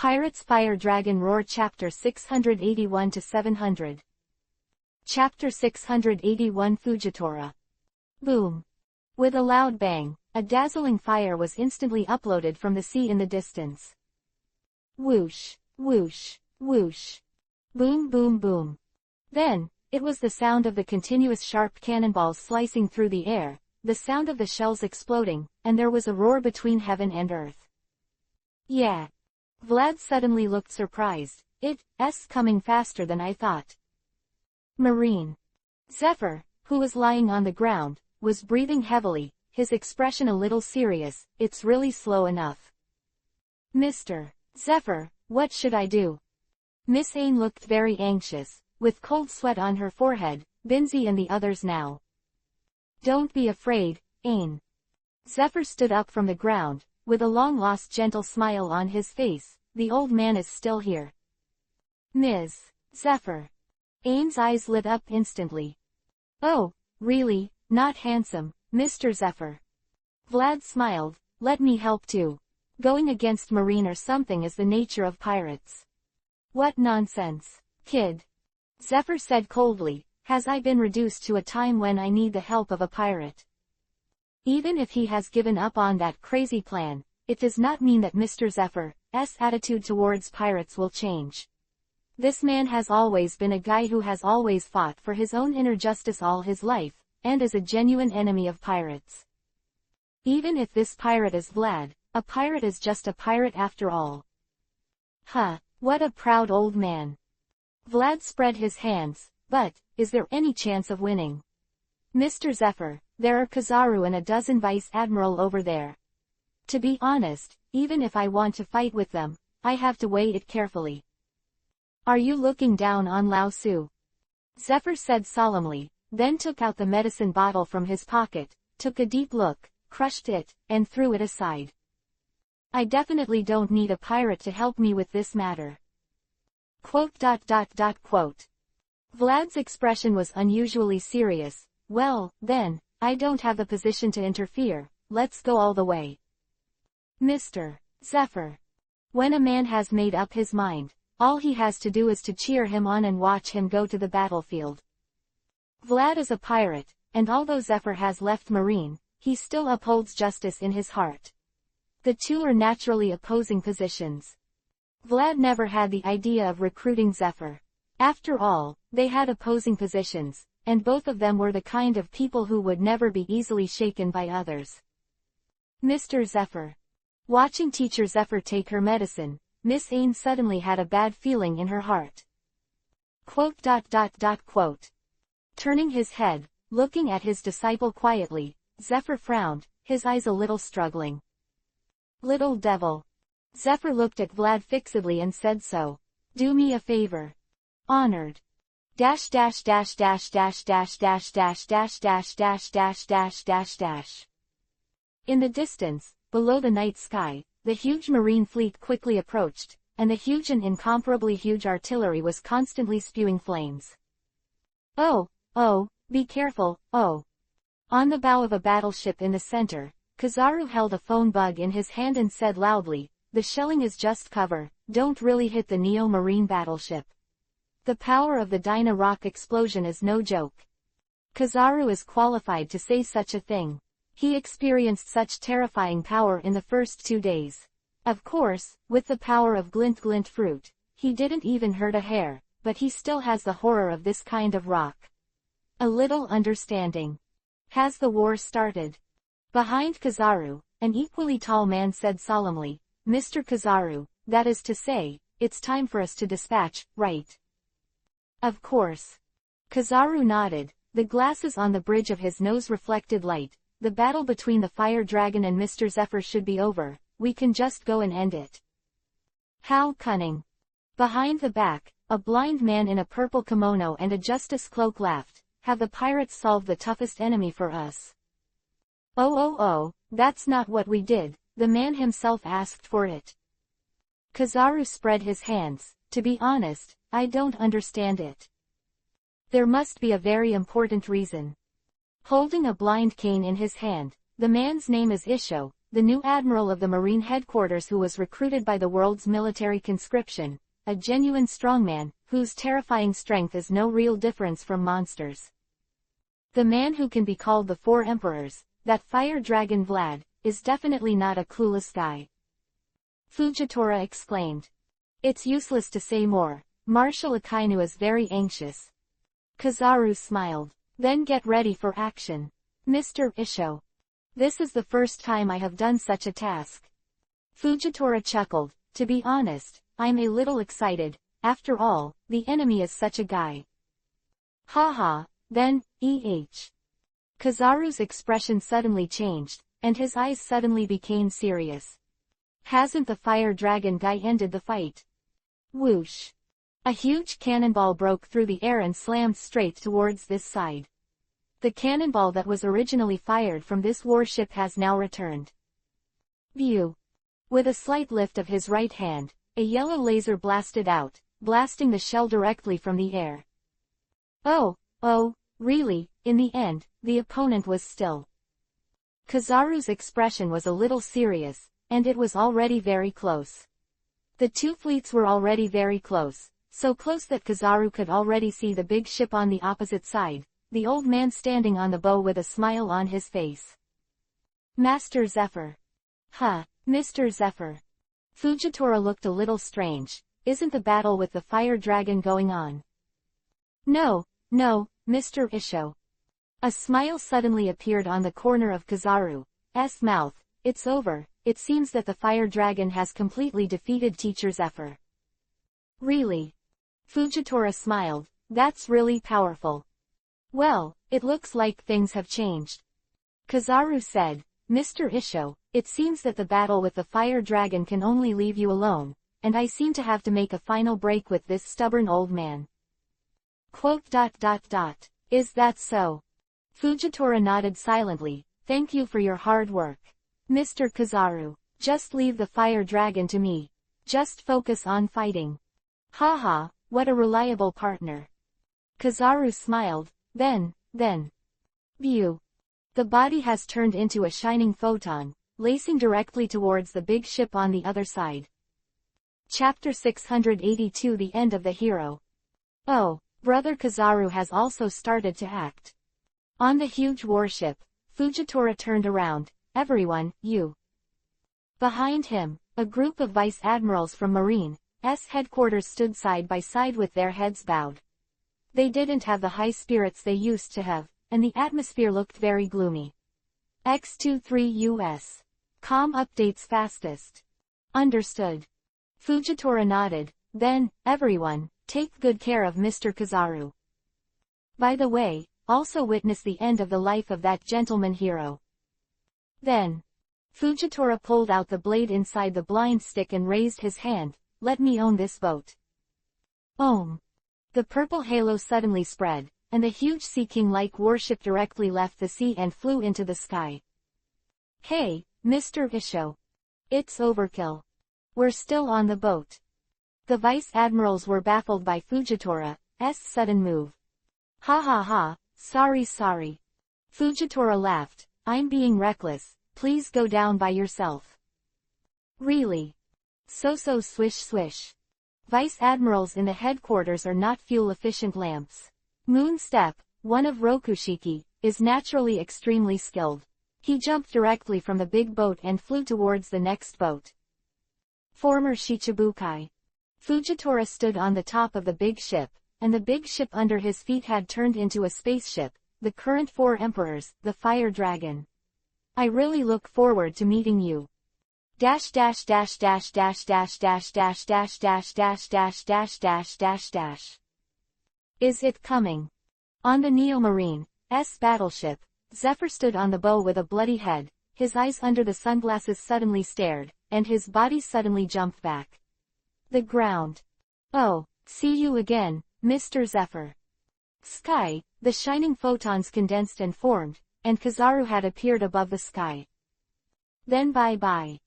Pirates Fire Dragon Roar Chapter 681-700. Chapter 681 Fujitora. Boom. With a loud bang, a dazzling fire was instantly uploaded from the sea in the distance. Whoosh, whoosh, whoosh. Boom boom boom. Then, it was the sound of the continuous sharp cannonballs slicing through the air, the sound of the shells exploding, and there was a roar between heaven and earth. Yeah. Vlad suddenly looked surprised. It's coming faster than I thought. Marine. Zephyr, who was lying on the ground, was breathing heavily, his expression a little serious. It's really slow enough. Mr. Zephyr, what should I do? Miss Ain looked very anxious, with cold sweat on her forehead. Binzi and the others now. Don't be afraid, Ain. Zephyr stood up from the ground, with a long-lost gentle smile on his face. The old man is still here. Ms. Zephyr. Ain's eyes lit up instantly. Oh, really, not handsome, Mr. Zephyr. Vlad smiled. Let me help too. Going against Marine or something is the nature of pirates. What nonsense, kid. Zephyr said coldly. Has I been reduced to a time when I need the help of a pirate? Even if he has given up on that crazy plan, it does not mean that Mr. Zephyr's attitude towards pirates will change. This man has always been a guy who has always fought for his own inner justice all his life, and is a genuine enemy of pirates. Even if this pirate is Vlad, a pirate is just a pirate after all. Huh, what a proud old man. Vlad spread his hands. But, is there any chance of winning? Mr. Zephyr, there are Kizaru and a dozen vice admiral over there. To be honest, even if I want to fight with them, I have to weigh it carefully. Are you looking down on Lao Su? Zephyr said solemnly, then took out the medicine bottle from his pocket, took a deep look, crushed it, and threw it aside. I definitely don't need a pirate to help me with this matter. Quote. Vlad's expression was unusually serious. Well, then, I don't have the position to interfere. Let's go all the way. Mr. Zephyr. When a man has made up his mind, all he has to do is to cheer him on and watch him go to the battlefield. Vlad is a pirate, and although Zephyr has left Marine, he still upholds justice in his heart. The two are naturally opposing positions. Vlad never had the idea of recruiting Zephyr. After all, they had opposing positions, and both of them were the kind of people who would never be easily shaken by others. Mr. Zephyr. Watching teacher Zephyr take her medicine, Miss Ain suddenly had a bad feeling in her heart. Quote. Turning his head, looking at his disciple quietly, Zephyr frowned, his eyes a little struggling. Little devil. Zephyr looked at Vlad fixedly and said so. Do me a favor. Honored. In the distance, below the night sky, the huge marine fleet quickly approached, and the huge and incomparably huge artillery was constantly spewing flames. Oh, be careful, oh. On the bow of a battleship in the center, Kizaru held a phone bug in his hand and said loudly, the shelling is just cover, don't really hit the Neo-Marine battleship. The power of the Dyna rock explosion is no joke. Kizaru is qualified to say such a thing. He experienced such terrifying power in the first 2 days. Of course, with the power of glint fruit, he didn't even hurt a hair, but he still has the horror of this kind of rock. A little understanding. Has the war started? Behind Kizaru, an equally tall man said solemnly, Mr. Kizaru, that is to say, it's time for us to dispatch, right? Of course. Kizaru nodded, the glasses on the bridge of his nose reflected light. The battle between the fire dragon and Mr. Zephyr should be over, we can just go and end it. How cunning. Behind the back, a blind man in a purple kimono and a justice cloak laughed, have the pirates solved the toughest enemy for us? Oh, that's not what we did, the man himself asked for it. Kizaru spread his hands, to be honest, I don't understand it. There must be a very important reason. Holding a blind cane in his hand, the man's name is Isho, the new admiral of the Marine headquarters who was recruited by the world's military conscription, a genuine strongman, whose terrifying strength is no real difference from monsters. The man who can be called the Four Emperors, that fire dragon Vlad, is definitely not a clueless guy. Fujitora exclaimed. It's useless to say more, Marshal Akainu is very anxious. Kizaru smiled. Then get ready for action. Mr. Isho. This is the first time I have done such a task. Fujitora chuckled. To be honest, I'm a little excited, after all, the enemy is such a guy. Haha, then, Kizaru's expression suddenly changed, and his eyes suddenly became serious. Hasn't the fire dragon guy ended the fight? Whoosh. A huge cannonball broke through the air and slammed straight towards this side. The cannonball that was originally fired from this warship has now returned. View. With a slight lift of his right hand, a yellow laser blasted out, blasting the shell directly from the air. Oh, really, in the end, the opponent was still. Kizaru's expression was a little serious, and it was already very close. The two fleets were already very close, so close that Kizaru could already see the big ship on the opposite side, the old man standing on the bow with a smile on his face. Master Zephyr. Huh, Mr. Zephyr. Fujitora looked a little strange. Isn't the battle with the fire dragon going on? No, Mr. Isho. A smile suddenly appeared on the corner of Kizaru's mouth. It's over. It seems that the fire dragon has completely defeated Teacher Zephyr. Really? Fujitora smiled. That's really powerful. Well, it looks like things have changed. Kizaru said, Mr. Isho, it seems that the battle with the fire dragon can only leave you alone, and I seem to have to make a final break with this stubborn old man. Is that so? Fujitora nodded silently. Thank you for your hard work. Mr. Kizaru, just leave the fire dragon to me. Just focus on fighting. Haha, what a reliable partner. Kizaru smiled. Then. View. The body has turned into a shining photon, lacing directly towards the big ship on the other side. Chapter 682 The End of the Hero. Oh, Brother Kizaru has also started to act. On the huge warship, Fujitora turned around. Everyone, you. Behind him, a group of vice admirals from Marine's headquarters stood side by side with their heads bowed. They didn't have the high spirits they used to have, and the atmosphere looked very gloomy. X23 US. Com updates fastest. Understood. Fujitora nodded. Then, everyone, take good care of Mr. Kizaru. By the way, also witness the end of the life of that gentleman hero. Then, Fujitora pulled out the blade inside the blind stick and raised his hand. Let me own this boat. Om. The purple halo suddenly spread, and the huge Sea King-like warship directly left the sea and flew into the sky. Hey, Mr. Isho. It's overkill. We're still on the boat. The vice admirals were baffled by Fujitora's sudden move. Ha, sorry. Fujitora laughed. I'm being reckless, please go down by yourself. Really? So swish. Vice admirals in the headquarters are not fuel-efficient lamps. Moonstep, one of Rokushiki, is naturally extremely skilled. He jumped directly from the big boat and flew towards the next boat. Former Shichibukai. Fujitora stood on the top of the big ship, and the big ship under his feet had turned into a spaceship, the current Four Emperors, the Fire Dragon. I really look forward to meeting you. Is it coming? On the Neomarine battleship, Zephyr stood on the bow with a bloody head, his eyes under the sunglasses suddenly stared, and his body suddenly jumped back. The ground. Oh, see you again, Mr. Zephyr. Sky, the shining photons condensed and formed, and Kizaru had appeared above the sky. Then bye-bye.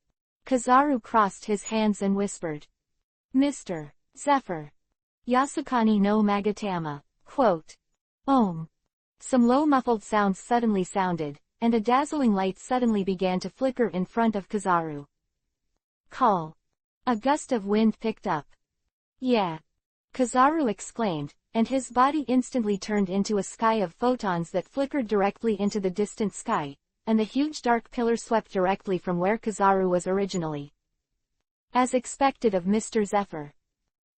Kizaru crossed his hands and whispered. Mr. Zephyr. Yasukani no Magatama. Quote. Om. Some low muffled sounds suddenly sounded, and a dazzling light suddenly began to flicker in front of Kizaru. Call. A gust of wind picked up. Yeah. Kizaru exclaimed, and his body instantly turned into a sky of photons that flickered directly into the distant sky, and the huge dark pillar swept directly from where Kizaru was originally. As expected of Mr. Zephyr.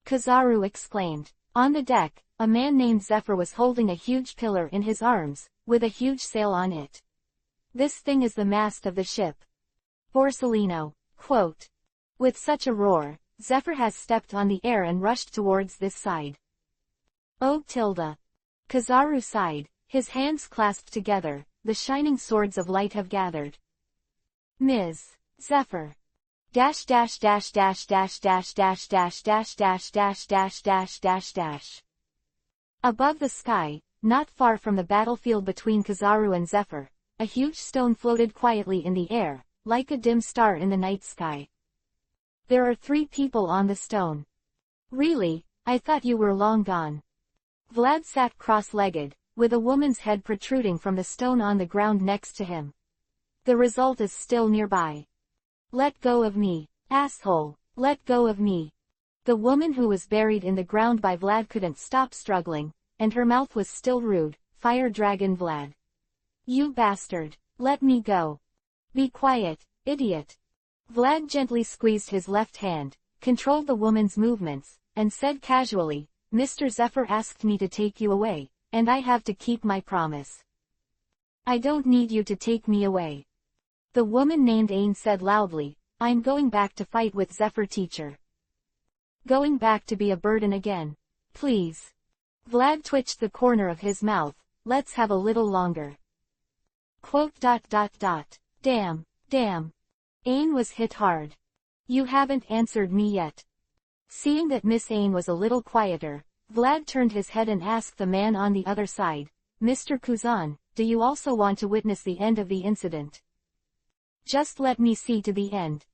Kizaru exclaimed. On the deck, a man named Zephyr was holding a huge pillar in his arms, with a huge sail on it. This thing is the mast of the ship. Borsellino. Quote. With such a roar, Zephyr has stepped on the air and rushed towards this side. Oh tilde. Kizaru sighed, his hands clasped together, the shining swords of light have gathered. Ms. Zephyr. Dash dash dash dash dash dash dash dash dash dash dash dash dash dash dash. Above the sky, not far from the battlefield between Kizaru and Zephyr, a huge stone floated quietly in the air, like a dim star in the night sky. There are 3 people on the stone. Really, I thought you were long gone. Vlad sat cross-legged, with a woman's head protruding from the stone on the ground next to him. The result is still nearby. Let go of me, asshole, let go of me. The woman who was buried in the ground by Vlad couldn't stop struggling, and her mouth was still rude. Fire Dragon Vlad. You bastard, let me go. Be quiet, idiot. Vlad gently squeezed his left hand, controlled the woman's movements, and said casually, Mr. Zephyr asked me to take you away, and I have to keep my promise. I don't need you to take me away. The woman named Ain said loudly, I'm going back to fight with Zephyr teacher. Going back to be a burden again. Please. Vlad twitched the corner of his mouth, let's have a little longer. Quote. Damn. Ain was hit hard. You haven't answered me yet. Seeing that Miss Ain was a little quieter, Vlad turned his head and asked the man on the other side, Mr. Kuzan, do you also want to witness the end of the incident? Just let me see to the end.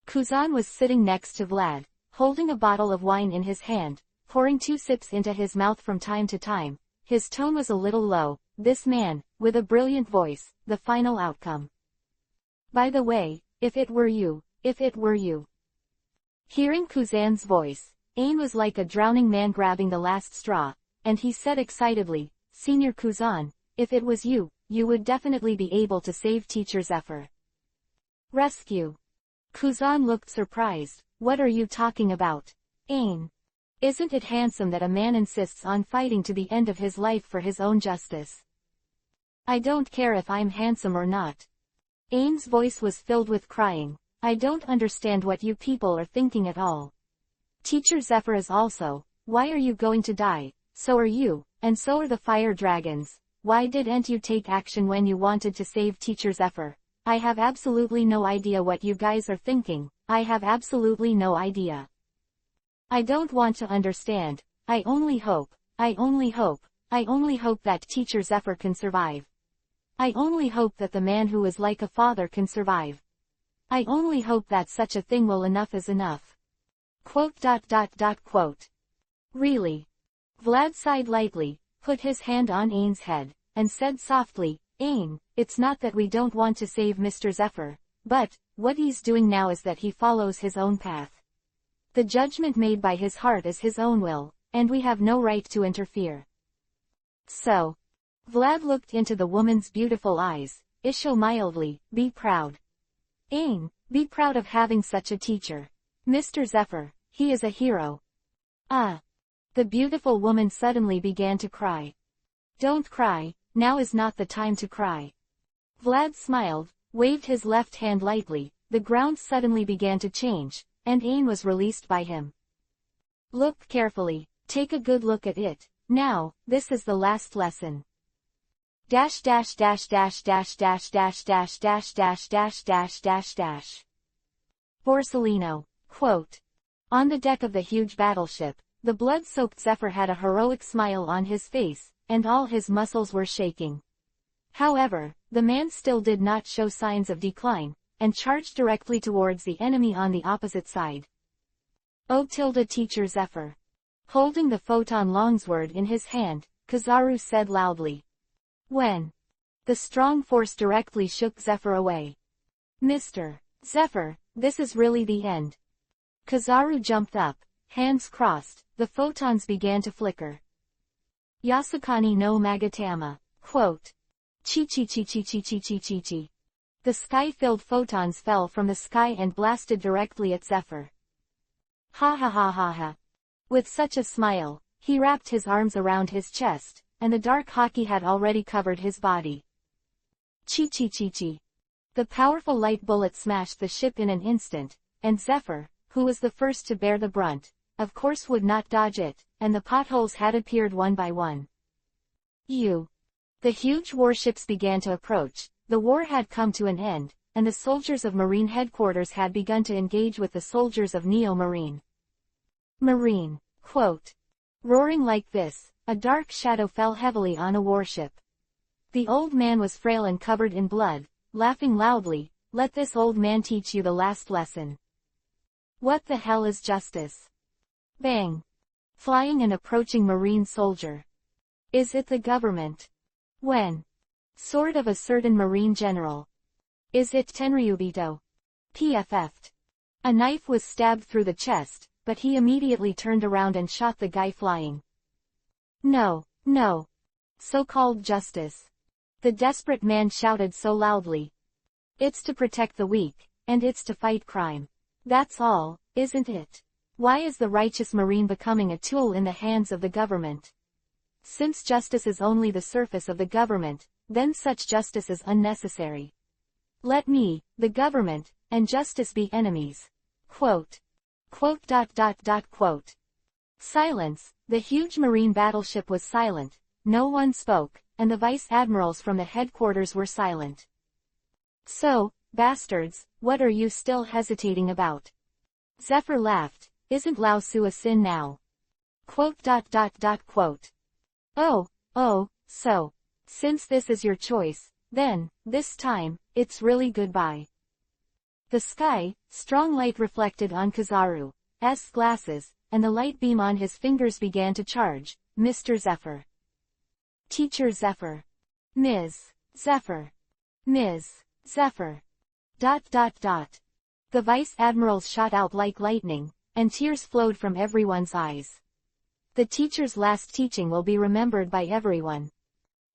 Kuzan was sitting next to Vlad, holding a bottle of wine in his hand, pouring 2 sips into his mouth from time to time. His tone was a little low. This man, with a brilliant voice, the final outcome. By the way, if it were you. Hearing Kuzan's voice, Ain was like a drowning man grabbing the last straw, and he said excitedly, Senior Kuzan, if it was you, you would definitely be able to save Teacher Zephyr. Rescue. Kuzan looked surprised. What are you talking about? Ain. Isn't it handsome that a man insists on fighting to the end of his life for his own justice? I don't care if I'm handsome or not. Ain's voice was filled with crying. I don't understand what you people are thinking at all. Teacher Zephyr is also. Why are you going to die? So are you, and so are the fire dragons. Why didn't you take action when you wanted to save Teacher Zephyr? I have absolutely no idea what you guys are thinking. I have absolutely no idea. I don't want to understand. I only hope that Teacher Zephyr can survive. I only hope that the man who is like a father can survive. I only hope that such a thing will enough is enough. Quote. Really? Vlad sighed lightly, put his hand on Ain's head, and said softly, Ain, it's not that we don't want to save Mr. Zephyr, but, what he's doing now is that he follows his own path. The judgment made by his heart is his own will, and we have no right to interfere. So. Vlad looked into the woman's beautiful eyes, Isho mildly, be proud. Ain, be proud of having such a teacher. Mr. Zephyr, he is a hero. The beautiful woman suddenly began to cry. Don't cry, now is not the time to cry. Vlad smiled, waved his left hand lightly, the ground suddenly began to change, and Ain was released by him. Look carefully, take a good look at it. Now, this is the last lesson. Dash dash dash dash dash dash dash dash dash dash dash dash dash dash. Borsellino. Quote. On the deck of the huge battleship, the blood-soaked Zephyr had a heroic smile on his face, and all his muscles were shaking. However, the man still did not show signs of decline, and charged directly towards the enemy on the opposite side. Oh Teacher Zephyr. Holding the photon longsword in his hand, Kizaru said loudly. When The strong force directly shook Zephyr away. Mr. Zephyr, this is really the end. Kizaru jumped up, hands crossed, the photons began to flicker. Yasukani no Magatama. Quote. Chi. The sky-filled photons fell from the sky and blasted directly at Zephyr. Ha ha ha ha ha. With such a smile, he wrapped his arms around his chest, and the dark haki had already covered his body. Chi. The powerful light bullet smashed the ship in an instant, and Zephyr, who was the first to bear the brunt, of course would not dodge it, and the potholes had appeared one by one. The huge warships began to approach, the war had come to an end, and the soldiers of Marine headquarters had begun to engage with the soldiers of Neo-Marine. Quote. Roaring like this, a dark shadow fell heavily on a warship. The old man was frail and covered in blood, laughing loudly, let this old man teach you the last lesson. What the hell is justice? Bang! Flying and approaching Marine soldier. Is it the government? When? Sword of a certain Marine general. Is it Tenryubito? PFF'd. A knife was stabbed through the chest, but he immediately turned around and shot the guy flying. No. So-called justice. The desperate man shouted so loudly. It's to protect the weak, and it's to fight crime. That's all, isn't it? Why is the righteous Marine becoming a tool in the hands of the government? Since justice is only the surface of the government, then such justice is unnecessary. Let me, the government, and justice be enemies. Quote. Silence. The huge Marine battleship was silent, no one spoke, and the vice admirals from the headquarters were silent. So, bastards, what are you still hesitating about? Zephyr laughed, isn't Lao Su a sin now? Quote. Oh, so. Since this is your choice, then, this time, it's really goodbye. The sky, strong light reflected on Kizaru's glasses, and the light beam on his fingers began to charge. Mr. Zephyr. Teacher Zephyr. Ms. Zephyr. Ms. Zephyr. ... The vice admirals shot out like lightning, and tears flowed from everyone's eyes. The teacher's last teaching will be remembered by everyone.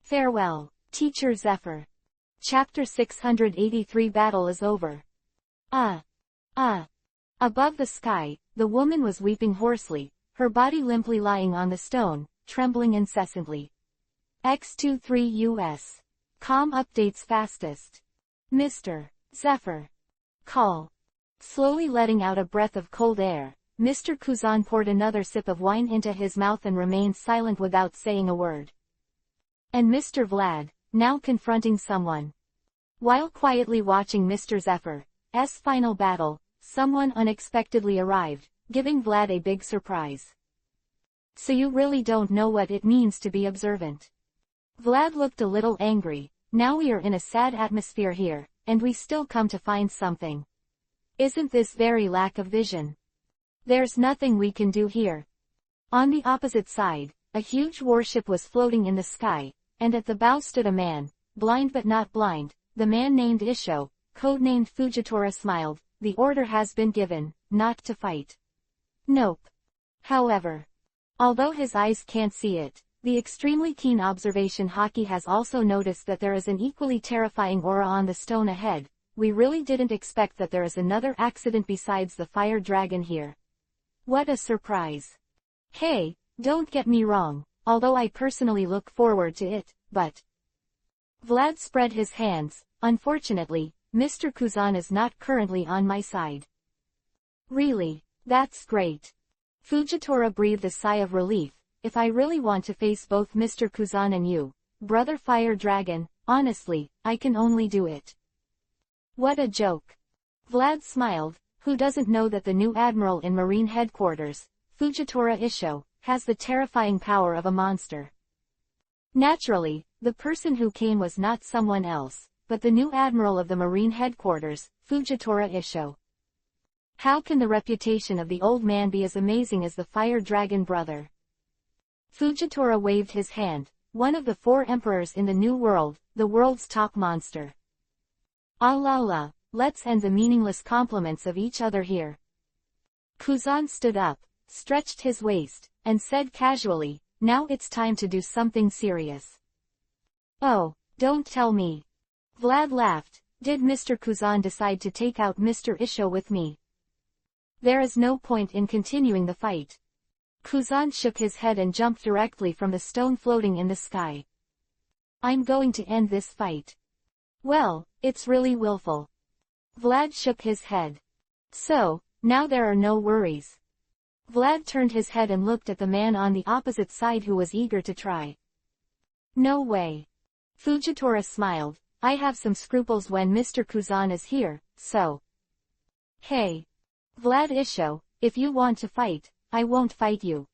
Farewell, Teacher Zephyr. Chapter 683 Battle is over. Above the sky, the woman was weeping hoarsely, her body limply lying on the stone, trembling incessantly. X23 US. Com updates fastest. Mr. Zephyr. Call. Slowly letting out a breath of cold air, Mr. Kuzan poured another sip of wine into his mouth and remained silent without saying a word. And Mr. Vlad, now confronting someone. While quietly watching Mr. Zephyr's final battle, someone unexpectedly arrived, giving Vlad a big surprise. So you really don't know what it means to be observant. Vlad looked a little angry. Now we are in a sad atmosphere here, and we still come to find something. Isn't this very lack of vision? There's nothing we can do here. On the opposite side, a huge warship was floating in the sky, and at the bow stood a man, blind but not blind. The man named Isho, codenamed Fujitora, smiled. The order has been given, not to fight. Nope. However, although his eyes can't see it, the extremely keen observation haki has also noticed that there is an equally terrifying aura on the stone ahead. We really didn't expect that there is another accident besides the fire dragon here. What a surprise. Hey, don't get me wrong, although I personally look forward to it, but... Vlad spread his hands. Unfortunately, Mr. Kuzan is not currently on my side. Really? That's great. Fujitora breathed a sigh of relief. If I really want to face both Mr. Kuzan and you, Brother Fire Dragon, honestly, I can only do it. What a joke. Vlad smiled. Who doesn't know that the new admiral in Marine headquarters, Fujitora Isho, has the terrifying power of a monster? Naturally, the person who came was not someone else, but the new admiral of the Marine headquarters, Fujitora Isho. How can the reputation of the old man be as amazing as the Fire Dragon brother? Fujitora waved his hand. one of the 4 emperors in the New World, the world's top monster. Ah la la, let's end the meaningless compliments of each other here. Kuzan stood up, stretched his waist, and said casually, now it's time to do something serious. Oh, don't tell me. Vlad laughed. Did Mr. Kuzan decide to take out Mr. Isho with me? There is no point in continuing the fight. Kuzan shook his head and jumped directly from the stone floating in the sky. I'm going to end this fight. Well, it's really willful. Vlad shook his head. So, now there are no worries. Vlad turned his head and looked at the man on the opposite side who was eager to try. No way. Fujitora smiled. I have some scruples when Mr. Kuzan is here, so. Hey. Vlad Isho, if you want to fight, I won't fight you.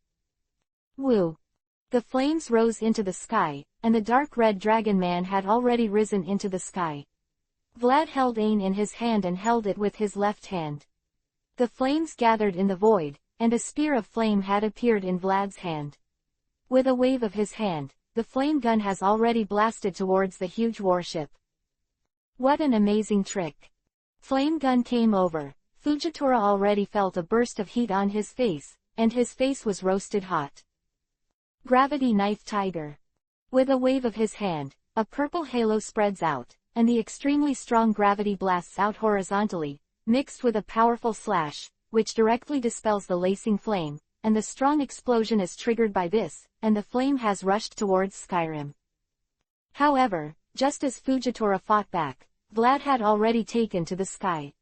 Woo. The flames rose into the sky, and the dark red dragon man had already risen into the sky. Vlad held Ain in his hand and held it with his left hand. The flames gathered in the void, and a spear of flame had appeared in Vlad's hand. With a wave of his hand, the flame gun has already blasted towards the huge warship. What an amazing trick. Flame gun came over. Fujitora already felt a burst of heat on his face, and his face was roasted hot. Gravity Knife Tiger. With a wave of his hand, a purple halo spreads out, and the extremely strong gravity blasts out horizontally, mixed with a powerful slash, which directly dispels the lacing flame, and the strong explosion is triggered by this, and the flame has rushed towards Skyrim. However, just as Fujitora fought back, Vlad had already taken to the sky.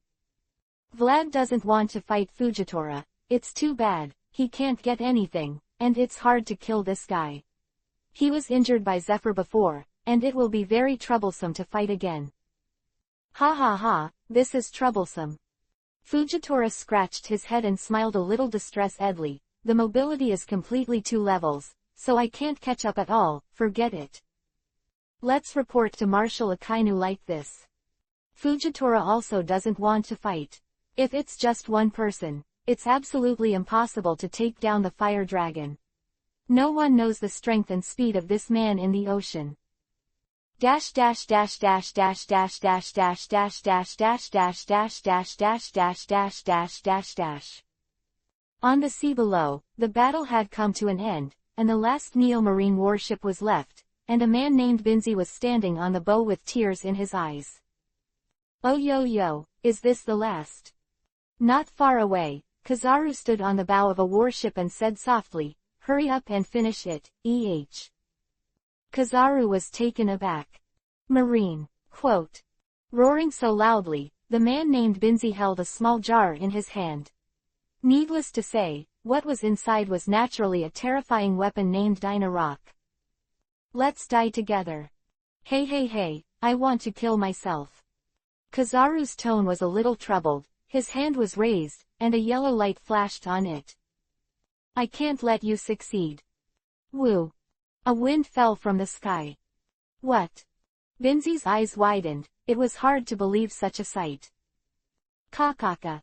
Vlad doesn't want to fight Fujitora. It's too bad, he can't get anything, and it's hard to kill this guy. He was injured by Zephyr before, and it will be very troublesome to fight again. Ha ha ha, this is troublesome. Fujitora scratched his head and smiled a little distress-edly. The mobility is completely 2 levels, so I can't catch up at all, forget it. Let's report to Marshal Akainu like this. Fujitora also doesn't want to fight. If it's just one person, it's absolutely impossible to take down the fire dragon. No one knows the strength and speed of this man in the ocean. Dash dash dash dash dash dash dash dash dash dash dash dash dash dash dash dash dash dash dash dash. On the sea below, the battle had come to an end, and the last Neo-Marine warship was left, and a man named Binzi was standing on the bow with tears in his eyes. Oh yo yo, is this the last? Not far away, Kizaru stood on the bow of a warship and said softly, hurry up and finish it, Kizaru was taken aback. Marine, quote. Roaring so loudly, the man named Binzi held a small jar in his hand. Needless to say, what was inside was naturally a terrifying weapon named Dyna Rock. Let's die together. Hey hey hey, I want to kill myself. Kizaru's tone was a little troubled, his hand was raised, and a yellow light flashed on it. I can't let you succeed. Woo. A wind fell from the sky. What? Binzi's eyes widened, it was hard to believe such a sight. Kakaka.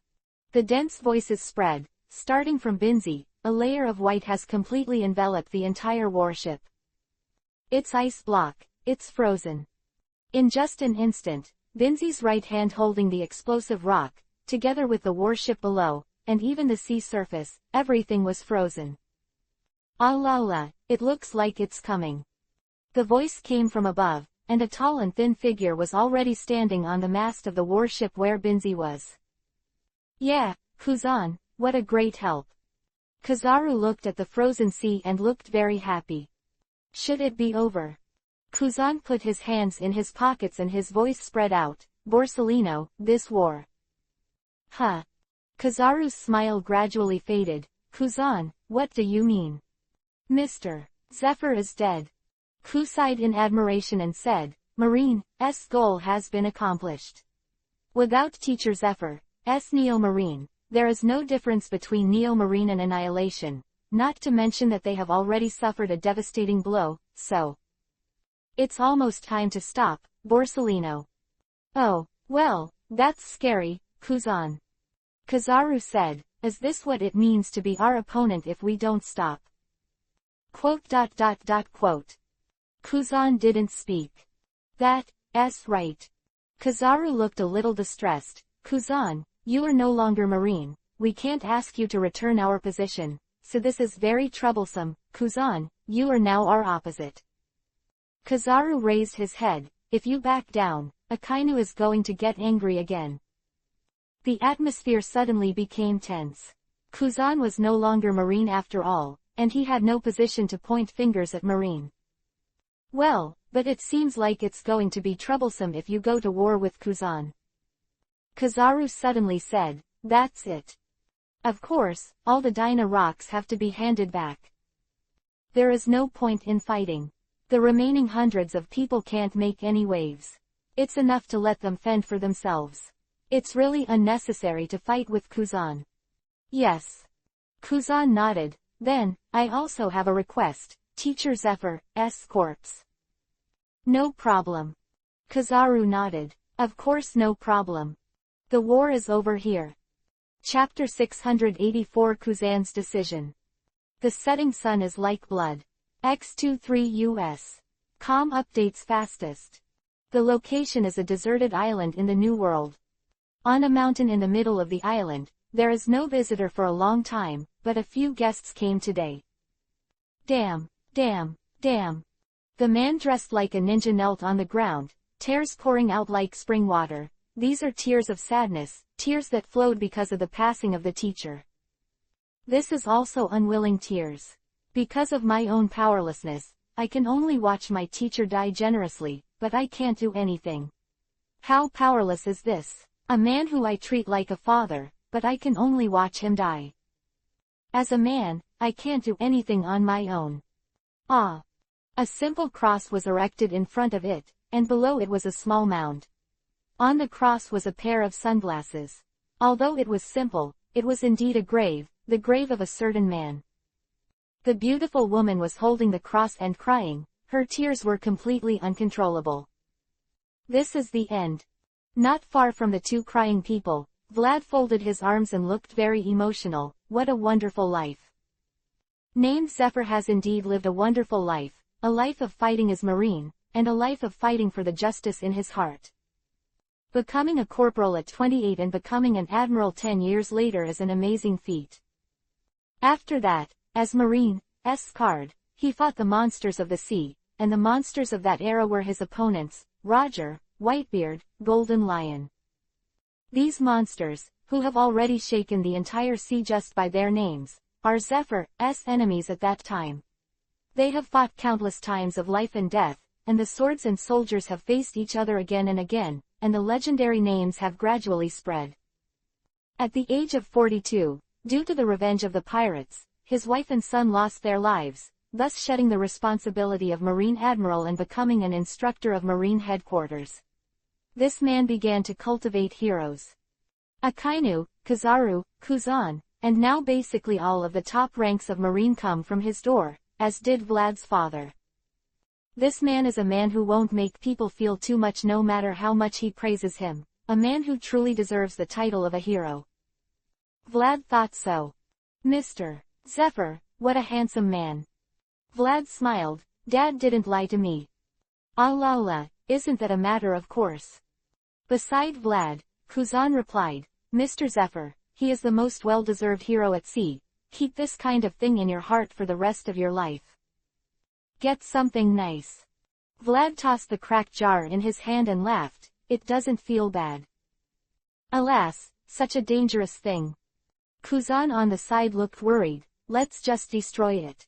The dense voices spread, starting from Binzi, a layer of white has completely enveloped the entire warship. It's ice block, it's frozen. In just an instant, Binzi's right hand holding the explosive rock, together with the warship below, and even the sea surface, everything was frozen. Ah la la, it looks like it's coming. The voice came from above, and a tall and thin figure was already standing on the mast of the warship where Binzi was. Yeah, Kuzan, what a great help. Kizaru looked at the frozen sea and looked very happy. Should it be over? Kuzan put his hands in his pockets and his voice spread out, Borsellino, this war. Huh. Kizaru's smile gradually faded. Kuzan, what do you mean? Mr. Zephyr is dead. Ku sighed in admiration and said, Marine's goal has been accomplished. Without Teacher Zephyr's Neo-Marine, there is no difference between Neo-Marine and Annihilation, not to mention that they have already suffered a devastating blow, so. It's almost time to stop, Borsellino. Oh, well, that's scary, Kuzan. Kizaru said, is this what it means to be our opponent if we don't stop? Quote. Kuzan didn't speak. That's right. Kizaru looked a little distressed. Kuzan, you are no longer marine. We can't ask you to return our position, so this is very troublesome. Kuzan, you are now our opposite. Kizaru raised his head. If you back down, Akainu is going to get angry again. The atmosphere suddenly became tense. Kuzan was no longer marine after all, and he had no position to point fingers at marine. Well, but it seems like it's going to be troublesome if you go to war with Kuzan. Kizaru suddenly said, that's it. Of course, all the Dyna rocks have to be handed back. There is no point in fighting. The remaining hundreds of people can't make any waves. It's enough to let them fend for themselves. It's really unnecessary to fight with Kuzan. Yes. Kuzan nodded. Then, I also have a request. Teacher Zephyr's corpse. No problem. Kizaru nodded. Of course no problem. The war is over here. Chapter 684 Kuzan's Decision. The setting sun is like blood. X23 US. Com updates fastest. The location is a deserted island in the New World. On a mountain in the middle of the island, there is no visitor for a long time, but a few guests came today. Damn. The man dressed like a ninja knelt on the ground, tears pouring out like spring water. These are tears of sadness, tears that flowed because of the passing of the teacher. This is also unwilling tears. Because of my own powerlessness, I can only watch my teacher die generously, but I can't do anything. How powerless is this? A man who I treat like a father, but I can only watch him die. As a man, I can't do anything on my own. Ah! A simple cross was erected in front of it, and below it was a small mound. On the cross was a pair of sunglasses. Although it was simple, it was indeed a grave, the grave of a certain man. The beautiful woman was holding the cross and crying, her tears were completely uncontrollable. This is the end. Not far from the two crying people, Vlad folded his arms and looked very emotional. What a wonderful life. Named Zephyr has indeed lived a wonderful life, a life of fighting as marine, and a life of fighting for the justice in his heart. Becoming a corporal at 28 and becoming an admiral 10 years later is an amazing feat. After that, as Marine's card, he fought the monsters of the sea, and the monsters of that era were his opponents, Roger, Whitebeard, Golden Lion. These monsters, who have already shaken the entire sea just by their names, are Zephyr's enemies at that time. They have fought countless times of life and death, and the swords and soldiers have faced each other again and again, and the legendary names have gradually spread. At the age of 42, due to the revenge of the pirates, his wife and son lost their lives, thus shedding the responsibility of Marine Admiral and becoming an instructor of Marine headquarters. This man began to cultivate heroes. Akainu, Kizaru, Kuzan, and now basically all of the top ranks of Marine come from his door, as did Vlad's father. This man is a man who won't make people feel too much no matter how much he praises him, a man who truly deserves the title of a hero. Vlad thought so. Mr. Zephyr, what a handsome man. Vlad smiled. Dad didn't lie to me. Ah la la, isn't that a matter of course? Beside Vlad, Kuzan replied, Mr. Zephyr, he is the most well-deserved hero at sea. Keep this kind of thing in your heart for the rest of your life. Get something nice. Vlad tossed the cracked jar in his hand and laughed. It doesn't feel bad. Alas, such a dangerous thing. Kuzan on the side looked worried. Let's just destroy it.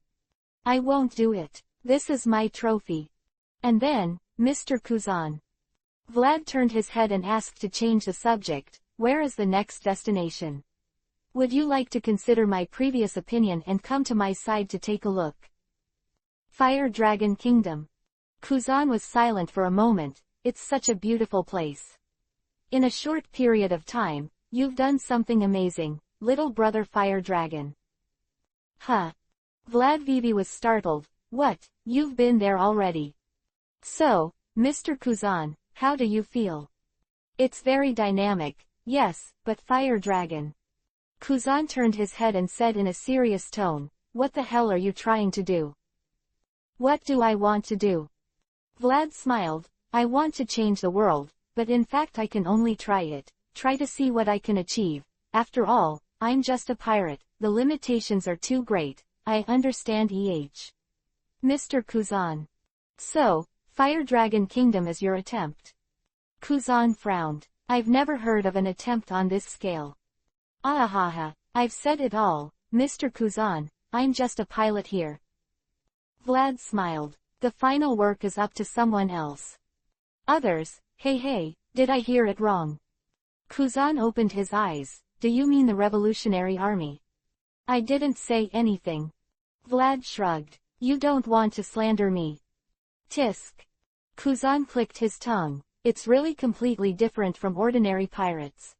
I won't do it. This is my trophy. And then, Mr. Kuzan. Vlad turned his head and asked to change the subject. Where is the next destination? Would you like to consider my previous opinion and come to my side to take a look? Fire Dragon Kingdom. Kuzan was silent for a moment. It's such a beautiful place. In a short period of time, you've done something amazing, little brother Fire Dragon. Huh. Vlad Vivi was startled. What, you've been there already? So, Mr. Kuzan, how do you feel? It's very dynamic, yes, but Fire Dragon. Kuzan turned his head and said in a serious tone, what the hell are you trying to do? What do I want to do? Vlad smiled. I want to change the world, but in fact I can only try it, try to see what I can achieve. After all, I'm just a pirate, the limitations are too great. I understand Mr. Kuzan. So, Fire Dragon Kingdom is your attempt? Kuzan frowned. I've never heard of an attempt on this scale. Ahaha, I've said it all, Mr. Kuzan, I'm just a pilot here. Vlad smiled. The final work is up to someone else. Others, hey, did I hear it wrong? Kuzan opened his eyes. Do you mean the Revolutionary Army? I didn't say anything. Vlad shrugged. You don't want to slander me. Tisk. Kuzan clicked his tongue. It's really completely different from ordinary pirates.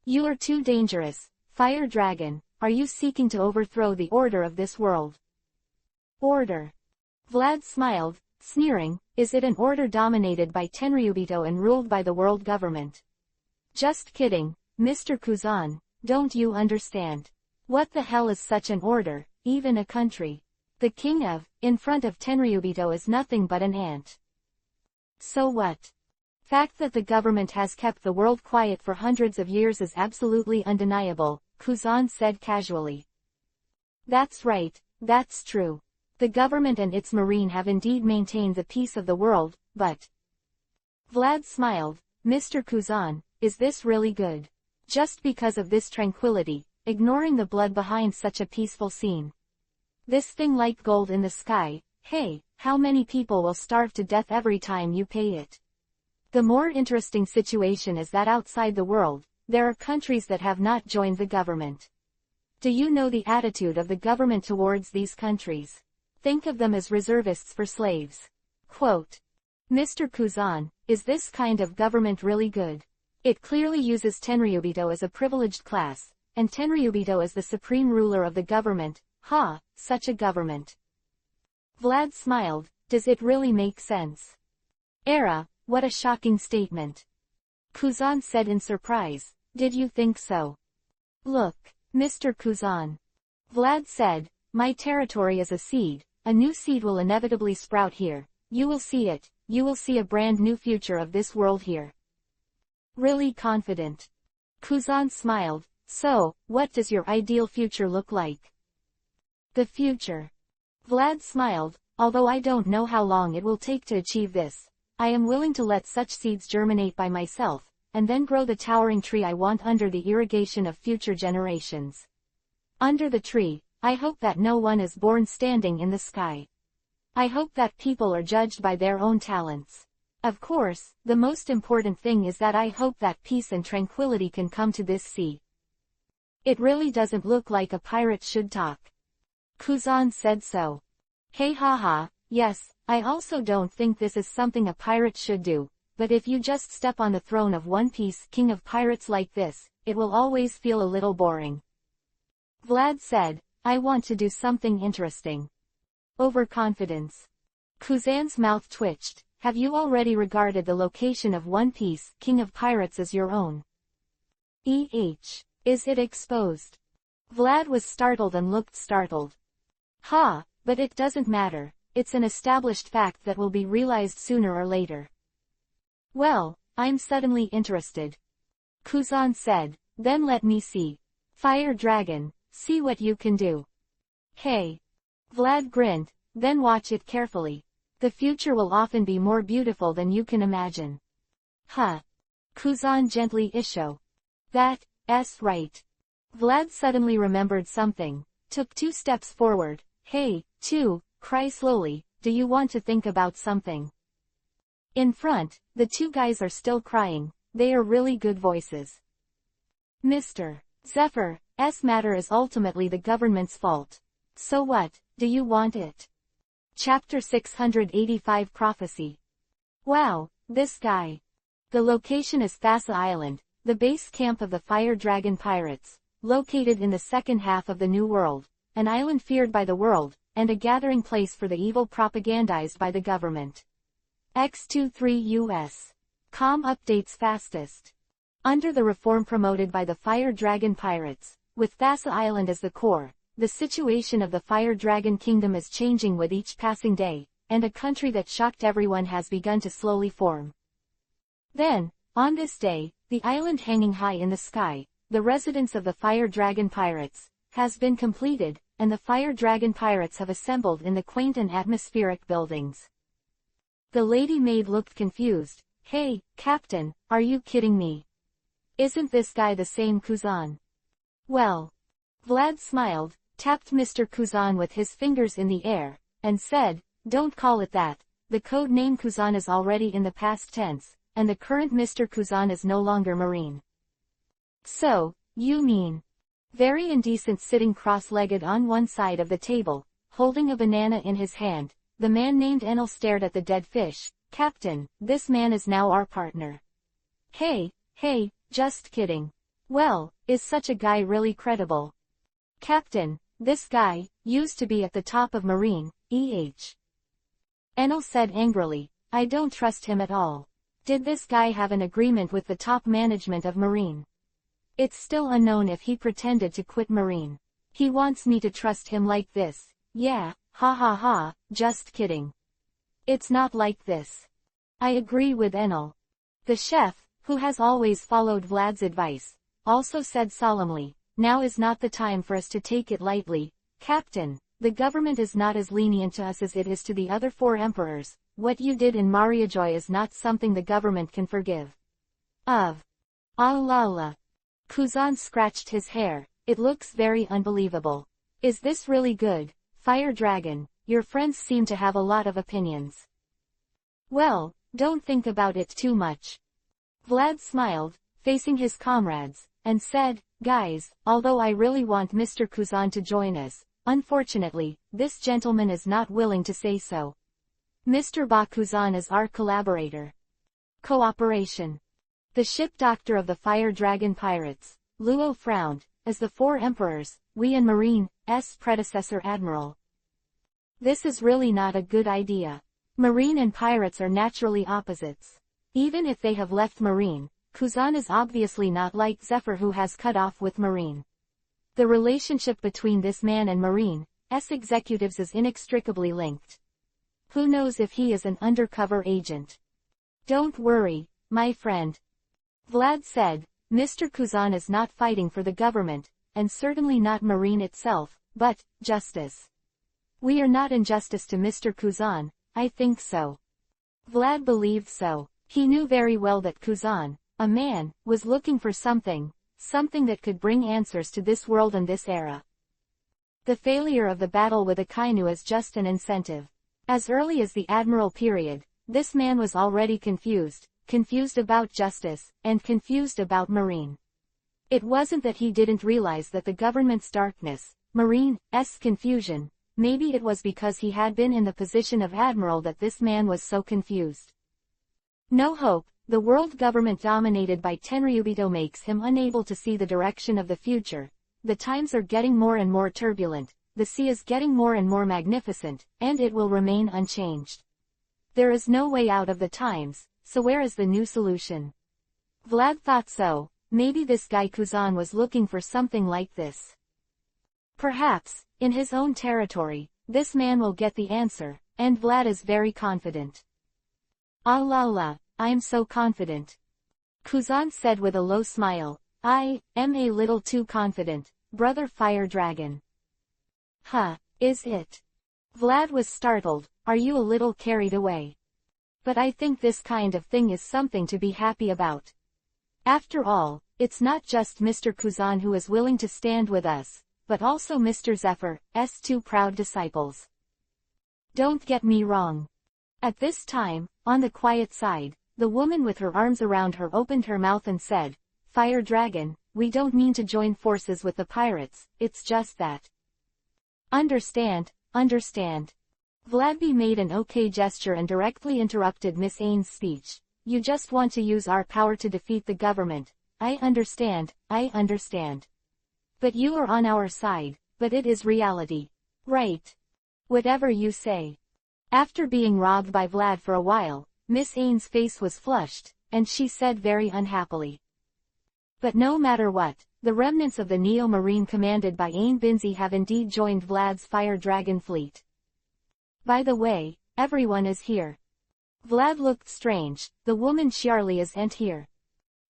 You are too dangerous, Fire Dragon. Are you seeking to overthrow the order of this world? Order. Vlad smiled, sneering. Is it an order dominated by Tenryubito and ruled by the world government? Just kidding, Mr. Kuzan, don't you understand? What the hell is such an order, even a country? The king in front of Tenryubito is nothing but an ant. So what? Fact that the government has kept the world quiet for hundreds of years is absolutely undeniable, Kuzan said casually. That's right, that's true. The government and its marine have indeed maintained the peace of the world, but... Vlad smiled. Mr. Kuzan, is this really good? Just because of this tranquility, ignoring the blood behind such a peaceful scene. This thing like gold in the sky, hey, how many people will starve to death every time you pay it? The more interesting situation is that outside the world, there are countries that have not joined the government. Do you know the attitude of the government towards these countries? Think of them as reservists for slaves. Quote. Mr. Kuzan, is this kind of government really good? It clearly uses Tenryubito as a privileged class, and Tenryubito as the supreme ruler of the government. Such a government. Vlad smiled. Does it really make sense? What a shocking statement. Kuzan said in surprise. Did you think so? Look, Mr. Kuzan. Vlad said, my territory is a seed. A new seed will inevitably sprout here. You will see it. You will see a brand new future of this world here. Really confident. Kuzan smiled. So, what does your ideal future look like? The future. Vlad smiled. Although I don't know how long it will take to achieve this, I am willing to let such seeds germinate by myself, and then grow the towering tree I want under the irrigation of future generations. Under the tree, I hope that no one is born standing in the sky. I hope that people are judged by their own talents. Of course, the most important thing is that I hope that peace and tranquility can come to this sea. It really doesn't look like a pirate should talk. Kuzan said so. Hey haha, yes, I also don't think this is something a pirate should do, but if you just step on the throne of One Piece, king of pirates like this, it will always feel a little boring. Vlad said, I want to do something interesting. Overconfidence. Kuzan's mouth twitched. Have you already regarded the location of One Piece, king of pirates, as your own? Is it exposed? Vlad was startled and looked startled. But it doesn't matter. It's an established fact that will be realized sooner or later. Well, I'm suddenly interested. Kuzan said, then let me see. Fire Dragon, see what you can do. Hey. Vlad grinned, then watch it carefully. The future will often be more beautiful than you can imagine. Kuzan gently isho. That's right. Vlad suddenly remembered something, took 2 steps forward. Hey, cry slowly, do you want to think about something? In front, the 2 guys are still crying, they are really good voices. Mr. Zephyr's matter is ultimately the government's fault. So what, do you want it? Chapter 685 Prophecy. Wow, this guy. The location is Thassa Island, the base camp of the Fire Dragon Pirates, located in the second half of the New World, an island feared by the world, and a gathering place for the evil propagandized by the government. X23 US. Com updates fastest. Under the reform promoted by the Fire Dragon Pirates, with Thassa Island as the core, the situation of the Fire Dragon Kingdom is changing with each passing day. and a country that shocked everyone has begun to slowly form. Then, on this day, the island hanging high in the sky, the residence of the Fire Dragon Pirates, has been completed, and the Fire Dragon Pirates have assembled in the quaint and atmospheric buildings. The lady maid looked confused. Hey, Captain, are you kidding me? Isn't this guy the same Kuzan? Well. Vlad smiled, tapped Mr. Kuzan with his fingers in the air, and said, don't call it that. The code name Kuzan is already in the past tense, and the current Mr. Kuzan is no longer marine. So, you mean? Very indecent. Sitting cross-legged on one side of the table, holding a banana in his hand, the man named Enel stared at the dead fish. Captain, this man is now our partner. Hey, just kidding. Well, is such a guy really credible? Captain, this guy used to be at the top of Marine, Enel said angrily. I don't trust him at all. Did this guy have an agreement with the top management of Marine? It's still unknown if he pretended to quit Marine. He wants me to trust him like this. Yeah, ha, just kidding. It's not like this. I agree with Enel. The chef, who has always followed Vlad's advice, also said solemnly, now is not the time for us to take it lightly. Captain, the government is not as lenient to us as it is to the other 4 emperors. What you did in Mariajoy is not something the government can forgive. Allah. Kuzan scratched his hair. It looks very unbelievable. Is this really good? Fire Dragon, your friends seem to have a lot of opinions. Well, don't think about it too much. Vlad smiled, facing his comrades, and said, guys, although I really want Mr. Kuzan to join us, unfortunately, this gentleman is not willing to say so. Mr. Kuzan is our collaborator. Cooperation. The ship doctor of the Fire Dragon Pirates, Luo frowned, as the 4 emperors, we and Marine's predecessor admiral. This is really not a good idea. Marine and pirates are naturally opposites. Even if they have left Marine, Kuzan is obviously not like Zephyr who has cut off with Marine. The relationship between this man and Marine's executives is inextricably linked. Who knows if he is an undercover agent? Don't worry, my friend. Vlad said, Mr. Kuzan is not fighting for the government, and certainly not Marine itself, but justice. We are not injustice to Mr. Kuzan, I think so. Vlad believed so. He knew very well that Kuzan, a man, was looking for something that could bring answers to this world and this era. The failure of the battle with Akainu is just an incentive. As early as the Admiral period, this man was already confused about justice, and confused about Marine. It wasn't that he didn't realize that the government's darkness, Marine's confusion, maybe it was because he had been in the position of Admiral that this man was so confused. No hope, the world government dominated by Tenryubito makes him unable to see the direction of the future. The times are getting more and more turbulent, the sea is getting more and more magnificent, and it will remain unchanged. There is no way out of the times, so where is the new solution? Vlad thought so. Maybe this guy Kuzan was looking for something like this. Perhaps, in his own territory, this man will get the answer, and Vlad is very confident. Allah, I'm so confident. Kuzan said with a low smile. I am a little too confident, brother Fire Dragon. Is it? Vlad was startled. Are you a little carried away? But I think this kind of thing is something to be happy about. After all, it's not just Mr. Kuzan who is willing to stand with us, but also Mr. Zephyr's 2 proud disciples. Don't get me wrong. At this time, on the quiet side, the woman with her arms around her opened her mouth and said, Fire Dragon, we don't mean to join forces with the pirates, it's just that. Understand. Vladby made an okay gesture and directly interrupted Miss Ain's speech. You just want to use our power to defeat the government. I understand. But you are on our side, but it is reality. Right. Whatever you say. After being robbed by Vlad for a while, Miss Ain's face was flushed, and she said very unhappily. But no matter what, the remnants of the Neo Marine commanded by Ain Binzi have indeed joined Vlad's Fire Dragon fleet. By the way, everyone is here. Vlad looked strange, the woman Charlie isn't here.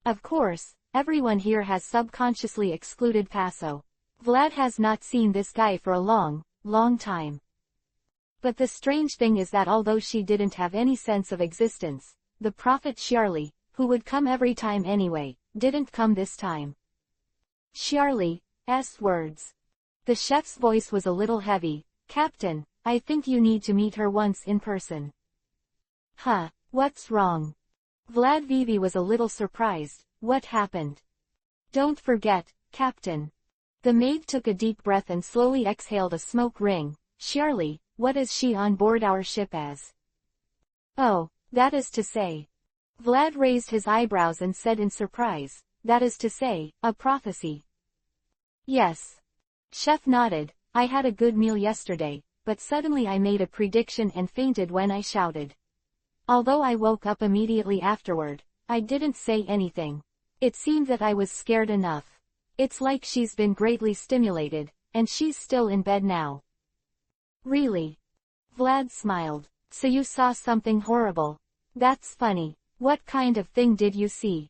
Of course, everyone here has subconsciously excluded Paso. Vlad has not seen this guy for a long time. But the strange thing is that although she didn't have any sense of existence, the prophet Charlie, who would come every time anyway, didn't come this time. Charlie's words. The chef's voice was a little heavy. Captain, I think you need to meet her once in person. Huh, what's wrong? Vlad Vivi was a little surprised. What happened? Don't forget, Captain. The maid took a deep breath and slowly exhaled a smoke ring. Charlie, what is she on board our ship as? Oh, that is to say. Vlad raised his eyebrows and said in surprise, that is to say, a prophecy. Yes. Chef nodded, I had a good meal yesterday, but suddenly I made a prediction and fainted when I shouted. Although I woke up immediately afterward, I didn't say anything. It seemed that I was scared enough. It's like she's been greatly stimulated, and she's still in bed now. Really? Vlad smiled. So you saw something horrible. That's funny. What kind of thing did you see?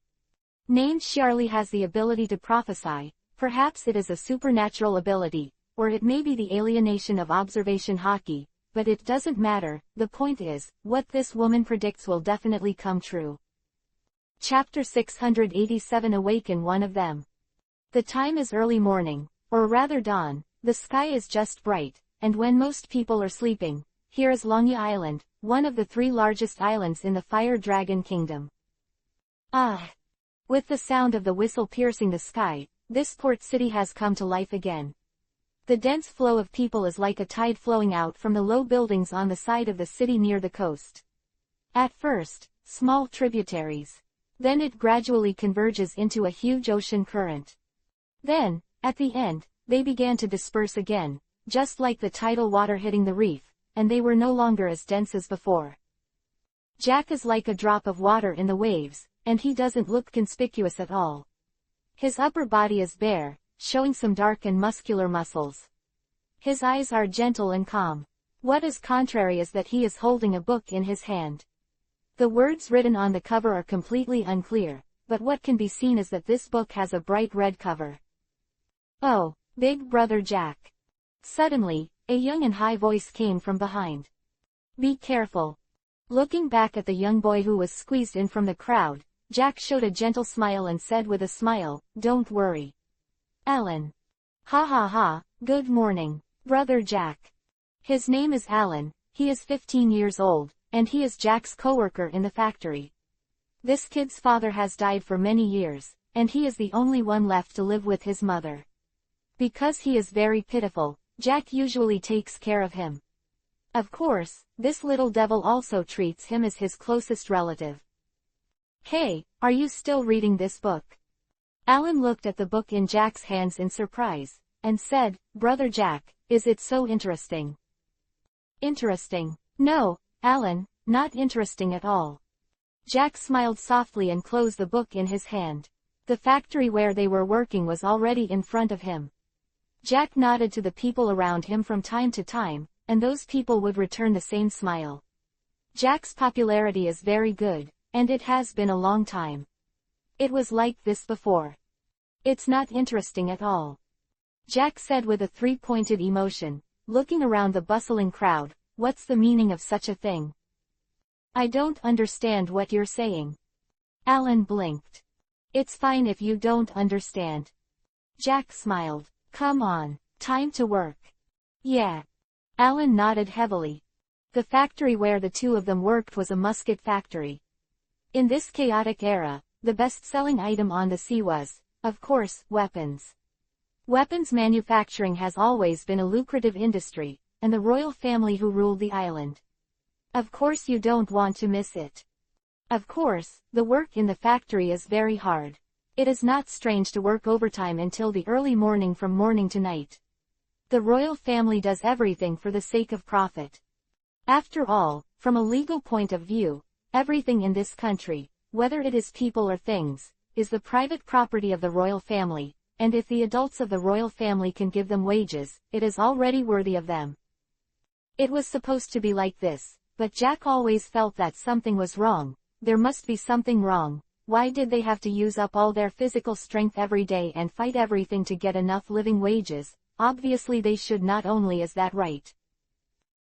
Named Charlie has the ability to prophesy. Perhaps it is a supernatural ability, or it may be the alienation of observation hockey, but it doesn't matter. The point is, what this woman predicts will definitely come true. Chapter 687 Awaken one of them. The time is early morning, or rather dawn, the sky is just bright, and when most people are sleeping, here is Longya Island, one of the 3 largest islands in the Fire Dragon Kingdom. Ah! With the sound of the whistle piercing the sky, this port city has come to life again. The dense flow of people is like a tide flowing out from the low buildings on the side of the city near the coast. At first, small tributaries. Then it gradually converges into a huge ocean current. Then, at the end, they began to disperse again, just like the tidal water hitting the reef, and they were no longer as dense as before. Jack is like a drop of water in the waves, and he doesn't look conspicuous at all. His upper body is bare, showing some dark and muscular muscles. His eyes are gentle and calm. What is contrary is that he is holding a book in his hand. The words written on the cover are completely unclear, but what can be seen is that this book has a bright red cover. Oh, Big Brother Jack. Suddenly, a young and high voice came from behind. Be careful. Looking back at the young boy who was squeezed in from the crowd, Jack showed a gentle smile and said with a smile, don't worry. Alan. Ha ha ha, good morning, Brother Jack. His name is Alan, he is 15 years old, and he is Jack's coworker in the factory. This kid's father has died for many years, and he is the only one left to live with his mother. Because he is very pitiful, Jack usually takes care of him. Of course, this little devil also treats him as his closest relative. Hey, are you still reading this book? Alan looked at the book in Jack's hands in surprise, and said, Brother Jack, is it so interesting? Interesting? No, Alan, not interesting at all. Jack smiled softly and closed the book in his hand. The factory where they were working was already in front of him. Jack nodded to the people around him from time to time, and those people would return the same smile. Jack's popularity is very good, and it has been a long time. It was like this before. It's not interesting at all. Jack said with a 3-pointed emotion, looking around the bustling crowd, what's the meaning of such a thing? I don't understand what you're saying. Alan blinked. It's fine if you don't understand. Jack smiled. Come on, time to work. Yeah. Alan nodded heavily. The factory where the two of them worked was a musket factory. In this chaotic era, the best-selling item on the sea was, of course, weapons. Weapons manufacturing has always been a lucrative industry, and the royal family who ruled the island. Of course you don't want to miss it. Of course, the work in the factory is very hard. It is not strange to work overtime until the early morning from morning to night. The royal family does everything for the sake of profit. After all, from a legal point of view, everything in this country, whether it is people or things, is the private property of the royal family, and if the adults of the royal family can give them wages, it is already worthy of them. It was supposed to be like this, But Jack always felt that something was wrong. There must be something wrong. Why did they have to use up all their physical strength every day and fight everything to get enough living wages? Obviously they should not. Only is that right?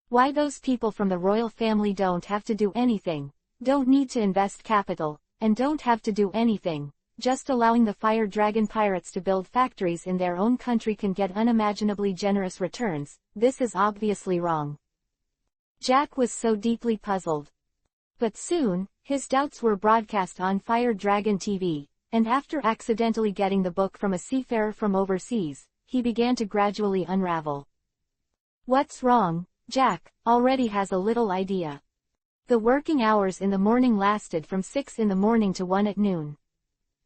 Why those people from the royal family don't have to do anything, don't need to invest capital, and don't have to do anything, just allowing the fire dragon pirates to build factories in their own country can get unimaginably generous returns. This is obviously wrong. Jack was so deeply puzzled. But soon, his doubts were broadcast on Fire Dragon TV, and after accidentally getting the book from a seafarer from overseas, he began to gradually unravel. What's wrong? Jack already has a little idea. The working hours in the morning lasted from 6 in the morning to 1 at noon.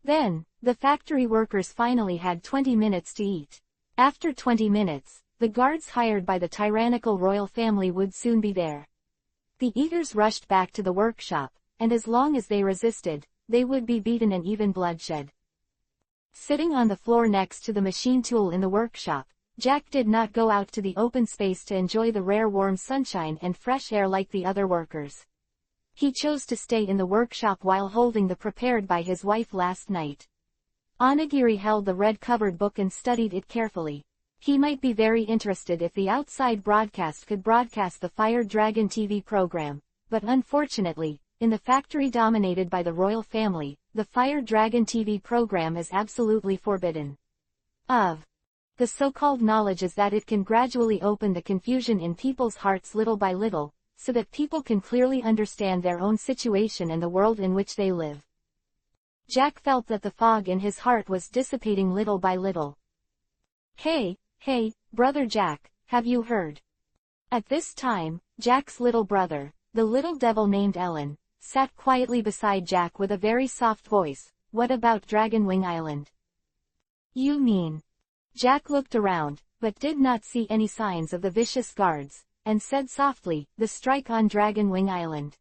Then, the factory workers finally had 20 minutes to eat. After 20 minutes, the guards hired by the tyrannical royal family would soon be there. The eaters rushed back to the workshop, and as long as they resisted, they would be beaten and even bloodshed. Sitting on the floor next to the machine tool in the workshop, Jack did not go out to the open space to enjoy the rare warm sunshine and fresh air like the other workers. He chose to stay in the workshop while holding the prepared by his wife last night. Onigiri held the red-covered book and studied it carefully. He might be very interested if the outside broadcast could broadcast the Fire Dragon TV program, but unfortunately, in the factory dominated by the royal family, the Fire Dragon TV program is absolutely forbidden. The so-called knowledge is that it can gradually open the confusion in people's hearts little by little, so that people can clearly understand their own situation and the world in which they live. Jack felt that the fog in his heart was dissipating little by little. Hey, brother Jack, have you heard? At this time, Jack's little brother, the little devil named Ellen, sat quietly beside Jack with a very soft voice. What about Dragon Wing Island? You mean? Jack looked around, but did not see any signs of the vicious guards, and said softly, the strike on Dragon Wing Island.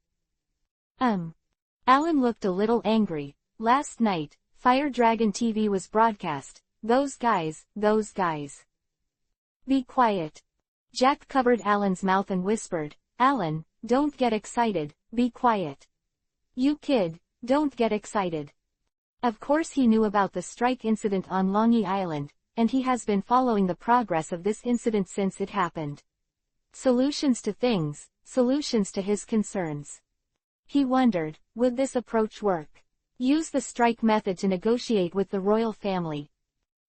Alan looked a little angry. Last night, Fire Dragon TV was broadcast. Those guys. Be quiet. Jack covered Alan's mouth and whispered, Alan, don't get excited, be quiet. You kid, don't get excited. Of course he knew about the strike incident on Longy Island, and he has been following the progress of this incident since it happened. Solutions to things, solutions to his concerns. He wondered, would this approach work? Use the strike method to negotiate with the royal family.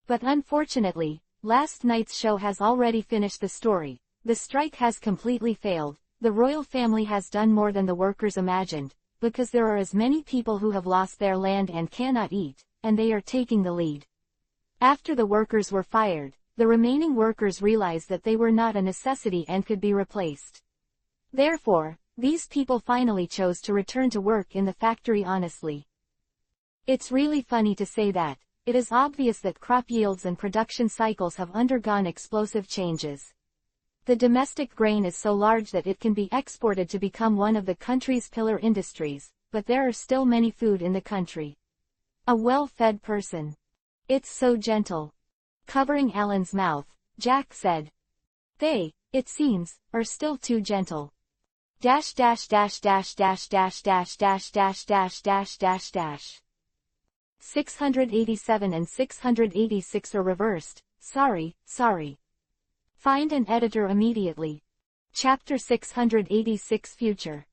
But unfortunately, last night's show has already finished the story. The strike has completely failed. The royal family has done more than the workers imagined, because there are as many people who have lost their land and cannot eat, and they are taking the lead. After the workers were fired, the remaining workers realized that they were not a necessity and could be replaced. Therefore, these people finally chose to return to work in the factory honestly. It's really funny to say that. It is obvious that crop yields and production cycles have undergone explosive changes. The domestic grain is so large that it can be exported to become one of the country's pillar industries, but there are still many food in the country. A well-fed person. It's so gentle. Covering Alan's mouth, Jack said. They, it seems, are still too gentle. 687 and 686 are reversed. Sorry. Find an editor immediately. Chapter 686 Future.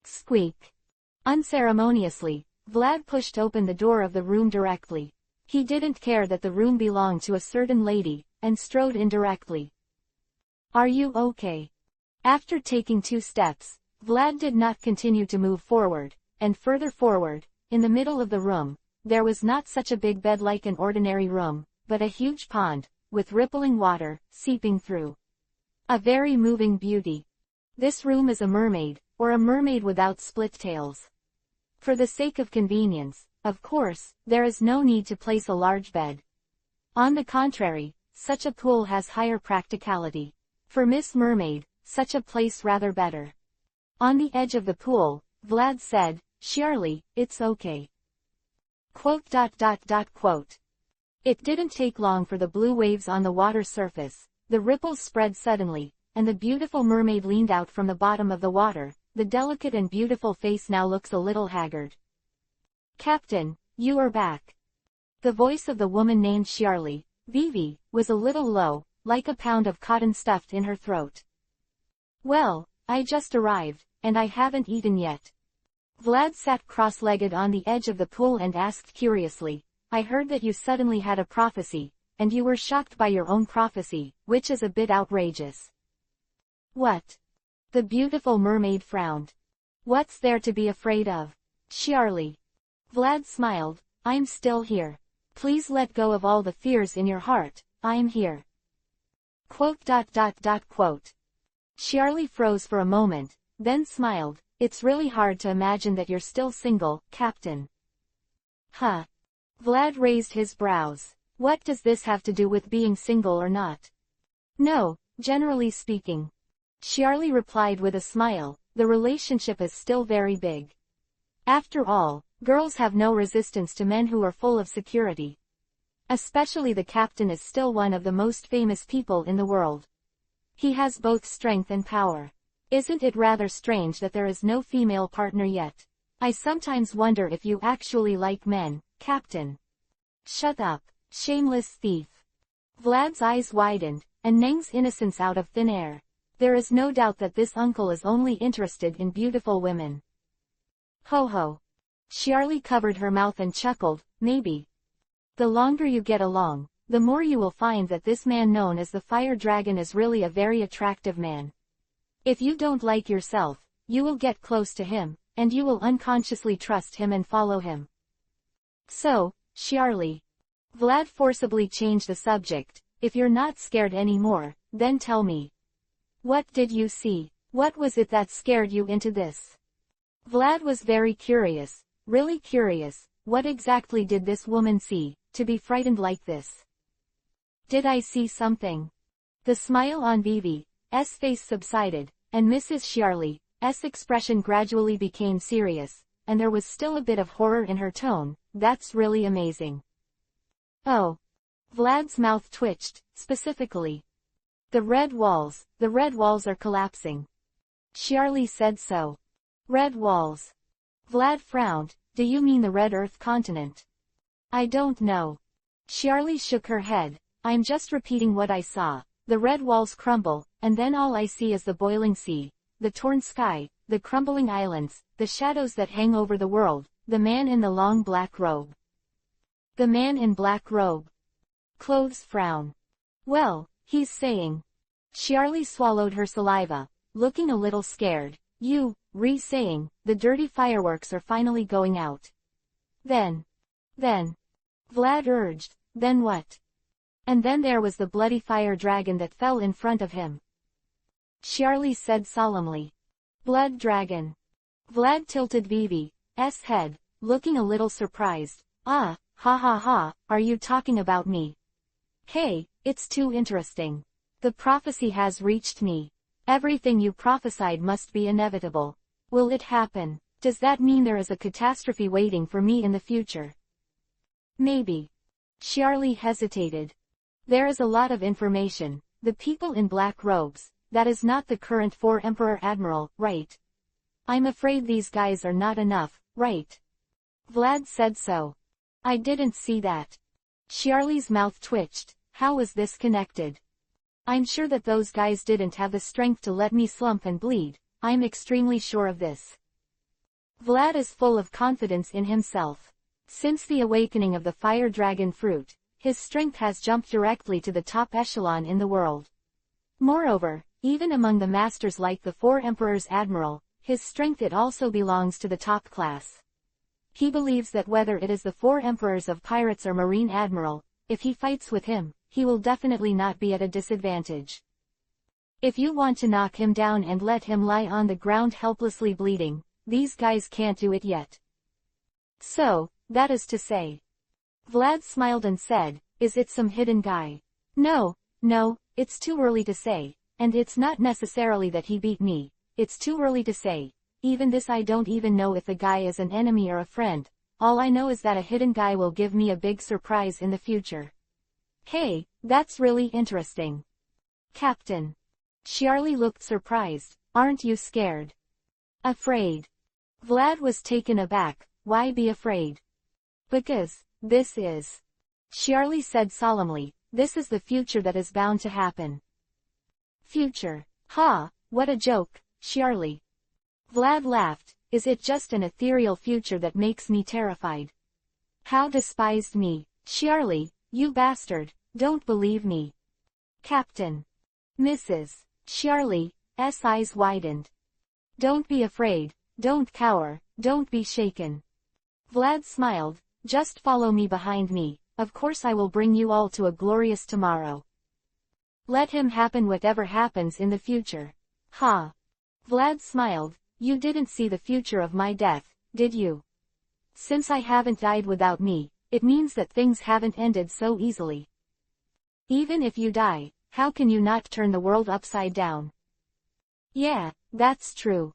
Squeak. Unceremoniously, Vlad pushed open the door of the room directly. He didn't care that the room belonged to a certain lady, and strode in directly. Are you okay? After taking 2 steps, Vlad did not continue to move forward, and further forward, in the middle of the room, there was not such a big bed like an ordinary room, but a huge pond, with rippling water, seeping through. A very moving beauty. This room is a mermaid, or a mermaid without split tails. For the sake of convenience, of course, there is no need to place a large bed. On the contrary, such a pool has higher practicality. For Miss Mermaid, such a place rather better. On the edge of the pool, Vlad said, surely, it's okay. Quote. It didn't take long for the blue waves on the water surface. The ripples spread suddenly, and the beautiful mermaid leaned out from the bottom of the water, the delicate and beautiful face now looks a little haggard. "Captain, you are back." The voice of the woman named Charlie, Vivi, was a little low, like a pound of cotton stuffed in her throat. "Well, I just arrived, and I haven't eaten yet." Vlad sat cross-legged on the edge of the pool and asked curiously, "I heard that you suddenly had a prophecy, and you were shocked by your own prophecy, which is a bit outrageous." "What?" The beautiful mermaid frowned. "What's there to be afraid of, Charlie?" Vlad smiled, "I'm still here. Please let go of all the fears in your heart, I'm here." Quote. Charlie froze for a moment, then smiled, "It's really hard to imagine that you're still single, Captain." "Huh?" Vlad raised his brows. "What does this have to do with being single or not?" "No, generally speaking," Charlie replied with a smile, "the relationship is still very big. After all, girls have no resistance to men who are full of security. Especially the captain is still one of the most famous people in the world. He has both strength and power. Isn't it rather strange that there is no female partner yet? I sometimes wonder if you actually like men, Captain." "Shut up, shameless thief." Vlad's eyes widened, and Neng's innocence out of thin air. There is no doubt that this uncle is only interested in beautiful women. "Ho ho." Charlie covered her mouth and chuckled, "Maybe. The longer you get along, the more you will find that this man known as the Fire Dragon is really a very attractive man. If you don't like yourself, you will get close to him, and you will unconsciously trust him and follow him." "So, Charlie." Vlad forcibly changed the subject, "if you're not scared anymore, then tell me. What did you see? What was it that scared you into this?" Vlad was very curious, really curious. What exactly did this woman see, to be frightened like this? "Did I see something?" The smile on Vivi's face subsided, and Mrs. Charlie's expression gradually became serious, and there was still a bit of horror in her tone. "That's really amazing." "Oh." Vlad's mouth twitched, "Specifically, the red walls are collapsing." Charlie said so. "Red walls?" Vlad frowned, "Do you mean the Red Earth continent?" "I don't know." Charlie shook her head, "I'm just repeating what I saw. The red walls crumble, and then all I see is the boiling sea, the torn sky, the crumbling islands, the shadows that hang over the world, the man in the long black robe." "The man in black robe?" Clothes frown. "Well, he's saying." Charlie swallowed her saliva, looking a little scared. Saying, the dirty fireworks are finally going out." Then, Vlad urged, "Then what?" "And then there was the bloody fire dragon that fell in front of him." Charlie said solemnly. "Blood dragon." Vlad tilted Vivi's head, looking a little surprised. "Ah, ha ha ha, are you talking about me? Hey, it's too interesting. The prophecy has reached me. Everything you prophesied must be inevitable. Will it happen? Does that mean there is a catastrophe waiting for me in the future?" "Maybe." Charlie hesitated. "There is a lot of information. The people in black robes, that is not the current Emperor Admiral, right? I'm afraid these guys are not enough, right?" Vlad said so. "I didn't see that." Charlie's mouth twitched. "How is this connected?" "I'm sure that those guys didn't have the strength to let me slump and bleed. I'm extremely sure of this." Vlad is full of confidence in himself. Since the awakening of the fire dragon fruit, his strength has jumped directly to the top echelon in the world. Moreover, even among the masters like the Four Emperors Admiral, his strength it also belongs to the top class. He believes that whether it is the Four Emperors of Pirates or Marine Admiral, if he fights with him, he will definitely not be at a disadvantage. If you want to knock him down and let him lie on the ground helplessly bleeding, these guys can't do it yet. "So, that is to say." Vlad smiled and said, "Is it some hidden guy?" No, it's too early to say, and it's not necessarily that he beat me. It's too early to say. Even this, I don't even know if the guy is an enemy or a friend. All I know is that a hidden guy will give me a big surprise in the future." "Hey, that's really interesting." "Captain." Charlie looked surprised. "Aren't you scared?" Afraid. Vlad was taken aback. Why be afraid? Because, this is. Charlie said solemnly, this is the future that is bound to happen. Future. Ha, what a joke, Charlie. Vlad laughed, is it just an ethereal future that makes me terrified? How despised me, Charlie, you bastard, don't believe me. Captain. Mrs. Charlie's eyes widened. Don't be afraid, don't cower, don't be shaken. Vlad smiled, just follow me behind me, of course I will bring you all to a glorious tomorrow. Let him happen whatever happens in the future. Ha. Vlad smiled, you didn't see the future of my death, did you? Since I haven't died without me, it means that things haven't ended so easily. Even if you die, how can you not turn the world upside down? Yeah, that's true.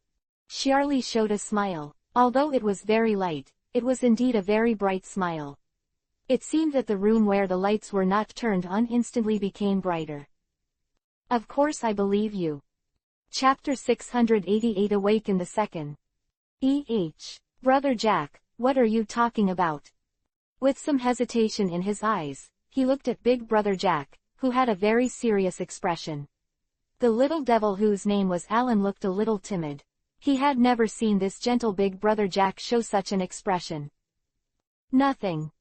Charlie showed a smile. Although it was very light, it was indeed a very bright smile. It seemed that the room where the lights were not turned on instantly became brighter. Of course I believe you. Chapter 688 Awaken the Second. Brother Jack, what are you talking about? With some hesitation in his eyes, he looked at Big Brother Jack, who had a very serious expression. The little devil whose name was Alan looked a little timid. He had never seen this gentle Big Brother Jack show such an expression. Nothing.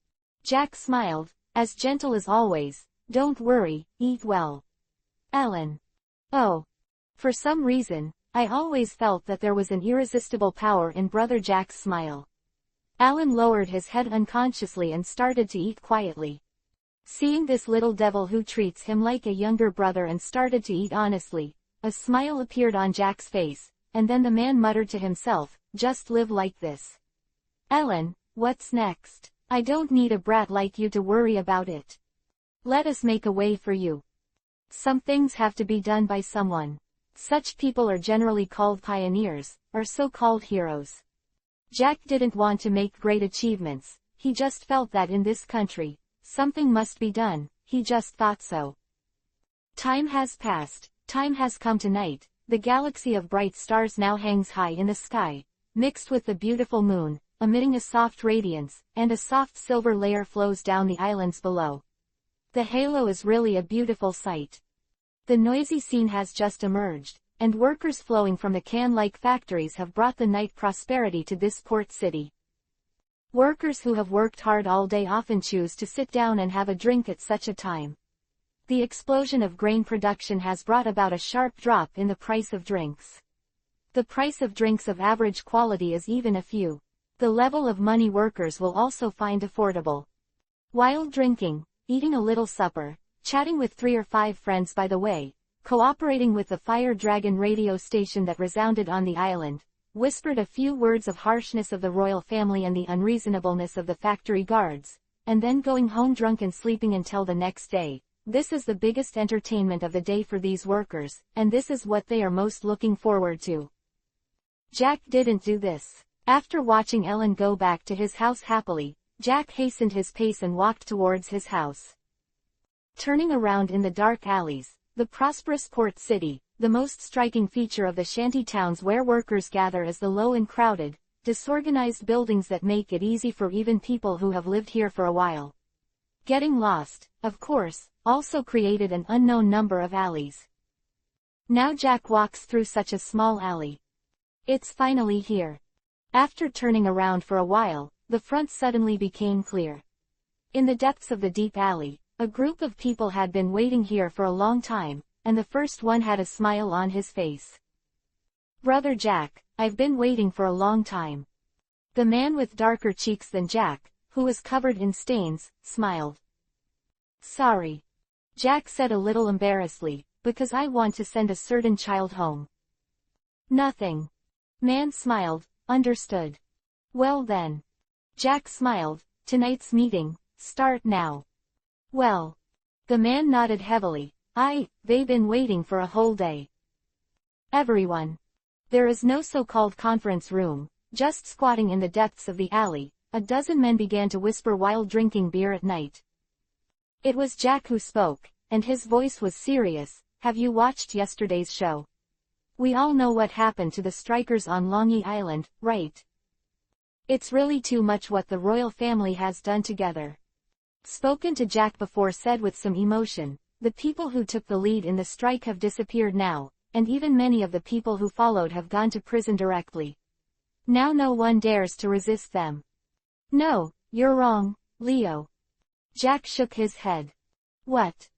Jack smiled, as gentle as always, don't worry, eat well. Alan. Oh. For some reason, I always felt that there was an irresistible power in Brother Jack's smile. Alan lowered his head unconsciously and started to eat quietly. Seeing this little devil who treats him like a younger brother and started to eat honestly, a smile appeared on Jack's face, and then the man muttered to himself, just live like this. Alan, what's next? I don't need a brat like you to worry about it. Let us make a way for you. Some things have to be done by someone. Such people are generally called pioneers, or so-called heroes. Jack didn't want to make great achievements, he just felt that in this country, something must be done, he just thought so. Time has passed, time has come tonight, the galaxy of bright stars now hangs high in the sky, mixed with the beautiful moon, emitting a soft radiance, and a soft silver layer flows down the islands below. The halo is really a beautiful sight. The noisy scene has just emerged, and workers flowing from the can-like factories have brought the night prosperity to this port city. Workers who have worked hard all day often choose to sit down and have a drink at such a time. The explosion of grain production has brought about a sharp drop in the price of drinks. The price of drinks of average quality is even a few. The level of money workers will also find affordable. While drinking, eating a little supper, chatting with 3 or 5 friends by the way, cooperating with the Fire Dragon radio station that resounded on the island, whispered a few words of harshness of the royal family and the unreasonableness of the factory guards, and then going home drunk and sleeping until the next day. This is the biggest entertainment of the day for these workers, and this is what they are most looking forward to. Jack didn't do this. After watching Ellen go back to his house happily, Jack hastened his pace and walked towards his house. Turning around in the dark alleys, the prosperous port city, the most striking feature of the shanty towns where workers gather is the low and crowded, disorganized buildings that make it easy for even people who have lived here for a while. Getting lost, of course, also created an unknown number of alleys. Now Jack walks through such a small alley. It's finally here. After turning around for a while, the front suddenly became clear. In the depths of the deep alley, a group of people had been waiting here for a long time, and the first one had a smile on his face. Brother Jack, I've been waiting for a long time. The man with darker cheeks than Jack, who was covered in stains, smiled. Sorry. Jack said a little embarrassedly, because I want to send a certain child home. Nothing. Man smiled, understood. Well then. Jack smiled, tonight's meeting, start now. Well. The man nodded heavily. They've been waiting for a whole day. Everyone. There is no so-called conference room, just squatting in the depths of the alley, a dozen men began to whisper while drinking beer at night. It was Jack who spoke, and his voice was serious. Have you watched yesterday's show? We all know what happened to the strikers on Longy Island, right? It's really too much what the royal family has done together. Spoken to Jack before, said with some emotion, the people who took the lead in the strike have disappeared now, and even many of the people who followed have gone to prison directly. Now no one dares to resist them. No, you're wrong, Leo. Jack shook his head. What?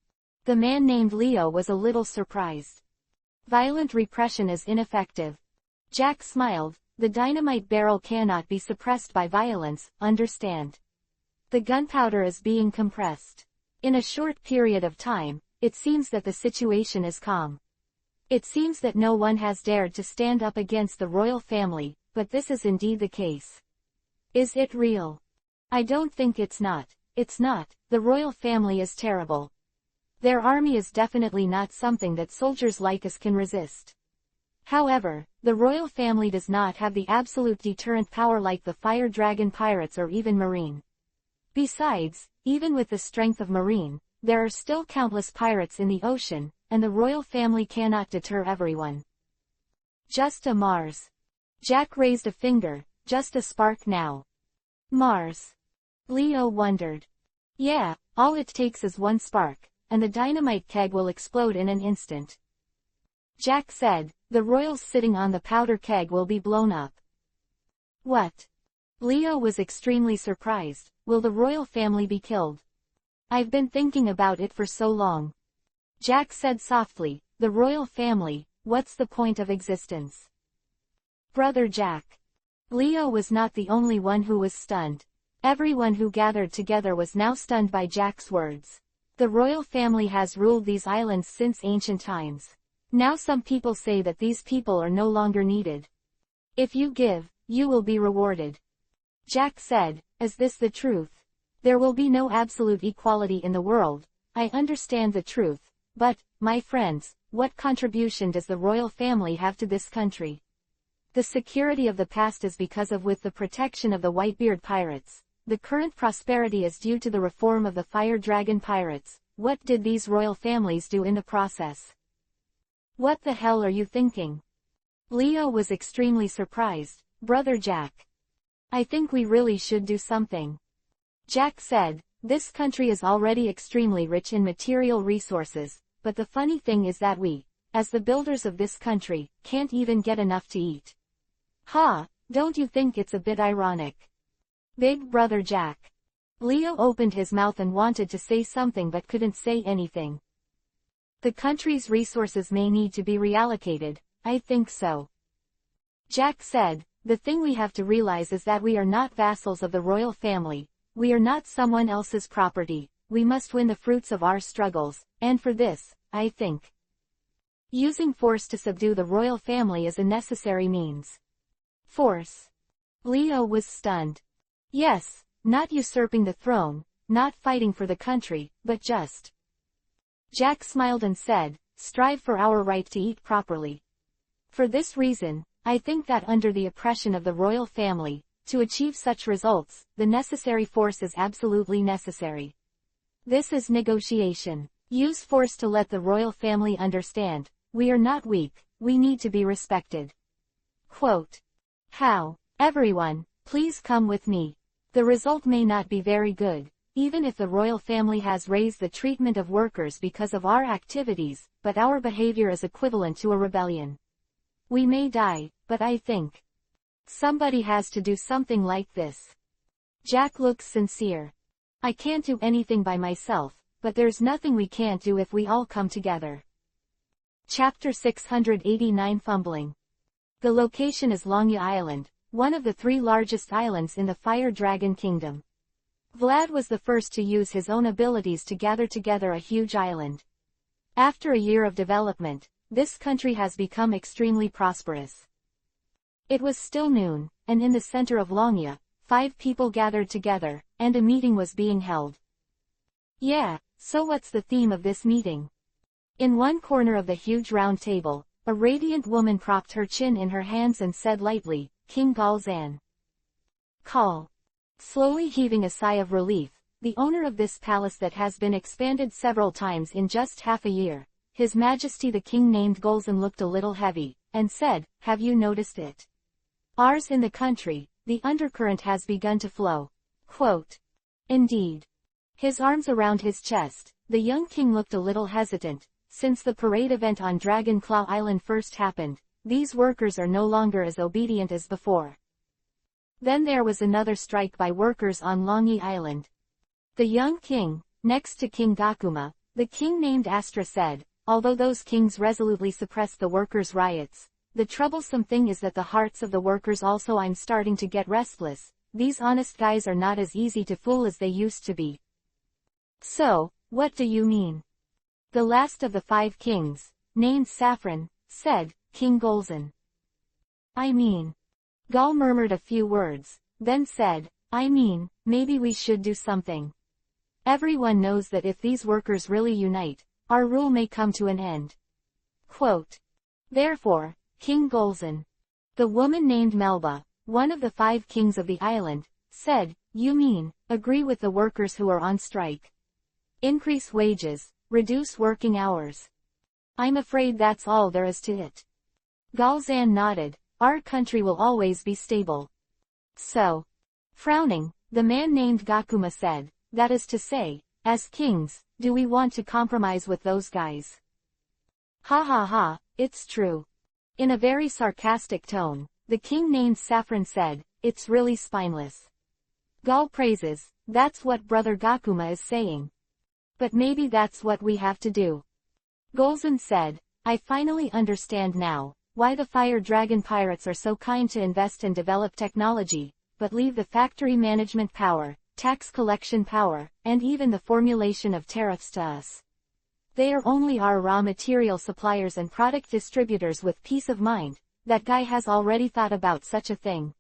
The man named Leo was a little surprised. Violent repression is ineffective. Jack smiled. The dynamite barrel cannot be suppressed by violence, understand? The gunpowder is being compressed. In a short period of time, it seems that the situation is calm. It seems that no one has dared to stand up against the royal family, but this is indeed the case. Is it real? I don't think it's not. It's not. The royal family is terrible. Their army is definitely not something that soldiers like us can resist. However, the royal family does not have the absolute deterrent power like the fire dragon pirates or even Marine. Besides, even with the strength of Marine, there are still countless pirates in the ocean, and the royal family cannot deter everyone. Just a Mars. Jack raised a finger, just a spark now. Mars. Leo wondered. Yeah, all it takes is one spark, and the dynamite keg will explode in an instant. Jack said, the royals sitting on the powder keg will be blown up. What? Leo was extremely surprised. Will the royal family be killed? I've been thinking about it for so long. Jack said softly, the royal family, what's the point of existence? Brother Jack. Leo was not the only one who was stunned. Everyone who gathered together was now stunned by Jack's words. The royal family has ruled these islands since ancient times. Now some people say that these people are no longer needed. If you give, you will be rewarded. Jack said, is this the truth? There will be no absolute equality in the world. I understand the truth, but, my friends, what contribution does the royal family have to this country? The security of the past is because of with the protection of the Whitebeard pirates. The current prosperity is due to the reform of the Fire Dragon pirates. What did these royal families do in the process? What the hell are you thinking? Leo was extremely surprised. Brother Jack. I think we really should do something. Jack said, this country is already extremely rich in material resources, but the funny thing is that we, as the builders of this country, can't even get enough to eat. Ha, don't you think it's a bit ironic? Big Brother Jack. Leo opened his mouth and wanted to say something but couldn't say anything. The country's resources may need to be reallocated, I think so. Jack said, the thing we have to realize is that we are not vassals of the royal family, we are not someone else's property, we must win the fruits of our struggles, and for this, I think, using force to subdue the royal family is a necessary means. Force. Leo was stunned. Yes, not usurping the throne, not fighting for the country, but just. Jack smiled and said, strive for our right to eat properly. For this reason, I think that under the oppression of the royal family, to achieve such results, the necessary force is absolutely necessary. This is negotiation. Use force to let the royal family understand, we are not weak, we need to be respected. Quote. How? Everyone, please come with me. The result may not be very good, even if the royal family has raised the treatment of workers because of our activities, but our behavior is equivalent to a rebellion. We may die, but I think somebody has to do something like this. Jack looks sincere. I can't do anything by myself, but there's nothing we can't do if we all come together. Chapter 689 Fumbling. The location is Longy Island, one of the 3 largest islands in the Fire Dragon Kingdom. Vlad was the first to use his own abilities to gather together a huge island. After a year of development, this country has become extremely prosperous. It was still noon, and in the center of Longya, 5 people gathered together, and a meeting was being held. Yeah, so what's the theme of this meeting? In one corner of the huge round table, a radiant woman propped her chin in her hands and said lightly, King Galzan. Call. Slowly heaving a sigh of relief, the owner of this palace that has been expanded several times in just half a year, His Majesty the King named Golzan looked a little heavy, and said, "Have you noticed it? Ours in the country, the undercurrent has begun to flow." Quote. Indeed. His arms around his chest, the young king looked a little hesitant. Since the parade event on Dragon Claw Island first happened, these workers are no longer as obedient as before. Then there was another strike by workers on Longi Island. The young king, next to King Gakuma, the king named Astra, said, although those kings resolutely suppressed the workers' riots, the troublesome thing is that the hearts of the workers also I'm starting to get restless. These honest guys are not as easy to fool as they used to be. So, what do you mean? The last of the 5 kings, named Saffron, said, King Golzan. I mean. Gal murmured a few words, then said, I mean, maybe we should do something. Everyone knows that if these workers really unite, our rule may come to an end. Quote. Therefore, King Golzan. The woman named Melba, one of the 5 kings of the island, said, you mean, agree with the workers who are on strike. Increase wages, reduce working hours. I'm afraid that's all there is to it. Galzan nodded, our country will always be stable. So. Frowning, the man named Gakuma said, that is to say, as kings, do we want to compromise with those guys? Ha ha ha, it's true. In a very sarcastic tone, the king named Saffron said, it's really spineless. Gal praises, that's what Brother Gakuma is saying. But maybe that's what we have to do. Golzan said, I finally understand now, why the fire dragon pirates are so kind to invest and develop technology, but leave the factory management power, tax collection power, and even the formulation of tariffs to us. They are only our raw material suppliers and product distributors with peace of mind. That guy has already thought about such a thing.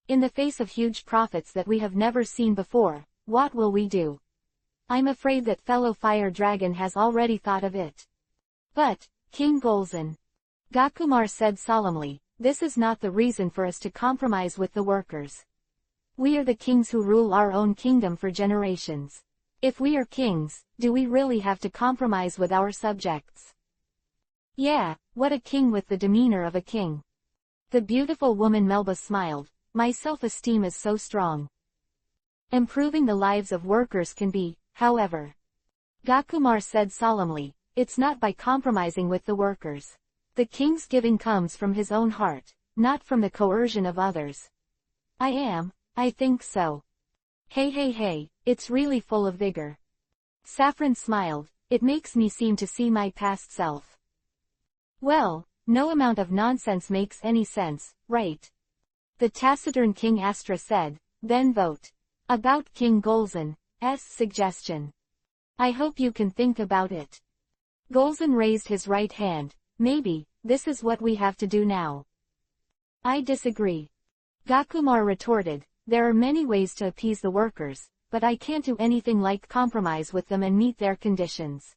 In the face of huge profits that we have never seen before, what will we do? I'm afraid that fellow fire dragon has already thought of it. But, King Golzan, Gakumar said solemnly, this is not the reason for us to compromise with the workers. We are the kings who rule our own kingdom for generations. If we are kings, do we really have to compromise with our subjects? Yeah, what a king with the demeanor of a king. The beautiful woman Melba smiled, my self-esteem is so strong. Improving the lives of workers can be, however. Gakumar said solemnly, it's not by compromising with the workers. The king's giving comes from his own heart, not from the coercion of others. I think so. Hey, it's really full of vigor. Saffron smiled, it makes me seem to see my past self. Well, no amount of nonsense makes any sense, right? The taciturn King Astra said, then vote. About King Golzan's suggestion. I hope you can think about it. Golzan raised his right hand, maybe, this is what we have to do now. I disagree. Gakumar retorted, there are many ways to appease the workers, but I can't do anything like compromise with them and meet their conditions.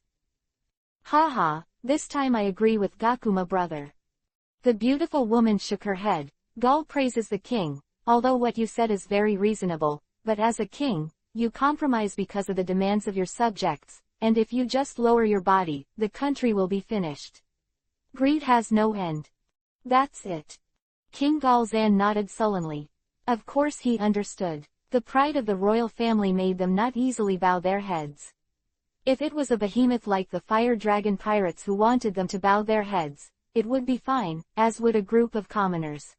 Ha, this time I agree with Gakuma brother. The beautiful woman shook her head, Gal praises the king, although what you said is very reasonable, but as a king, you compromise because of the demands of your subjects, and if you just lower your body, the country will be finished. Greed has no end. That's it. King Galzan nodded sullenly. Of course he understood. The pride of the royal family made them not easily bow their heads. If it was a behemoth like the fire dragon pirates who wanted them to bow their heads, it would be fine, as would a group of commoners.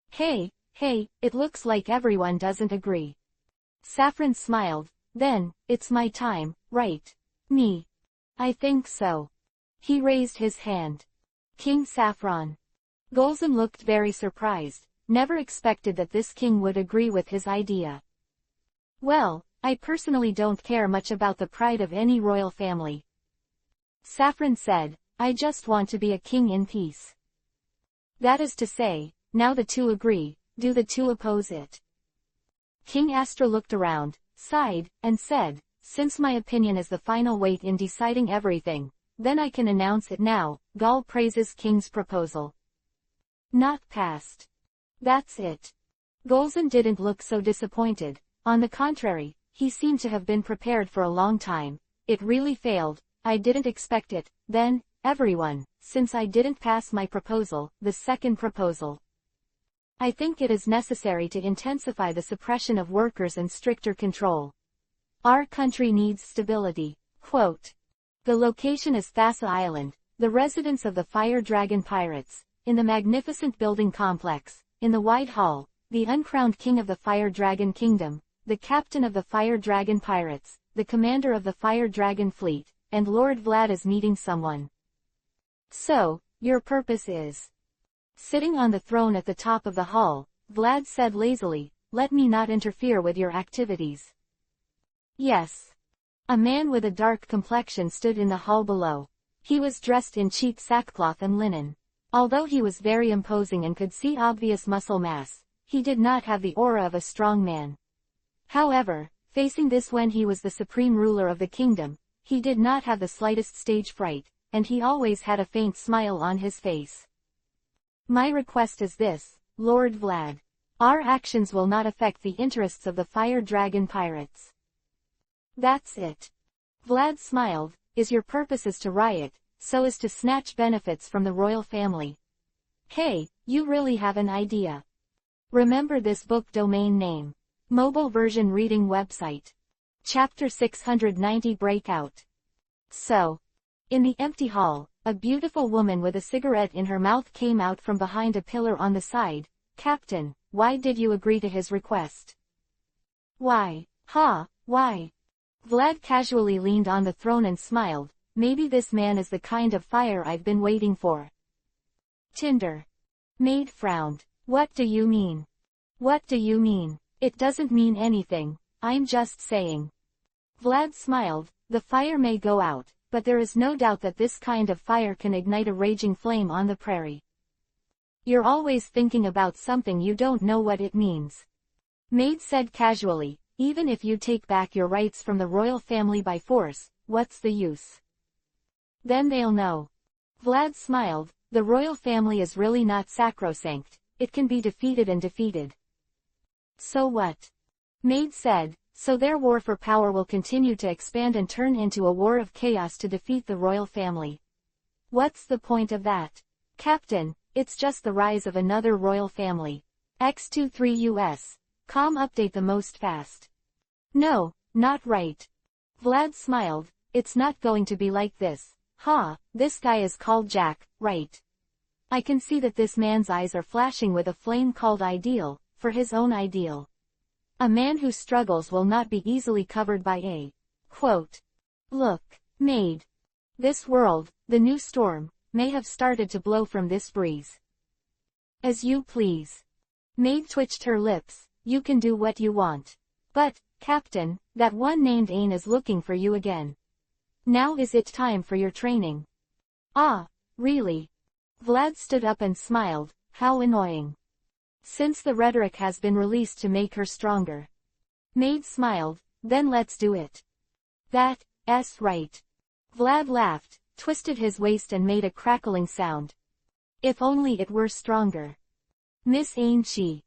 Hey, it looks like everyone doesn't agree. Saffron smiled, then, it's my time, right? Me. I think so. He raised his hand. King Saffron. Golzan looked very surprised, never expected that this king would agree with his idea. Well, I personally don't care much about the pride of any royal family. Saffron said, I just want to be a king in peace. That is to say, now the two agree, do the two oppose it? King Astra looked around, sighed, and said, since my opinion is the final weight in deciding everything, then I can announce it now, Gal praises king's proposal. Not passed. That's it. Golzan didn't look so disappointed, on the contrary, he seemed to have been prepared for a long time. It really failed, I didn't expect it, then, everyone, since I didn't pass my proposal, the second proposal. I think it is necessary to intensify the suppression of workers and stricter control. Our country needs stability. Quote. The location is Thassa Island, the residence of the Fire Dragon Pirates, in the magnificent building complex, in the Wide Hall, the uncrowned king of the Fire Dragon Kingdom, the captain of the Fire Dragon Pirates, the commander of the Fire Dragon Fleet, and Lord Vlad is meeting someone. So, your purpose is? Sitting on the throne at the top of the hall, Vlad said lazily, let me not interfere with your activities. Yes. A man with a dark complexion stood in the hall below. He was dressed in cheap sackcloth and linen. Although he was very imposing and could see obvious muscle mass, he did not have the aura of a strong man. However, facing this when he was the supreme ruler of the kingdom, he did not have the slightest stage fright, and he always had a faint smile on his face. My request is this, Lord Vlad. Our actions will not affect the interests of the Fire Dragon Pirates. That's it. Vlad smiled, is your purpose is to riot, so as to snatch benefits from the royal family? Hey, you really have an idea. Remember this book domain name. Mobile version reading website. Chapter 690 Breakout. So. In the empty hall, a beautiful woman with a cigarette in her mouth came out from behind a pillar on the side. Captain, why did you agree to his request? Why? Why? Vlad casually leaned on the throne and smiled. Maybe this man is the kind of fire I've been waiting for. Tinder. Maid frowned. What do you mean? What do you mean? It doesn't mean anything, I'm just saying. Vlad smiled, the fire may go out, but there is no doubt that this kind of fire can ignite a raging flame on the prairie. You're always thinking about something you don't know what it means. Maid said casually, even if you take back your rights from the royal family by force, what's the use? Then they'll know. Vlad smiled, the royal family is really not sacrosanct, it can be defeated and defeated. So what? Maid said, so their war for power will continue to expand and turn into a war of chaos to defeat the royal family. What's the point of that? Captain, it's just the rise of another royal family. X23 US. Com update the most fast. No, not right. Vlad smiled, it's not going to be like this. This guy is called Jack, right? I can see that this man's eyes are flashing with a flame called ideal, for his own ideal. A man who struggles will not be easily covered by a quote. Look, maid. This world, the new storm, may have started to blow from this breeze. As you please. Maid twitched her lips, you can do what you want. But, Captain, that one named Ain is looking for you again. Now is it time for your training? Ah, really? Vlad stood up and smiled, how annoying. Since the rhetoric has been released to make her stronger. Maid smiled, then let's do it. That's right. Vlad laughed, twisted his waist and made a crackling sound. If only it were stronger. Miss Ain she.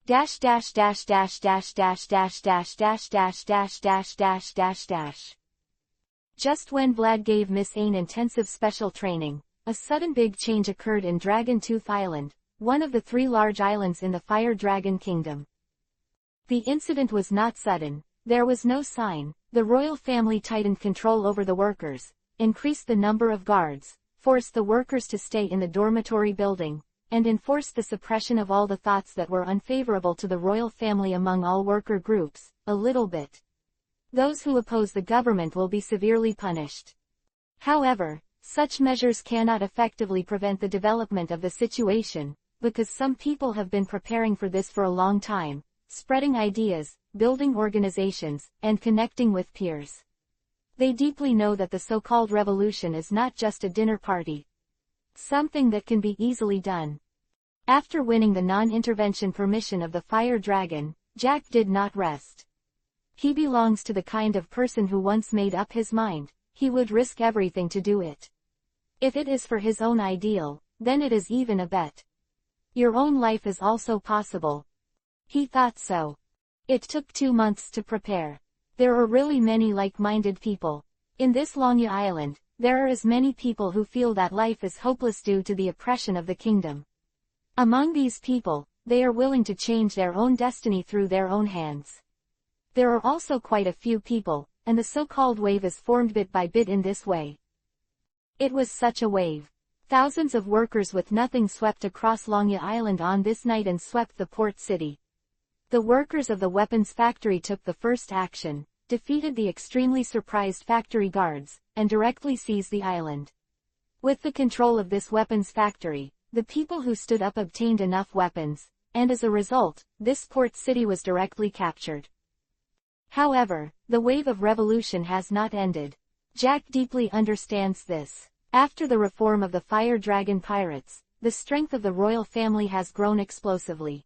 Dash dash dash dash dash dash dash dash dash dash dash dash dash dash dash. Just when Vlad gave Miss Ain intensive special training, a sudden big change occurred in Dragon Tooth Island, one of the 3 large islands in the Fire Dragon Kingdom. The incident was not sudden, there was no sign, the royal family tightened control over the workers, increased the number of guards, forced the workers to stay in the dormitory building, and enforced the suppression of all the thoughts that were unfavorable to the royal family among all worker groups, a little bit. Those who oppose the government will be severely punished. However, such measures cannot effectively prevent the development of the situation, because some people have been preparing for this for a long time, spreading ideas, building organizations, and connecting with peers. They deeply know that the so-called revolution is not just a dinner party. Something that can be easily done. After winning the non-intervention permission of the Fire Dragon, Jack did not rest. He belongs to the kind of person who once made up his mind, he would risk everything to do it. If it is for his own ideal, then it is even a bet. Your own life is also possible. He thought so. It took 2 months to prepare. There are really many like-minded people. In this Longya Island, there are as many people who feel that life is hopeless due to the oppression of the kingdom. Among these people, they are willing to change their own destiny through their own hands. There are also quite a few people, and the so-called wave is formed bit by bit in this way. It was such a wave. Thousands of workers with nothing swept across Longya Island on this night and swept the port city. The workers of the weapons factory took the first action, defeated the extremely surprised factory guards, and directly seized the island. With the control of this weapons factory, the people who stood up obtained enough weapons, and as a result, this port city was directly captured. However, the wave of revolution has not ended. Jack deeply understands this. After the reform of the Fire Dragon pirates, the strength of the royal family has grown explosively.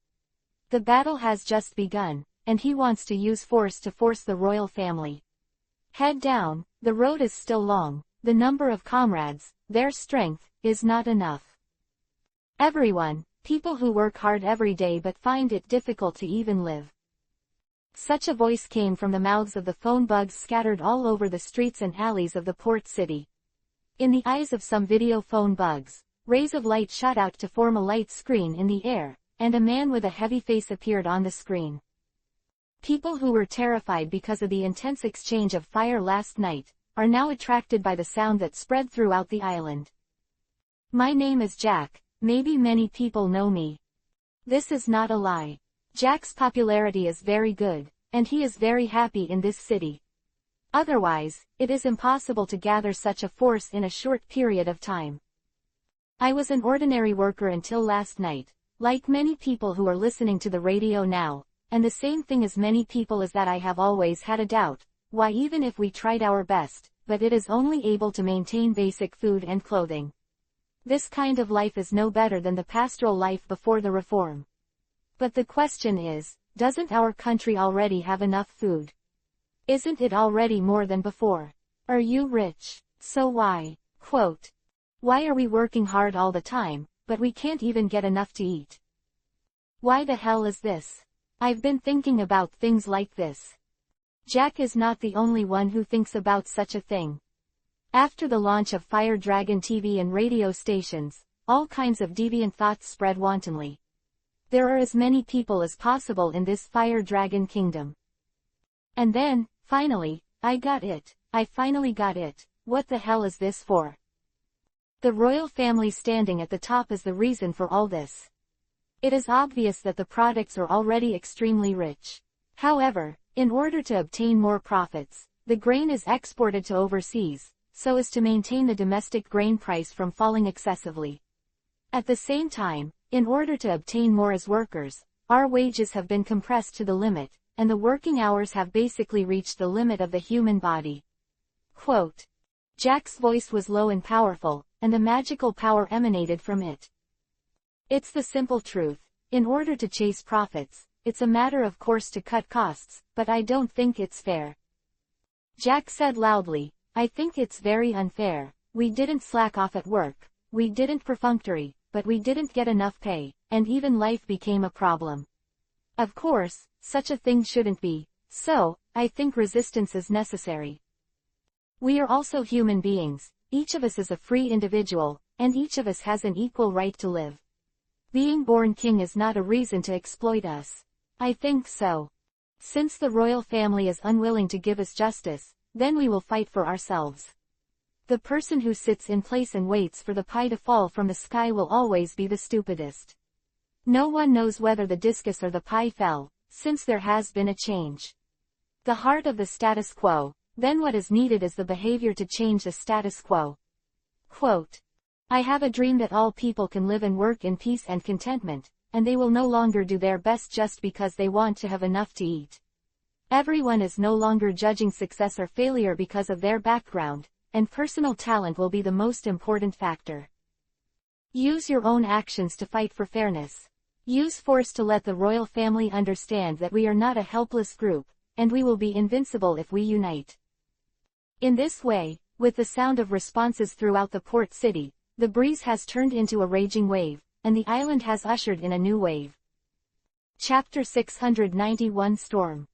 The battle has just begun, and he wants to use force to force the royal family. Head down, the road is still long, the number of comrades, their strength, is not enough. Everyone, people who work hard every day but find it difficult to even live. Such a voice came from the mouths of the phone bugs scattered all over the streets and alleys of the port city. In the eyes of some video phone bugs, rays of light shot out to form a light screen in the air, and a man with a heavy face appeared on the screen. People who were terrified because of the intense exchange of fire last night, are now attracted by the sound that spread throughout the island. My name is Jack, maybe many people know me. This is not a lie. Jack's popularity is very good, and he is very happy in this city. Otherwise, it is impossible to gather such a force in a short period of time. I was an ordinary worker until last night, like many people who are listening to the radio now, and the same thing as many people is that I have always had a doubt, why even if we tried our best, but it is only able to maintain basic food and clothing. This kind of life is no better than the pastoral life before the reform. But the question is, doesn't our country already have enough food? Isn't it already more than before? Are you rich? So why? Quote. Why are we working hard all the time, but we can't even get enough to eat? Why the hell is this? I've been thinking about things like this. Jack is not the only one who thinks about such a thing. After the launch of Fire Dragon TV and radio stations, all kinds of deviant thoughts spread wantonly. There are as many people as possible in this Fire Dragon kingdom. And then, finally, I finally got it. What the hell is this for? The royal family standing at the top is the reason for all this. It is obvious that the products are already extremely rich. However, in order to obtain more profits, the grain is exported to overseas, so as to maintain the domestic grain price from falling excessively. At the same time, in order to obtain more as workers, our wages have been compressed to the limit, and the working hours have basically reached the limit of the human body. Quote. Jack's voice was low and powerful, and the magical power emanated from it. It's the simple truth. In order to chase profits, it's a matter of course to cut costs, but I don't think it's fair. Jack said loudly, I think it's very unfair. We didn't slack off at work, we didn't perfunctory, but we didn't get enough pay, and even life became a problem. Of course, such a thing shouldn't be, so, I think resistance is necessary. We are also human beings, each of us is a free individual, and each of us has an equal right to live. Being born king is not a reason to exploit us. I think so. Since the royal family is unwilling to give us justice, then we will fight for ourselves. The person who sits in place and waits for the pie to fall from the sky will always be the stupidest. No one knows whether the discus or the pie fell, since there has been a change. The heart of the status quo, then what is needed is the behavior to change the status quo. Quote. I have a dream that all people can live and work in peace and contentment, and they will no longer do their best just because they want to have enough to eat. Everyone is no longer judging success or failure because of their background, and personal talent will be the most important factor. Use your own actions to fight for fairness. Use force to let the royal family understand that we are not a helpless group, and we will be invincible if we unite. In this way, with the sound of responses throughout the port city, the breeze has turned into a raging wave, and the island has ushered in a new wave. Chapter 691 Storm.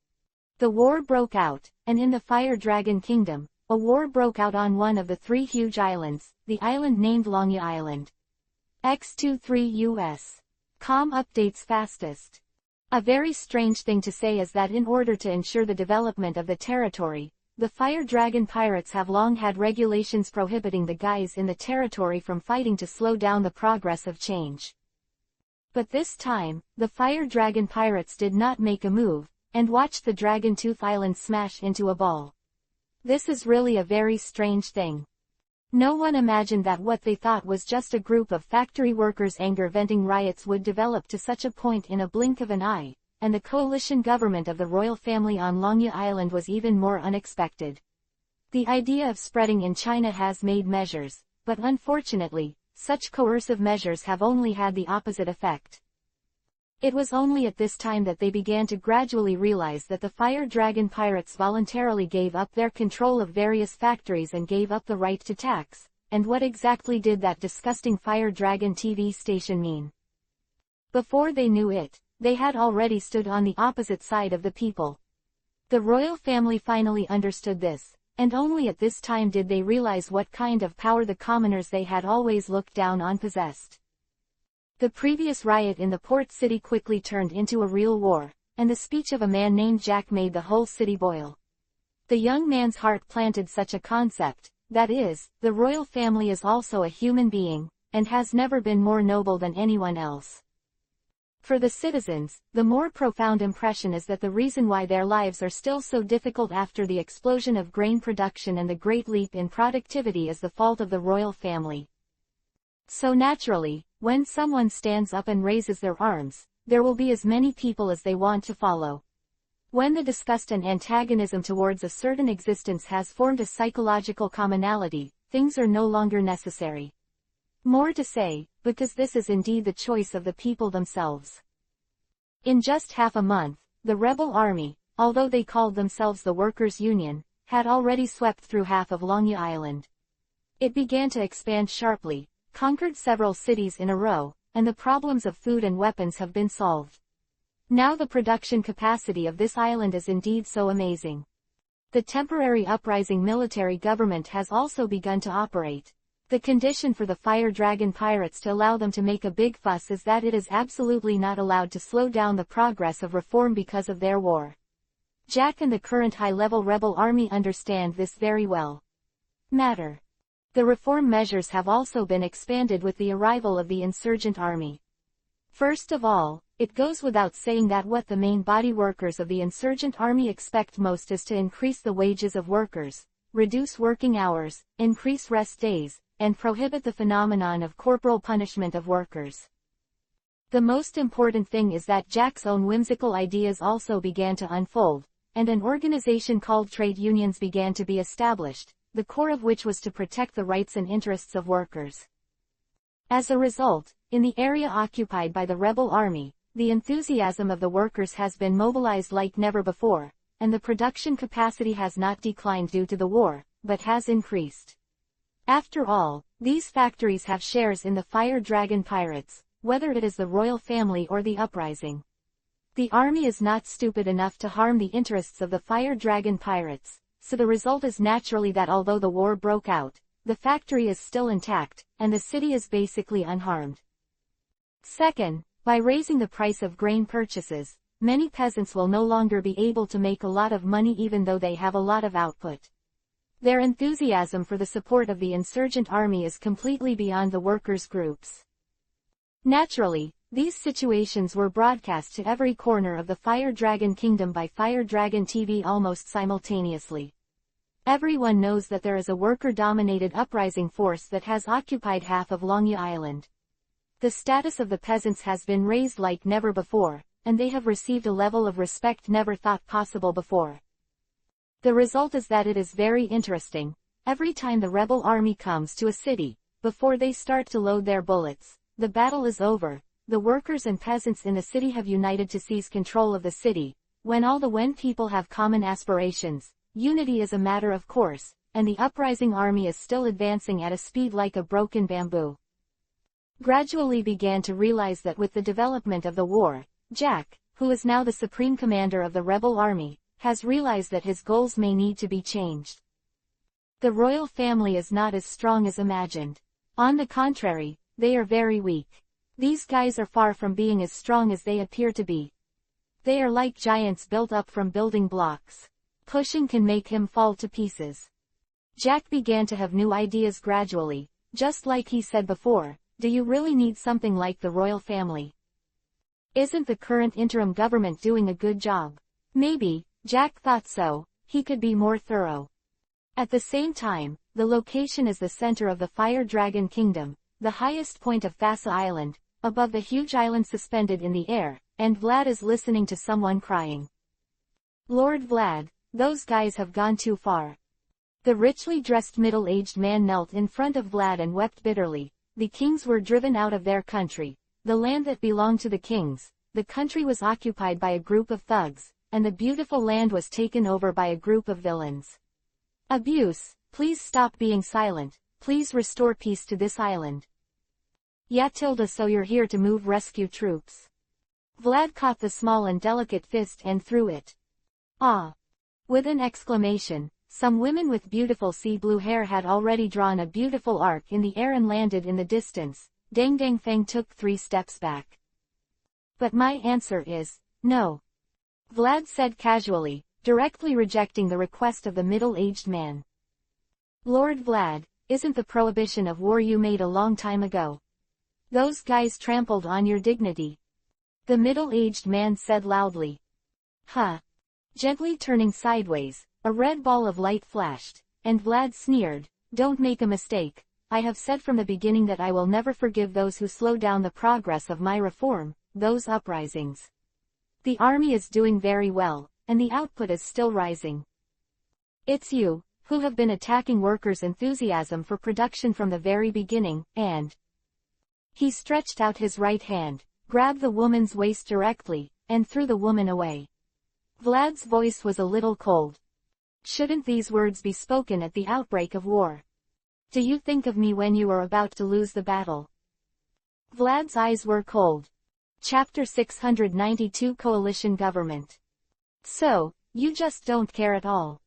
The war broke out, and in the Fire Dragon Kingdom, a war broke out on one of the three huge islands, the island named Longya Island. X23 US. Com updates fastest. A very strange thing to say is that in order to ensure the development of the territory, the Fire Dragon pirates have long had regulations prohibiting the guys in the territory from fighting to slow down the progress of change. But this time, the Fire Dragon pirates did not make a move, and watched the Dragon Tooth Island smash into a ball. This is really a very strange thing. No one imagined that what they thought was just a group of factory workers' anger-venting riots would develop to such a point in a blink of an eye, and the coalition government of the royal family on Longya Island was even more unexpected. The idea of spreading in China has made measures, but unfortunately, such coercive measures have only had the opposite effect. It was only at this time that they began to gradually realize that the Fire Dragon pirates voluntarily gave up their control of various factories and gave up the right to tax, and what exactly did that disgusting Fire Dragon TV station mean? Before they knew it, they had already stood on the opposite side of the people. The royal family finally understood this, and only at this time did they realize what kind of power the commoners they had always looked down on possessed. The previous riot in the port city quickly turned into a real war, and the speech of a man named Jack made the whole city boil. The young man's heart planted such a concept, that is, the royal family is also a human being, and has never been more noble than anyone else. For the citizens, the more profound impression is that the reason why their lives are still so difficult after the explosion of grain production and the great leap in productivity is the fault of the royal family. So naturally, when someone stands up and raises their arms, there will be as many people as they want to follow. When the disgust and antagonism towards a certain existence has formed a psychological commonality, things are no longer necessary. More to say, because this is indeed the choice of the people themselves. In just half a month, the rebel army, although they called themselves the Workers' Union, had already swept through half of Longya Island. It began to expand sharply, conquered several cities in a row, and the problems of food and weapons have been solved. Now the production capacity of this island is indeed so amazing. The temporary uprising military government has also begun to operate. The condition for the Fire Dragon pirates to allow them to make a big fuss is that it is absolutely not allowed to slow down the progress of reform because of their war. Jack and the current high-level rebel army understand this very well. The reform measures have also been expanded with the arrival of the insurgent army. First of all, it goes without saying that what the main body workers of the insurgent army expect most is to increase the wages of workers, reduce working hours, increase rest days, and prohibit the phenomenon of corporal punishment of workers. The most important thing is that Jack's own whimsical ideas also began to unfold, and an organization called trade unions began to be established, the core of which was to protect the rights and interests of workers. As a result, in the area occupied by the rebel army, the enthusiasm of the workers has been mobilized like never before, and the production capacity has not declined due to the war, but has increased. After all, these factories have shares in the Fire Dragon pirates, whether it is the royal family or the uprising. The army is not stupid enough to harm the interests of the Fire Dragon pirates, so the result is naturally that although the war broke out, the factory is still intact, and the city is basically unharmed. Second, by raising the price of grain purchases, many peasants will no longer be able to make a lot of money even though they have a lot of output. Their enthusiasm for the support of the insurgent army is completely beyond the workers' groups. Naturally, these situations were broadcast to every corner of the Fire Dragon Kingdom by Fire Dragon TV almost simultaneously. Everyone knows that there is a worker-dominated uprising force that has occupied half of Longya Island. The status of the peasants has been raised like never before, and they have received a level of respect never thought possible before. The result is that it is very interesting. Every time the rebel army comes to a city, before they start to load their bullets, the battle is over. The workers and peasants in the city have united to seize control of the city. When people have common aspirations, unity is a matter of course, and the uprising army is still advancing at a speed like a broken bamboo. Gradually began to realize that with the development of the war, Jack, who is now the supreme commander of the rebel army, has realized that his goals may need to be changed. The royal family is not as strong as imagined. On the contrary, they are very weak. These guys are far from being as strong as they appear to be. They are like giants built up from building blocks. Pushing can make him fall to pieces. Jack began to have new ideas gradually, just like he said before. Do you really need something like the royal family? Isn't the current interim government doing a good job? Maybe, Jack thought so, he could be more thorough. At the same time, the location is the center of the Fire Dragon Kingdom, the highest point of Fassa Island, above the huge island suspended in the air, and Vlad is listening to someone crying. Lord Vlad, those guys have gone too far. The richly dressed middle-aged man knelt in front of Vlad and wept bitterly. The kings were driven out of their country, the land that belonged to the kings. The country was occupied by a group of thugs, and the beautiful land was taken over by a group of villains. Abuse, please stop being silent, please restore peace to this island. Yeah, Tilda, so you're here to move rescue troops. Vlad caught the small and delicate fist and threw it. Ah! With an exclamation, some women with beautiful sea blue hair had already drawn a beautiful arc in the air and landed in the distance. Dang Dang Fang took 3 steps back. But my answer is, no. Vlad said casually, directly rejecting the request of the middle-aged man. Lord Vlad, isn't the prohibition of war you made a long time ago? Those guys trampled on your dignity. The middle-aged man said loudly. Huh. Gently turning sideways, a red ball of light flashed, and Vlad sneered, don't make a mistake, I have said from the beginning that I will never forgive those who slow down the progress of my reform, those uprisings. The army is doing very well, and the output is still rising. It's you, who have been attacking workers' enthusiasm for production from the very beginning, and... He stretched out his right hand, grabbed the woman's waist directly, and threw the woman away. Vlad's voice was a little cold. Shouldn't these words be spoken at the outbreak of war? Do you think of me when you are about to lose the battle? Vlad's eyes were cold. Chapter 692 Coalition Government. So, you just don't care at all.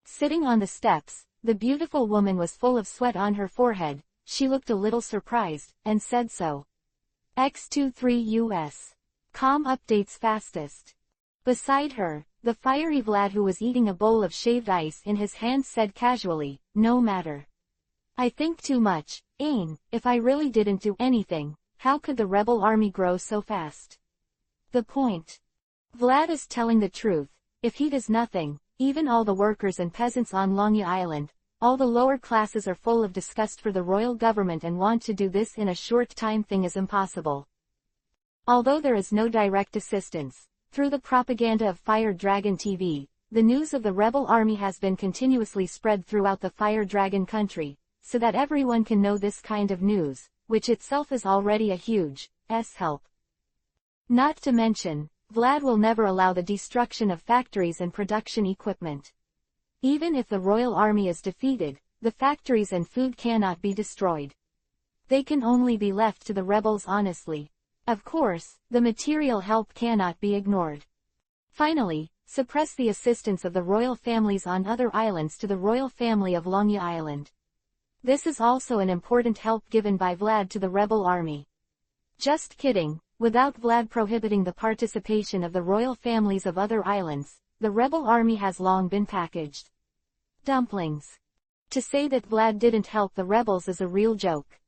Sitting on the steps, the beautiful woman was full of sweat on her forehead. She looked a little surprised, and said so. X23 US. Com updates fastest. Beside her, the fiery Vlad, who was eating a bowl of shaved ice in his hand, said casually, no matter. I think too much, Ain, if I really didn't do anything, how could the rebel army grow so fast? The point. Vlad is telling the truth. If he does nothing, even all the workers and peasants on Longya Island, all the lower classes are full of disgust for the royal government and want to do this in a short time. Thing is impossible. Although there is no direct assistance, through the propaganda of Fire Dragon TV, the news of the rebel army has been continuously spread throughout the Fire Dragon country, so that everyone can know this kind of news, which itself is already a huge help. Not to mention, Vlad will never allow the destruction of factories and production equipment. Even if the royal army is defeated, the factories and food cannot be destroyed. They can only be left to the rebels honestly. Of course, the material help cannot be ignored. Finally, suppress the assistance of the royal families on other islands to the royal family of Longya Island. This is also an important help given by Vlad to the rebel army. Just kidding, without Vlad prohibiting the participation of the royal families of other islands, the rebel army has long been packaged. Dumplings. To say that Vlad didn't help the rebels is a real joke.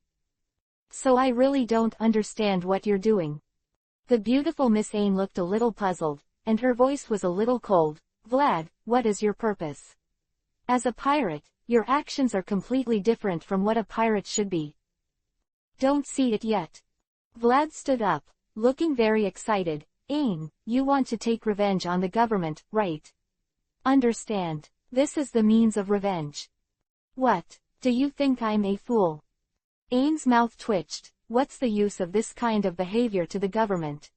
So I really don't understand what you're doing. The beautiful Miss Ain looked a little puzzled, and her voice was a little cold. Vlad, what is your purpose? As a pirate, your actions are completely different from what a pirate should be. Don't see it yet. Vlad stood up, looking very excited. Ain, you want to take revenge on the government, right? Understand. This is the means of revenge. What, do you think I'm a fool? Ain's mouth twitched. What's the use of this kind of behavior to the government?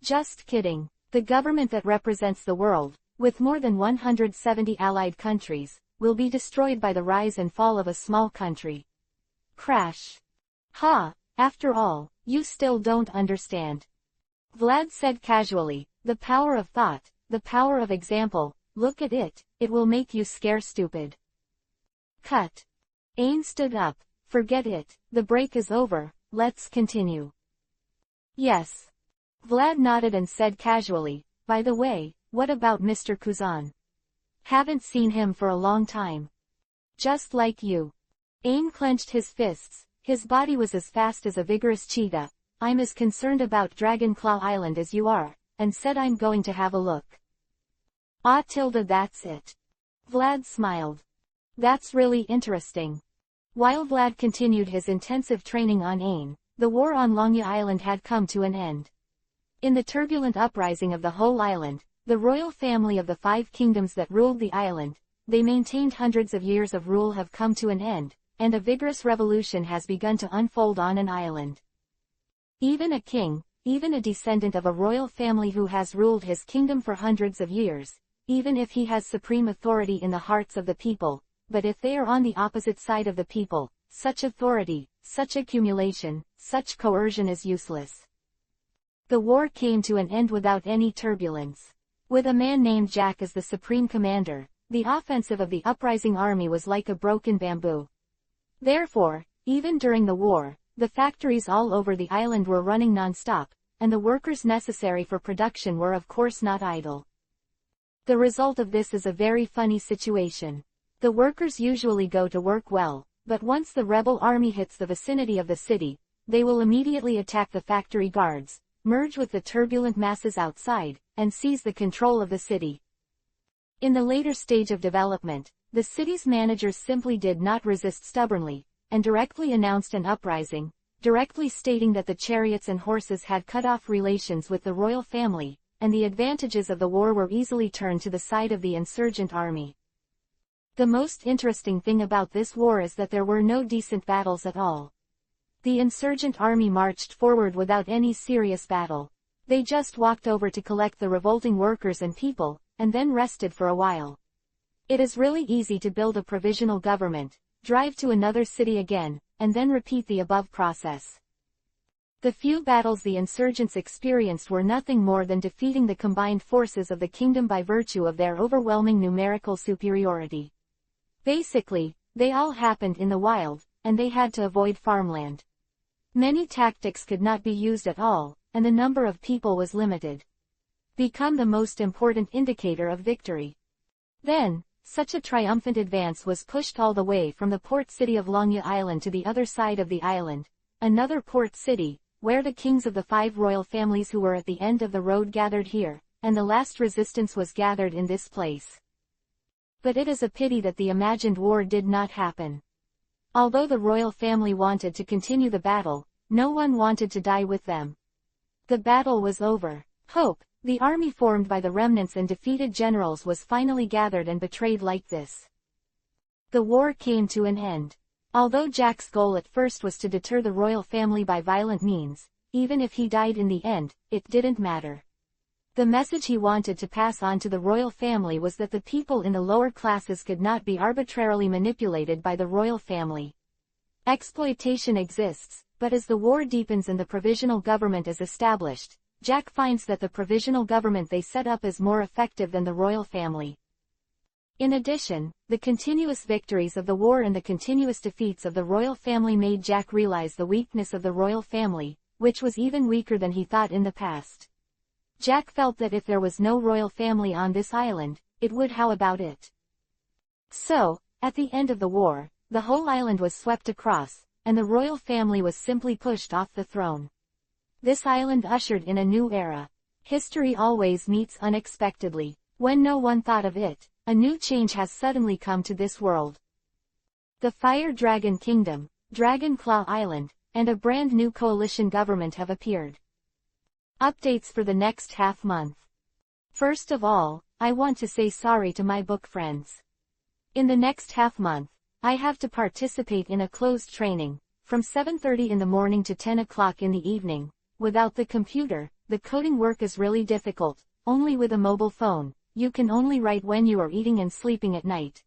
Just kidding. The government that represents the world, with more than 170 allied countries, will be destroyed by the rise and fall of a small country. Crash. Ha, after all, you still don't understand. Vlad said casually, the power of thought, the power of example, look at it, it will make you scare stupid. Cut. Ain stood up. Forget it, the break is over, let's continue. Yes. Vlad nodded and said casually, by the way, what about Mr. Kuzan? Haven't seen him for a long time. Just like you. Ain clenched his fists, his body was as fast as a vigorous cheetah. I'm as concerned about Dragonclaw Island as you are, and said I'm going to have a look. Ah tilde that's it. Vlad smiled. That's really interesting. While Vlad continued his intensive training on Ain, the war on Longya Island had come to an end. In the turbulent uprising of the whole island, the royal family of the 5 kingdoms that ruled the island, they maintained hundreds of years of rule have come to an end, and a vigorous revolution has begun to unfold on an island. Even a king, even a descendant of a royal family who has ruled his kingdom for hundreds of years, even if he has supreme authority in the hearts of the people, but if they are on the opposite side of the people, such authority, such accumulation, such coercion is useless. The war came to an end without any turbulence. With a man named Jack as the supreme commander, the offensive of the uprising army was like a broken bamboo. Therefore, even during the war, the factories all over the island were running non-stop, and the workers necessary for production were of course not idle. The result of this is a very funny situation. The workers usually go to work well, but once the rebel army hits the vicinity of the city, they will immediately attack the factory guards, merge with the turbulent masses outside, and seize the control of the city. In the later stage of development, the city's managers simply did not resist stubbornly, and directly announced an uprising, directly stating that the chariots and horses had cut off relations with the royal family, and the advantages of the war were easily turned to the side of the insurgent army. The most interesting thing about this war is that there were no decent battles at all. The insurgent army marched forward without any serious battle. They just walked over to collect the revolting workers and people, and then rested for a while. It is really easy to build a provisional government, drive to another city again, and then repeat the above process. The few battles the insurgents experienced were nothing more than defeating the combined forces of the kingdom by virtue of their overwhelming numerical superiority. Basically, they all happened in the wild, and they had to avoid farmland. Many tactics could not be used at all, and the number of people was limited. Become the most important indicator of victory. Then, such a triumphant advance was pushed all the way from the port city of Longya Island to the other side of the island, another port city, where the kings of the 5 royal families who were at the end of the road gathered here, and the last resistance was gathered in this place. But it is a pity that the imagined war did not happen. Although the royal family wanted to continue the battle, no one wanted to die with them. The battle was over. Hope, the army formed by the remnants and defeated generals, was finally gathered and betrayed like this. The war came to an end. Although Jack's goal at first was to deter the royal family by violent means, even if he died in the end, it didn't matter. The message he wanted to pass on to the royal family was that the people in the lower classes could not be arbitrarily manipulated by the royal family. Exploitation exists, but as the war deepens and the provisional government is established, Jack finds that the provisional government they set up is more effective than the royal family. In addition, the continuous victories of the war and the continuous defeats of the royal family made Jack realize the weakness of the royal family, which was even weaker than he thought in the past. Jack felt that if there was no royal family on this island, it would how about it? So, at the end of the war, the whole island was swept across, and the royal family was simply pushed off the throne. This island ushered in a new era. History always meets unexpectedly. When no one thought of it, a new change has suddenly come to this world. The Fire Dragon Kingdom, Dragonclaw Island, and a brand new coalition government have appeared. Updates for the next half month. First of all, I want to say sorry to my book friends. In the next half month, I have to participate in a closed training, from 7:30 in the morning to 10 o'clock in the evening. Without the computer, the coding work is really difficult. Only with a mobile phone, you can only write when you are eating and sleeping at night.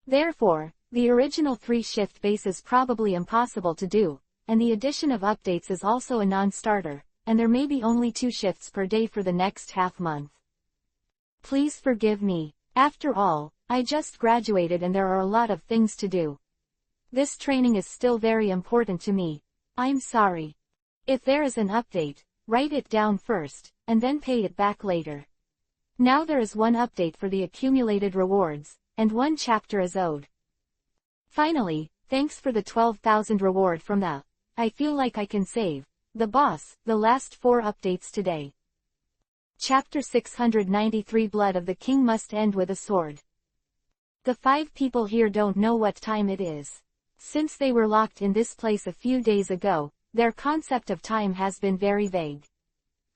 Therefore, the original 3-shift base is probably impossible to do, and the addition of updates is also a non-starter, and there may be only 2 shifts per day for the next half month. Please forgive me. After all, I just graduated and there are a lot of things to do. This training is still very important to me. I'm sorry. If there is an update, write it down first, and then pay it back later. Now there is one update for the accumulated rewards, and one chapter is owed. Finally, thanks for the 12,000 reward from the I feel like I can save the boss, the last 4 updates today. Chapter 693 Blood of the King must end with a sword. The 5 people here don't know what time it is. Since they were locked in this place a few days ago, their concept of time has been very vague.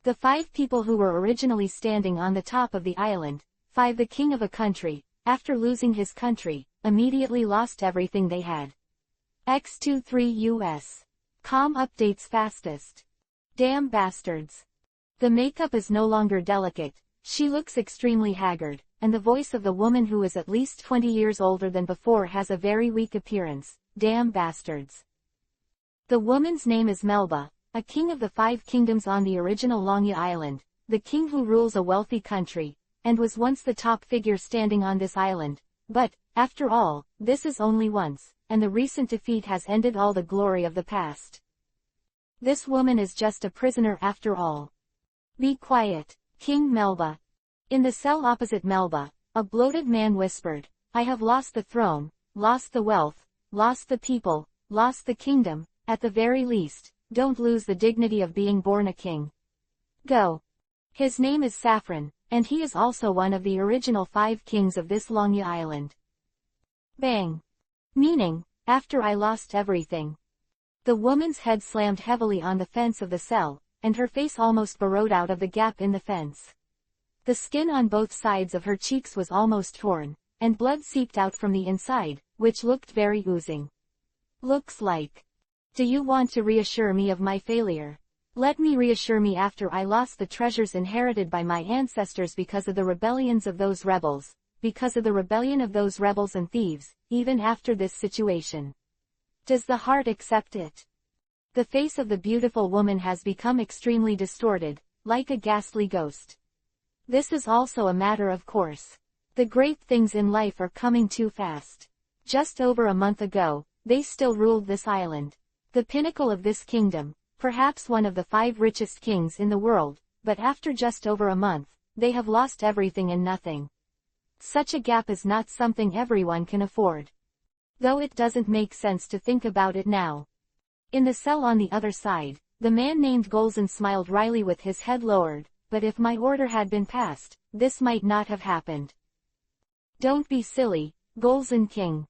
The 5 people who were originally standing on the top of the island, 5 the king of a country, after losing his country, immediately lost everything they had. X23 US. Com updates fastest. Damn bastards. The makeup is no longer delicate, she looks extremely haggard, and the voice of the woman who is at least 20 years older than before has a very weak appearance. Damn bastards. The woman's name is Melba, a king of the 5 kingdoms on the original Longya Island, the king who rules a wealthy country, and was once the top figure standing on this island. But, after all, this is only once, and the recent defeat has ended all the glory of the past. This woman is just a prisoner after all. Be quiet, King Melba. In the cell opposite Melba, a bloated man whispered, I have lost the throne, lost the wealth, lost the people, lost the kingdom, at the very least, don't lose the dignity of being born a king. Go. His name is Saffron, and he is also one of the original 5 kings of this Longya Island. Bang. Meaning, after I lost everything. The woman's head slammed heavily on the fence of the cell, and her face almost burrowed out of the gap in the fence. The skin on both sides of her cheeks was almost torn, and blood seeped out from the inside, which looked very oozing. Looks like. Do you want to reassure me of my failure? Let me reassure me after I lost the treasures inherited by my ancestors because of the rebellions of those rebels, because of the rebellion of those rebels and thieves, even after this situation. Does the heart accept it? The face of the beautiful woman has become extremely distorted, like a ghastly ghost. This is also a matter of course. The great things in life are coming too fast. Just over a month ago, they still ruled this island. The pinnacle of this kingdom, perhaps one of the 5 richest kings in the world, but after just over a month, they have lost everything and nothing. Such a gap is not something everyone can afford. Though it doesn't make sense to think about it now. In the cell on the other side, the man named Golzan smiled wryly with his head lowered, but if my order had been passed, this might not have happened. Don't be silly, Golzan King.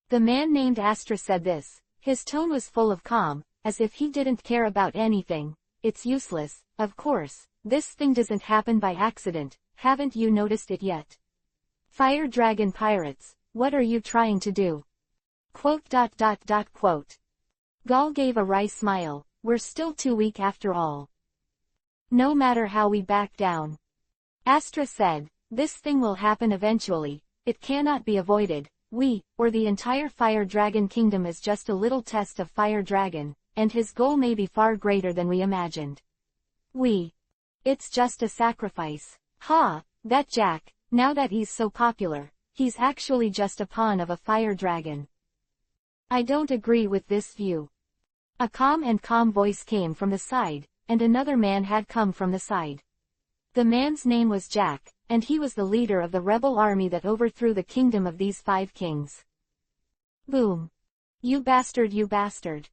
The man named Astra said this. His tone was full of calm, as if he didn't care about anything. It's useless, of course, this thing doesn't happen by accident, haven't you noticed it yet? Fire Dragon Pirates, what are you trying to do? Quote. Gal gave a wry smile, we're still too weak after all. No matter how we back down. Astra said, this thing will happen eventually, it cannot be avoided. We, or the entire Fire Dragon Kingdom is just a little test of Fire Dragon, and his goal may be far greater than we imagined. It's just a sacrifice. Ha, that Jack, now that he's so popular, he's actually just a pawn of a Fire Dragon. I don't agree with this view. A calm voice came from the side, and another man had come from the side. The man's name was Jack, and he was the leader of the rebel army that overthrew the kingdom of these 5 kings. Boom. You bastard, you bastard.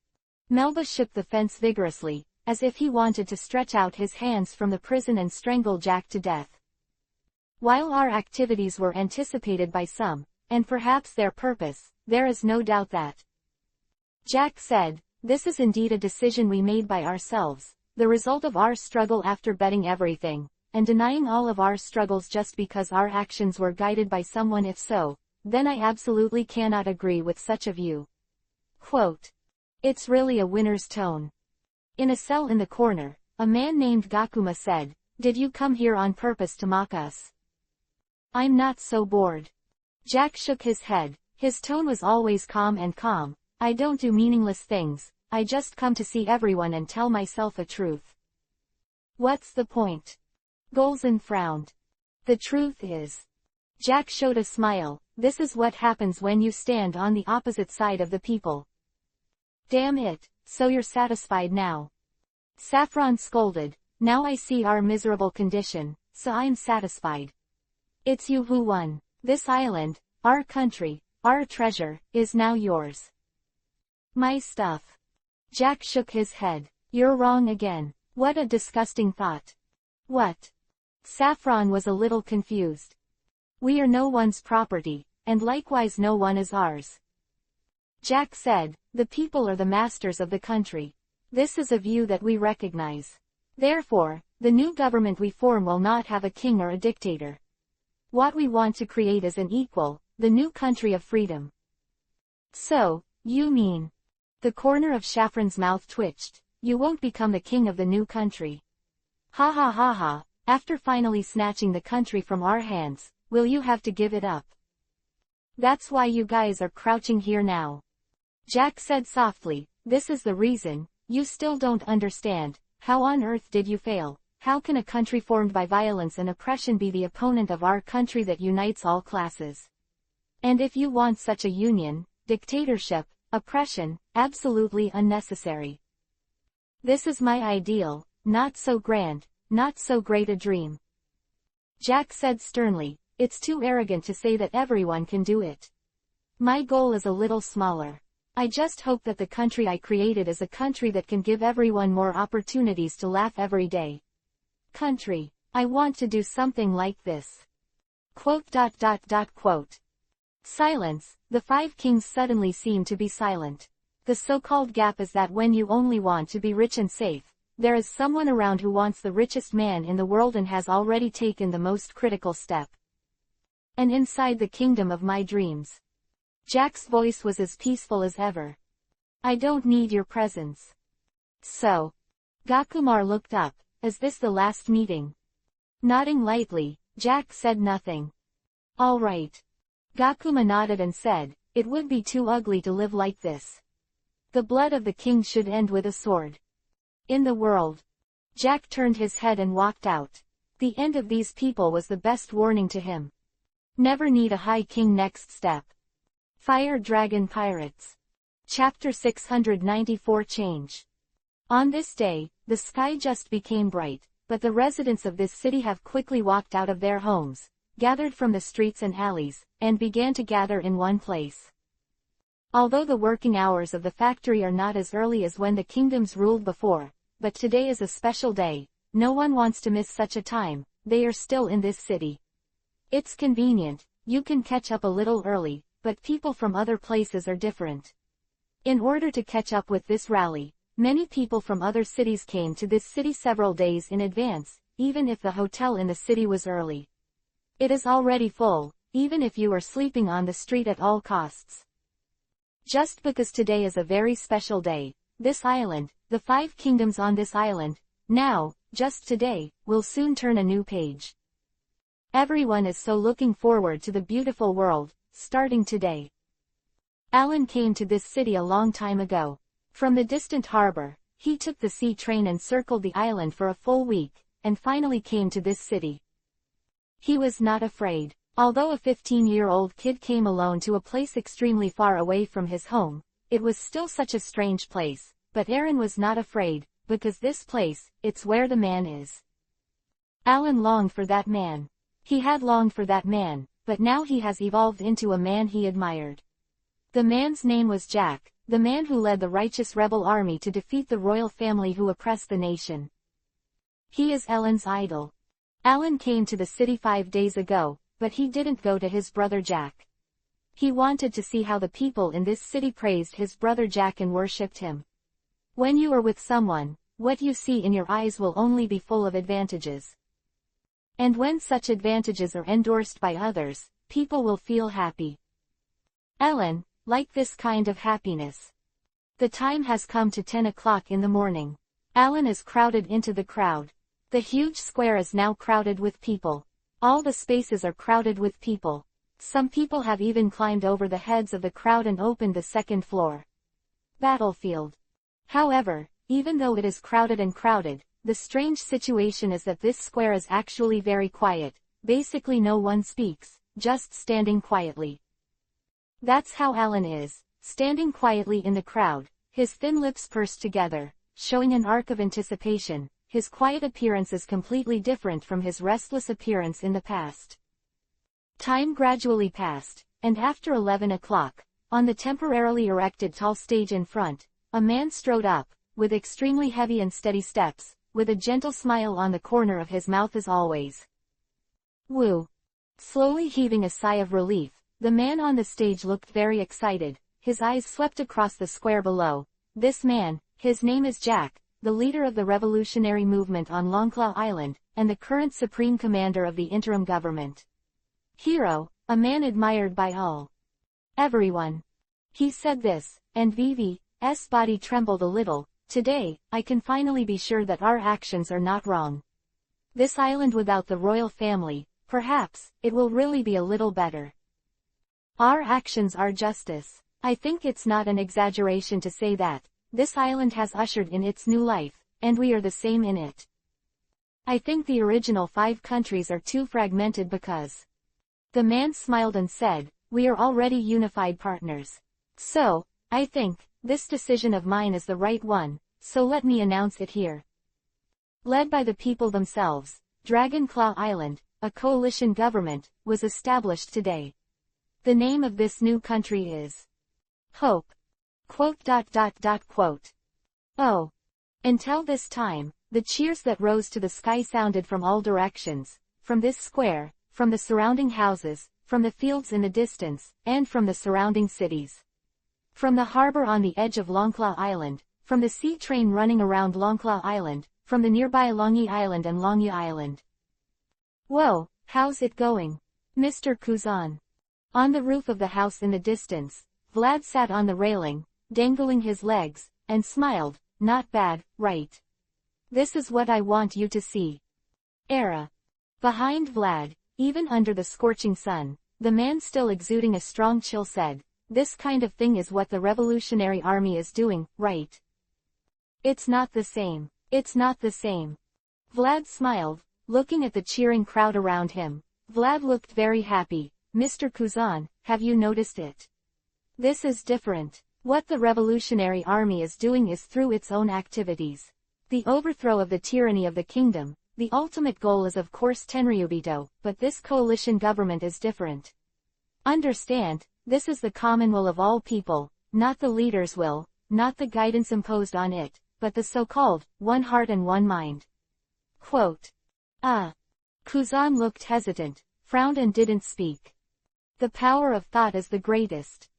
Melba shook the fence vigorously, as if he wanted to stretch out his hands from the prison and strangle Jack to death. While our activities were anticipated by some, and perhaps their purpose, there is no doubt that. Jack said, this is indeed a decision we made by ourselves, the result of our struggle after betting everything, and denying all of our struggles just because our actions were guided by someone. If so, then I absolutely cannot agree with such a view. Quote. It's really a winner's tone. In a cell in the corner, a man named Gakuma said, did you come here on purpose to mock us? I'm not so bored. Jack shook his head, his tone was always calm. I don't do meaningless things, I just come to see everyone and tell myself a truth. What's the point? Golzan frowned. The truth is. Jack showed a smile. This is what happens when you stand on the opposite side of the people. Damn it, so you're satisfied now? Saffron scolded. Now I see our miserable condition, so I'm satisfied. It's you who won. This island, our country, our treasure, is now yours. My stuff. Jack shook his head. You're wrong again. What a disgusting thought. What? Saffron was a little confused. We are no one's property, and likewise no one is ours. Jack said, the people are the masters of the country. This is a view that we recognize. Therefore, the new government we form will not have a king or a dictator. What we want to create is an equal, the new country of freedom. So, you mean? The corner of Saffron's mouth twitched. You won't become the king of the new country. Ha ha ha ha, after finally snatching the country from our hands, will you have to give it up? That's why you guys are crouching here now. Jack said softly, this is the reason. You still don't understand. How on earth did you fail? How can a country formed by violence and oppression be the opponent of our country that unites all classes? And if you want such a union, dictatorship, oppression, absolutely unnecessary. This is my ideal, not so grand, not so great a dream. Jack said sternly, it's too arrogant to say that everyone can do it. My goal is a little smaller. I just hope that the country I created is a country that can give everyone more opportunities to laugh every day. Country. I want to do something like this. Quote. Silence. The five kings suddenly seemed to be silent. The so-called gap is that when you only want to be rich and safe, there is someone around who wants the richest man in the world and has already taken the most critical step. And inside the kingdom of my dreams. Jack's voice was as peaceful as ever. I don't need your presence. So. Gakumar looked up. Is this the last meeting? Nodding lightly, Jack said nothing. All right. Gakuma nodded and said, it would be too ugly to live like this. The blood of the king should end with a sword. In the world. Jack turned his head and walked out. The end of these people was the best warning to him. Never need a high king next step. Fire Dragon Pirates. Chapter 694 Change. On this day, the sky just became bright, but the residents of this city have quickly walked out of their homes, gathered from the streets and alleys, and began to gather in one place. Although the working hours of the factory are not as early as when the kingdoms ruled before, but today is a special day, no one wants to miss such a time, they are still in this city. It's convenient, you can catch up a little early, but people from other places are different. In order to catch up with this rally, many people from other cities came to this city several days in advance, even if the hotel in the city was early. It is already full, even if you are sleeping on the street at all costs. Just because today is a very special day, this island, the five kingdoms on this island, now, just today, will soon turn a new page. Everyone is so looking forward to the beautiful world, starting today. Alan came to this city a long time ago. From the distant harbor, he took the sea train and circled the island for a full week, and finally came to this city. He was not afraid. Although a 15-year-old kid came alone to a place extremely far away from his home, it was still such a strange place, but Aaron was not afraid, because this place, it's where the man is. Alan longed for that man. He had longed for that man, but now he has evolved into a man he admired. The man's name was Jack, the man who led the righteous rebel army to defeat the royal family who oppressed the nation. He is Alan's idol. Alan came to the city 5 days ago, but he didn't go to his brother Jack. He wanted to see how the people in this city praised his brother Jack and worshipped him. When you are with someone, what you see in your eyes will only be full of advantages. And when such advantages are endorsed by others, people will feel happy. Ellen, like this kind of happiness. The time has come to 10 o'clock in the morning. Alan is crowded into the crowd. The huge square is now crowded with people. All the spaces are crowded with people. Some people have even climbed over the heads of the crowd and opened the second floor. Battlefield. However, even though it is crowded, the strange situation is that this square is actually very quiet. Basically no one speaks, just standing quietly. That's how Alan is, standing quietly in the crowd, his thin lips pursed together, showing an arc of anticipation. His quiet appearance is completely different from his restless appearance in the past. Time gradually passed, and after 11 o'clock, on the temporarily erected tall stage in front, a man strode up, with extremely heavy and steady steps, with a gentle smile on the corner of his mouth as always. Woo! Slowly heaving a sigh of relief, the man on the stage looked very excited. His eyes swept across the square below. This man, his name is Jack, the leader of the revolutionary movement on Longclaw Island, and the current supreme commander of the interim government. Hero, a man admired by all. Everyone. He said this, and Vivi's body trembled a little. Today, I can finally be sure that our actions are not wrong. This island without the royal family, perhaps, it will really be a little better. Our actions are justice. I think it's not an exaggeration to say that this island has ushered in its new life, and we are the same in it. I think the original 5 countries are too fragmented because... The man smiled and said, we are already unified partners. So, I think, this decision of mine is the right one, so let me announce it here. Led by the people themselves, Dragonclaw Island, a coalition government, was established today. The name of this new country is... Hope. ... Oh. Until this time, the cheers that rose to the sky sounded from all directions, from this square, from the surrounding houses, from the fields in the distance, and from the surrounding cities. From the harbor on the edge of Longclaw Island, from the sea train running around Longclaw Island, from the nearby Longy Island and Longy Island. Whoa, how's it going, Mr. Kuzan? On the roof of the house in the distance, Vlad sat on the railing, dangling his legs, and smiled. Not bad, right? This is what I want you to see. Era. Behind Vlad, even under the scorching sun, the man still exuding a strong chill said, this kind of thing is what the Revolutionary Army is doing, right? It's not the same. It's not the same. Vlad smiled, looking at the cheering crowd around him. Vlad looked very happy. Mr. Kuzan, have you noticed it? This is different. What the Revolutionary Army is doing is through its own activities. The overthrow of the tyranny of the kingdom. The ultimate goal is of course Tenryubito, but this coalition government is different. Understand, this is the common will of all people, not the leader's will, not the guidance imposed on it, but the so-called, one heart and one mind. Quote. Kuzan looked hesitant, frowned and didn't speak. The power of thought is the greatest.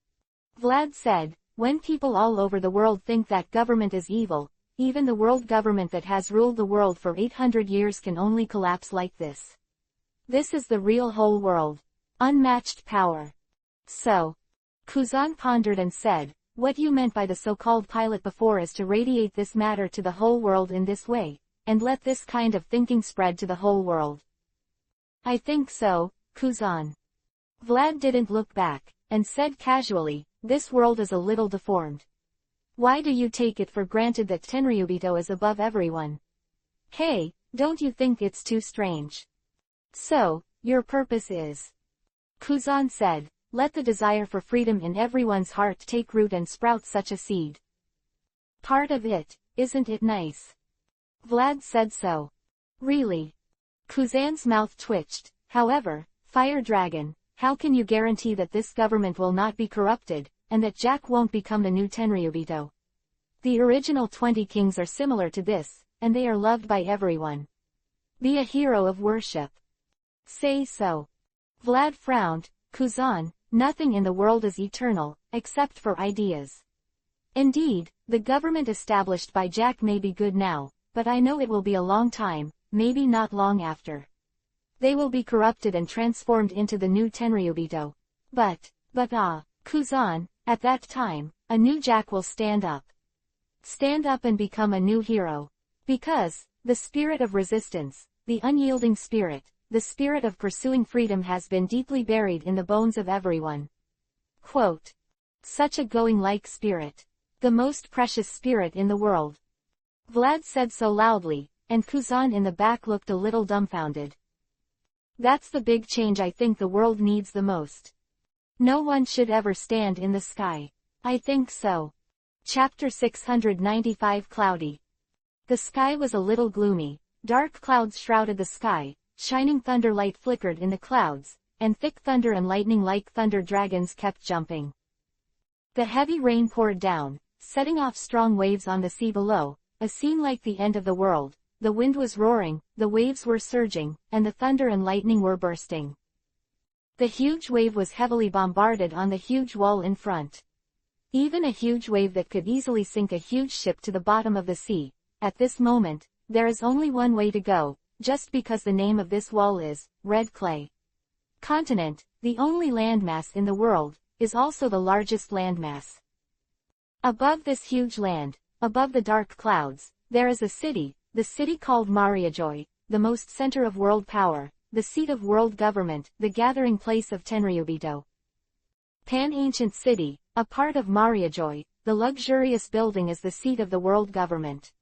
Vlad said, when people all over the world think that government is evil, even the world government that has ruled the world for 800 years can only collapse like this. This is the real whole world. Unmatched power. So. Kuzan pondered and said, what you meant by the so-called pilot before is to radiate this matter to the whole world in this way, and let this kind of thinking spread to the whole world. I think so, Kuzan. Vlad didn't look back, and said casually, this world is a little deformed. Why do you take it for granted that Tenryubito is above everyone? Hey, don't you think it's too strange? So, your purpose is... Kuzan said, let the desire for freedom in everyone's heart take root and sprout such a seed. Part of it, isn't it nice? Vlad said so. Really? Kuzan's mouth twitched. However, Fire Dragon, how can you guarantee that this government will not be corrupted, and that Jack won't become the new Tenryubito? The original 20 kings are similar to this, and they are loved by everyone. Be a hero of worship. Say so. Vlad frowned. Kuzan, nothing in the world is eternal, except for ideas. Indeed, the government established by Jack may be good now, but I know it will be a long time, maybe not long after. They will be corrupted and transformed into the new Tenryubito. But Kuzan, at that time, a new Jack will stand up. Stand up and become a new hero. Because, the spirit of resistance, the unyielding spirit, the spirit of pursuing freedom has been deeply buried in the bones of everyone. Quote. Such a going-like spirit. The most precious spirit in the world. Vlad said so loudly, and Kuzan in the back looked a little dumbfounded. That's the big change I think the world needs the most. No one should ever stand in the sky. I think so. Chapter 695 Cloudy. The sky was a little gloomy. Dark clouds shrouded the sky, shining thunder light flickered in the clouds, and thick thunder and lightning like thunder dragons kept jumping. The heavy rain poured down, setting off strong waves on the sea below, a scene like the end of the world. The wind was roaring, the waves were surging, and the thunder and lightning were bursting. The huge wave was heavily bombarded on the huge wall in front. Even a huge wave that could easily sink a huge ship to the bottom of the sea. At this moment, there is only one way to go, just because the name of this wall is red clay. Continent, the only landmass in the world, is also the largest landmass. Above this huge land, above the dark clouds, there is a city, the city called Mariajoy, the most center of world power, the seat of world government, the gathering place of Tenryubito. Pan-ancient city, a part of Mariajoy, the luxurious building is the seat of the world government.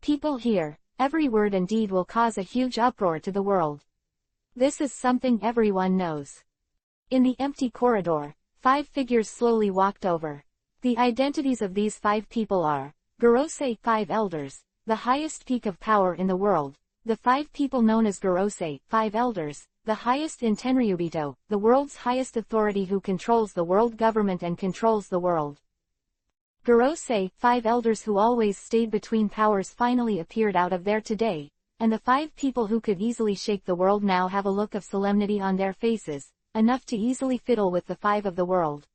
People here, every word and deed will cause a huge uproar to the world. This is something everyone knows. In the empty corridor, 5 figures slowly walked over. The identities of these 5 people are, Gorosei 5 elders, the highest peak of power in the world. The 5 people known as Gorosei 5 elders, the highest in Tenryubito, the world's highest authority who controls the world government and controls the world. Gorosei 5 elders who always stayed between powers finally appeared out of there today, and the 5 people who could easily shake the world now have a look of solemnity on their faces, enough to easily fiddle with the 5 of the world.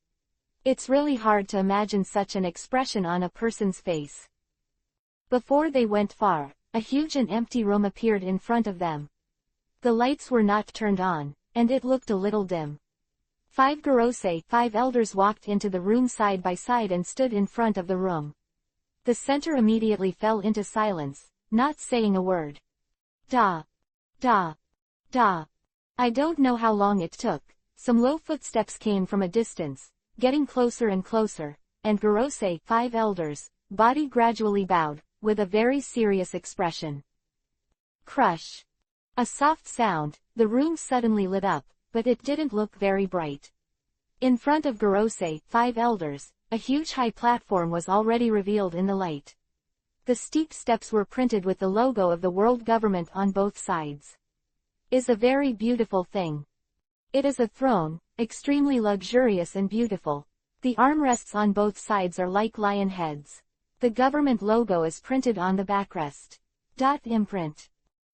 It's really hard to imagine such an expression on a person's face. Before they went far, a huge and empty room appeared in front of them. The lights were not turned on, and it looked a little dim. 5 Gorosei 5 elders walked into the room side by side and stood in front of the room. The center immediately fell into silence, not saying a word. Da. Da. Da. I don't know how long it took. Some low footsteps came from a distance, getting closer and closer, and Gorosei 5 elders' body gradually bowed, with a very serious expression. Crush. A soft sound, the room suddenly lit up, but it didn't look very bright. In front of Gorosei 5 elders, a huge high platform was already revealed in the light. The steep steps were printed with the logo of the world government on both sides. Is a very beautiful thing. It is a throne, extremely luxurious and beautiful. The armrests on both sides are like lion heads. The government logo is printed on the backrest. Imprint.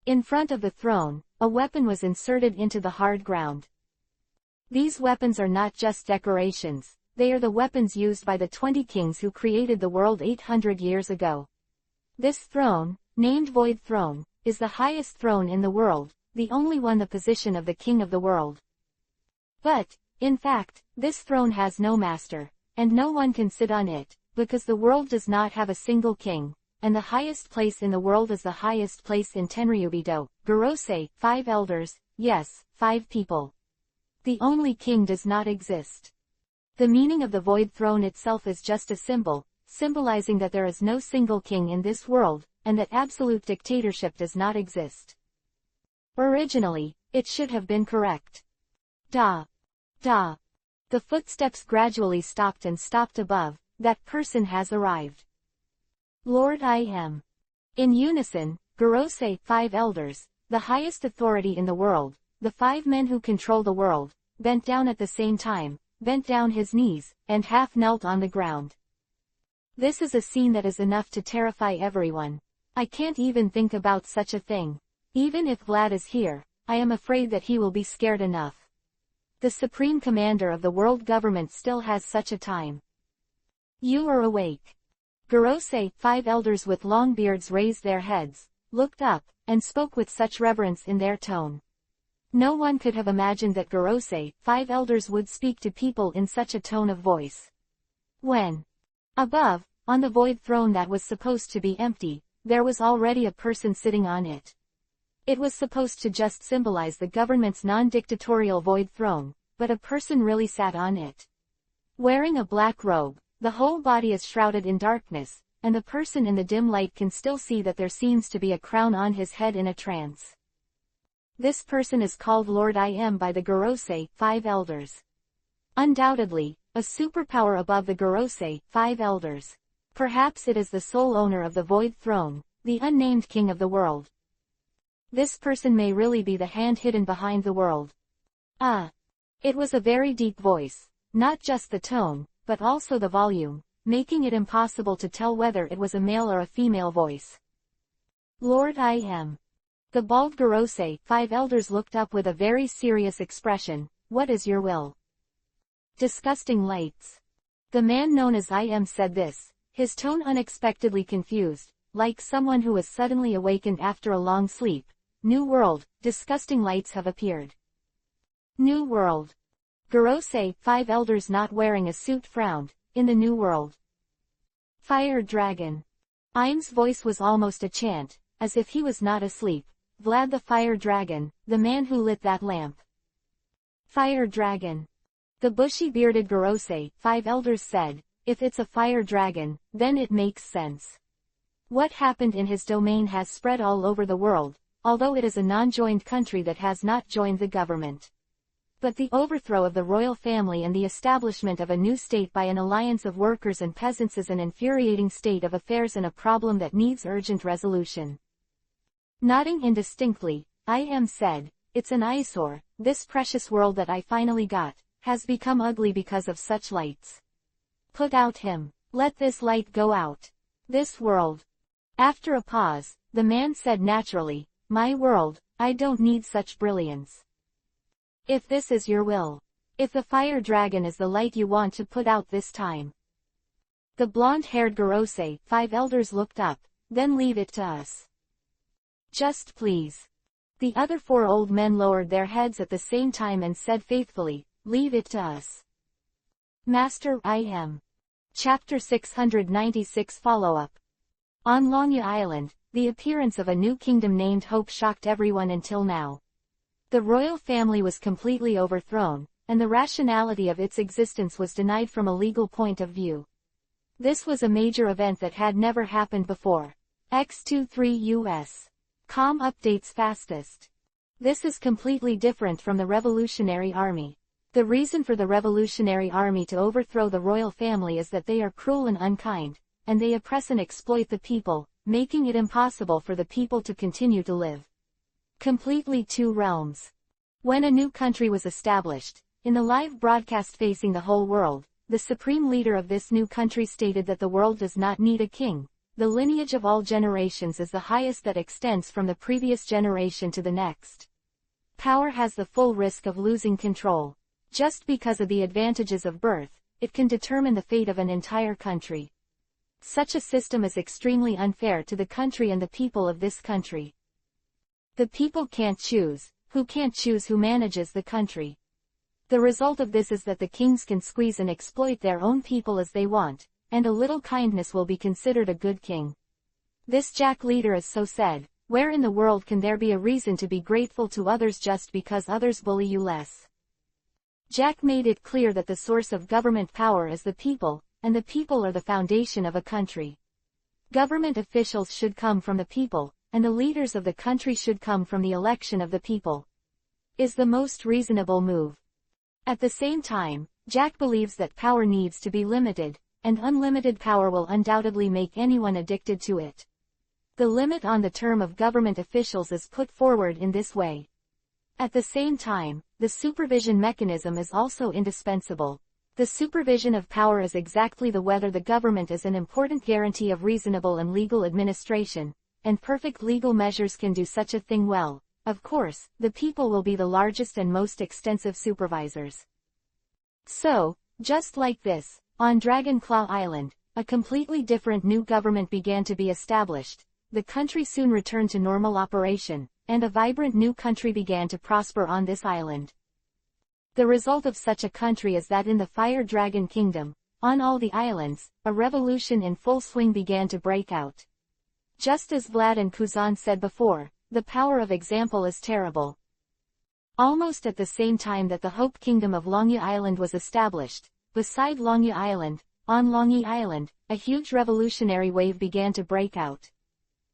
In front of the throne, a weapon was inserted into the hard ground. These weapons are not just decorations, they are the weapons used by the 20 kings who created the world 800 years ago. This throne, named Void Throne, is the highest throne in the world, the only one the position of the king of the world. But, in fact, this throne has no master, and no one can sit on it, because the world does not have a single king, and the highest place in the world is the highest place in Tenryubito. Gorosei 5 elders, yes, 5 people. The only king does not exist. The meaning of the Void Throne itself is just a symbol, symbolizing that there is no single king in this world, and that absolute dictatorship does not exist. Originally, it should have been correct. Da. Da. The footsteps gradually stopped and stopped above. That person has arrived. Lord I am. In unison, Gorosei 5 elders, the highest authority in the world, the 5 men who control the world, bent down at the same time, bent down his knees, and half knelt on the ground. This is a scene that is enough to terrify everyone. I can't even think about such a thing. Even if Vlad is here, I am afraid that he will be scared enough. The supreme commander of the world government still has such a time. You are awake. Gorosei 5 elders with long beards raised their heads, looked up, and spoke with such reverence in their tone. No one could have imagined that Gorosei 5 elders would speak to people in such a tone of voice. When, above, on the void throne that was supposed to be empty, there was already a person sitting on it. It was supposed to just symbolize the government's non-dictatorial void throne, but a person really sat on it. Wearing a black robe, the whole body is shrouded in darkness, and the person in the dim light can still see that there seems to be a crown on his head in a trance. This person is called Lord I Am by the Gorosei, 5 elders. Undoubtedly, a superpower above the Gorosei, 5 elders. Perhaps it is the sole owner of the Void Throne, the unnamed king of the world. This person may really be the hand hidden behind the world. It was a very deep voice, not just the tone, but also the volume, making it impossible to tell whether it was a male or a female voice. Lord I Am. The bald Gorosei, 5 elders looked up with a very serious expression. What is your will? Disgusting lights. The man known as I Am said this, his tone unexpectedly confused, like someone who was suddenly awakened after a long sleep. New world, disgusting lights have appeared. New world. Gorosei, 5 elders not wearing a suit frowned. In the new world. Fire dragon. Im's voice was almost a chant, as if he was not asleep. Vlad the fire dragon, the man who lit that lamp. Fire dragon. The bushy-bearded Gorosei, 5 elders said, if it's a fire dragon, then it makes sense. What happened in his domain has spread all over the world, although it is a non-joined country that has not joined the government. But the overthrow of the royal family and the establishment of a new state by an alliance of workers and peasants is an infuriating state of affairs and a problem that needs urgent resolution. Nodding indistinctly, I Am said, it's an eyesore, this precious world that I finally got, has become ugly because of such lights. Put out him. Let this light go out. This world. After a pause, the man said naturally, my world, I don't need such brilliance. If this is your will. If the fire dragon is the light you want to put out this time. The blonde-haired Gorosei, 5 elders looked up, then leave it to us. Just please. The other 4 old men lowered their heads at the same time and said faithfully, leave it to us. Master I Am. Chapter 696 Follow-up. On Longya Island, the appearance of a new kingdom named Hope shocked everyone until now. The royal family was completely overthrown, and the rationality of its existence was denied from a legal point of view. This was a major event that had never happened before. X23 US. Com updates fastest. This is completely different from the Revolutionary Army. The reason for the Revolutionary Army to overthrow the royal family is that they are cruel and unkind, and they oppress and exploit the people, making it impossible for the people to continue to live. Completely 2 realms. When a new country was established, in the live broadcast facing the whole world, the supreme leader of this new country stated that the world does not need a king. The lineage of all generations is the highest that extends from the previous generation to the next. Power has the full risk of losing control. Just because of the advantages of birth, it can determine the fate of an entire country. Such a system is extremely unfair to the country and the people of this country. The people can't choose, who can't choose who manages the country. The result of this is that the kings can squeeze and exploit their own people as they want, and a little kindness will be considered a good king. This Jack leader is so said, where in the world can there be a reason to be grateful to others just because others bully you less? Jack made it clear that the source of government power is the people, and the people are the foundation of a country. Government officials should come from the people, and the leaders of the country should come from the election of the people. Is the most reasonable move. At the same time, Jack believes that power needs to be limited, and unlimited power will undoubtedly make anyone addicted to it. The limit on the term of government officials is put forward in this way. At the same time, the supervision mechanism is also indispensable. The supervision of power is exactly the whether the government is an important guarantee of reasonable and legal administration, and perfect legal measures can do such a thing well. Of course, the people will be the largest and most extensive supervisors. So, just like this, on Dragon Claw Island, a completely different new government began to be established. The country soon returned to normal operation, and a vibrant new country began to prosper on this island. The result of such a country is that in the Fire Dragon Kingdom, on all the islands, a revolution in full swing began to break out. Just as Vlad and Kuzan said before, the power of example is terrible. Almost at the same time that the Hope Kingdom of Longya Island was established, beside Longya Island, on Longya Island, a huge revolutionary wave began to break out.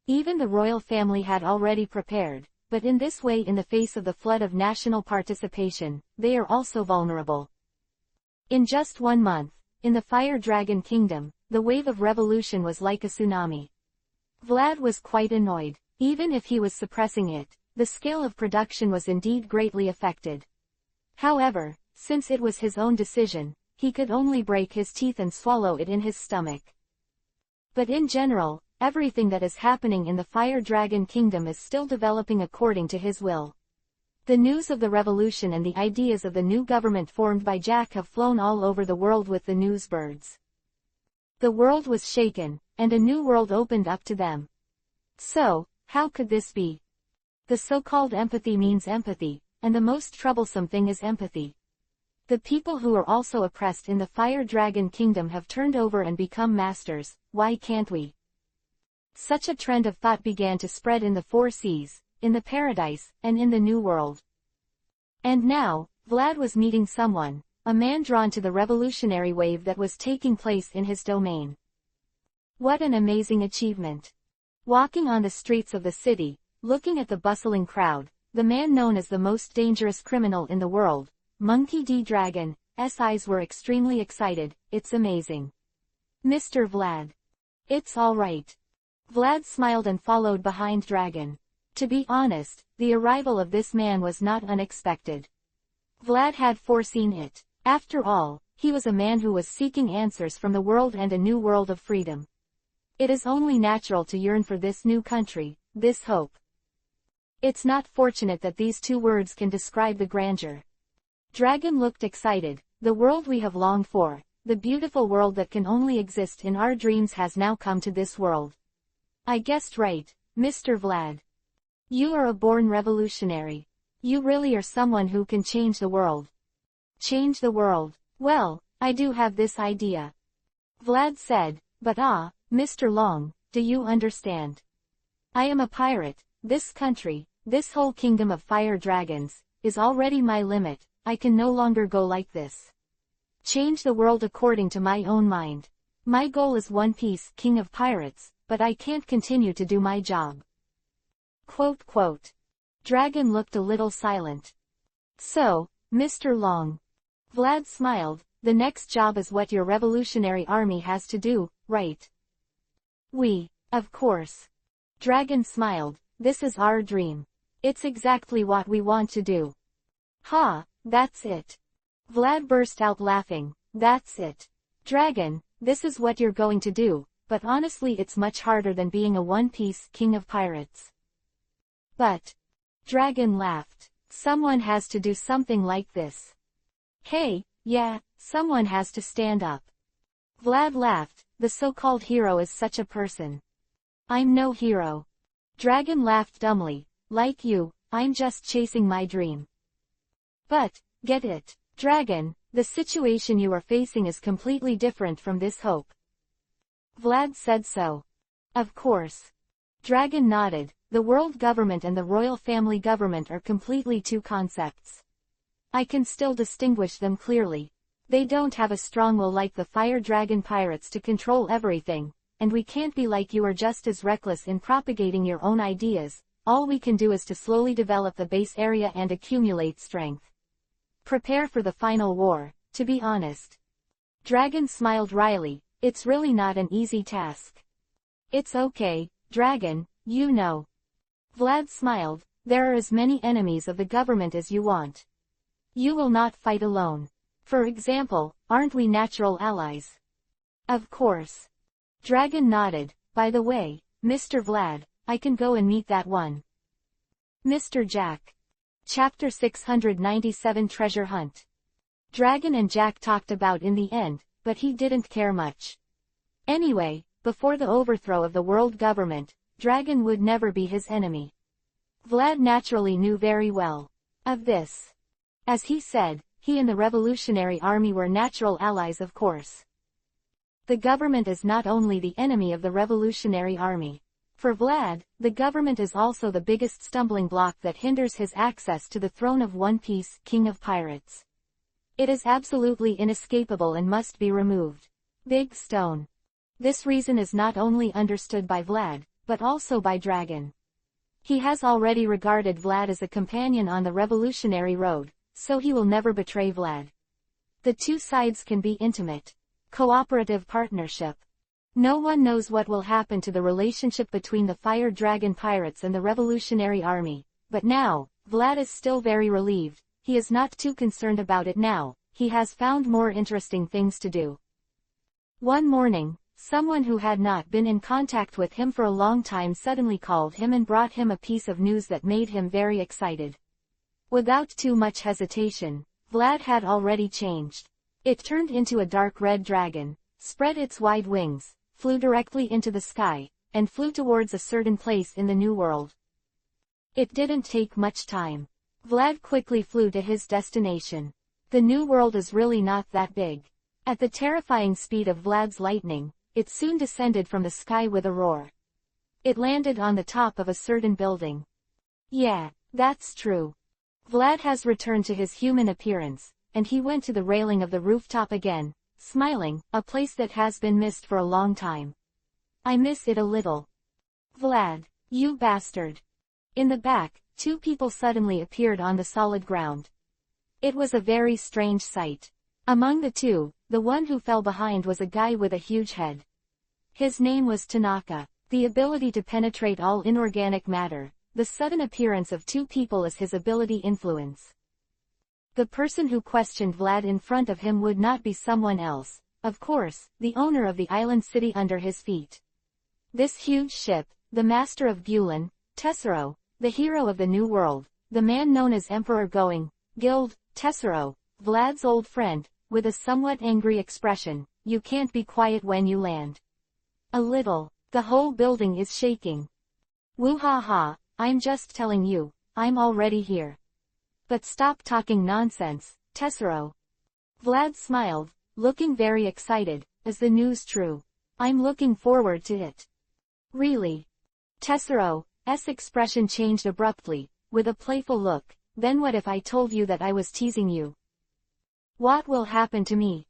Even the royal family had already prepared. but in this way, in the face of the flood of national participation, they are also vulnerable. In just 1 month, in the Fire Dragon Kingdom, the wave of revolution was like a tsunami. Vlad was quite annoyed. Even if he was suppressing it, the scale of production was indeed greatly affected. However, since it was his own decision, he could only break his teeth and swallow it in his stomach. But in general, everything that is happening in the Fire Dragon Kingdom is still developing according to his will. The news of the revolution and the ideas of the new government formed by Jack have flown all over the world with the newsbirds. The world was shaken, and a new world opened up to them. So, how could this be? The so-called empathy means empathy, and the most troublesome thing is empathy. The people who are also oppressed in the Fire Dragon Kingdom have turned over and become masters. Why can't we? Such a trend of thought began to spread in the 4 seas, in the paradise, and in the New World. And now, Vlad was meeting someone, a man drawn to the revolutionary wave that was taking place in his domain. What an amazing achievement! Walking on the streets of the city, looking at the bustling crowd, the man known as the most dangerous criminal in the world, Monkey D. Dragon's eyes were extremely excited. It's amazing. Mr. Vlad. It's all right. Vlad smiled and followed behind Dragon. To be honest, the arrival of this man was not unexpected. Vlad had foreseen it. After all, he was a man who was seeking answers from the world and a new world of freedom. It is only natural to yearn for this new country, this hope. It's not fortunate that these 2 words can describe the grandeur. Dragon looked excited. The world we have longed for, the beautiful world that can only exist in our dreams, has now come to this world. I guessed right, Mr. Vlad. You are a born revolutionary. You really are someone who can change the world. Change the world. Well, I do have this idea. Vlad said, but Mr. Long, do you understand? I am a pirate. This country, this whole kingdom of fire dragons, is already my limit. I can no longer go like this. Change the world according to my own mind. My goal is One Piece, King of Pirates, but I can't continue to do my job. Quote, quote. Dragon looked a little silent. So, Mr. Long. Vlad smiled, the next job is what your revolutionary army has to do, right? Of course. Dragon smiled, this is our dream. It's exactly what we want to do. Ha, that's it. Vlad burst out laughing, that's it. Dragon, this is what you're going to do, but honestly it's much harder than being a One Piece King of Pirates. But, Dragon laughed, someone has to do something like this. Hey, yeah, someone has to stand up. Vlad laughed, the so-called hero is such a person. I'm no hero. Dragon laughed dumbly, like you, I'm just chasing my dream. But, get it, Dragon, the situation you are facing is completely different from this hope. Vlad said so. Of course. Dragon nodded, the world government and the royal family government are completely 2 concepts. I can still distinguish them clearly. They don't have a strong will like the Fire Dragon Pirates to control everything, and we can't be like you are just as reckless in propagating your own ideas. All we can do is to slowly develop the base area and accumulate strength. Prepare for the final war, to be honest. Dragon smiled wryly, it's really not an easy task. It's okay, Dragon, you know. Vlad smiled, there are as many enemies of the government as you want. You will not fight alone. For example, aren't we natural allies? Of course. Dragon nodded, by the way, Mr. Vlad, I can go and meet that one. Mr. Jack. Chapter 697 Treasure Hunt. Dragon and Jack talked about in the end, but he didn't care much. Anyway, before the overthrow of the world government, Dragon would never be his enemy. Vlad naturally knew very well of this. As he said, he and the Revolutionary Army were natural allies, of course. The government is not only the enemy of the Revolutionary Army. For Vlad, the government is also the biggest stumbling block that hinders his access to the throne of One Piece, King of Pirates. It is absolutely inescapable and must be removed. Big Stone. This reason is not only understood by Vlad, but also by Dragon. He has already regarded Vlad as a companion on the revolutionary road, so he will never betray Vlad. The two sides can be intimate. Cooperative partnership. No one knows what will happen to the relationship between the Fire Dragon pirates and the Revolutionary Army, but now, Vlad is still very relieved. He is not too concerned about it now. He has found more interesting things to do. One morning, someone who had not been in contact with him for a long time suddenly called him and brought him a piece of news that made him very excited. Without too much hesitation, Vlad had already changed. It turned into a dark red dragon, spread its wide wings, flew directly into the sky, and flew towards a certain place in the New World. It didn't take much time. Vlad quickly flew to his destination. The New World is really not that big. At the terrifying speed of Vlad's lightning, it soon descended from the sky with a roar. It landed on the top of a certain building. Yeah, that's true. Vlad has returned to his human appearance, and he went to the railing of the rooftop again, smiling, a place that has been missed for a long time. I miss it a little. Vlad, you bastard. In the back, two people suddenly appeared on the solid ground. It was a very strange sight. Among the two, the one who fell behind was a guy with a huge head. His name was Tanaka. The ability to penetrate all inorganic matter. The sudden appearance of two people as his ability influence. The person who questioned Vlad in front of him would not be someone else, of course, the owner of the island city under his feet. This huge ship, the master of Gulen, Tessero, the hero of the New World, the man known as Emperor Going, Guild, Tessero, Vlad's old friend, with a somewhat angry expression, you can't be quiet when you land. A little. The whole building is shaking. Woo-ha-ha. I'm just telling you, I'm already here. But stop talking nonsense, Tessero. Vlad smiled, looking very excited. Is the news true? I'm looking forward to it. Really? Tessero's expression changed abruptly, with a playful look. Then what if I told you that I was teasing you? What will happen to me?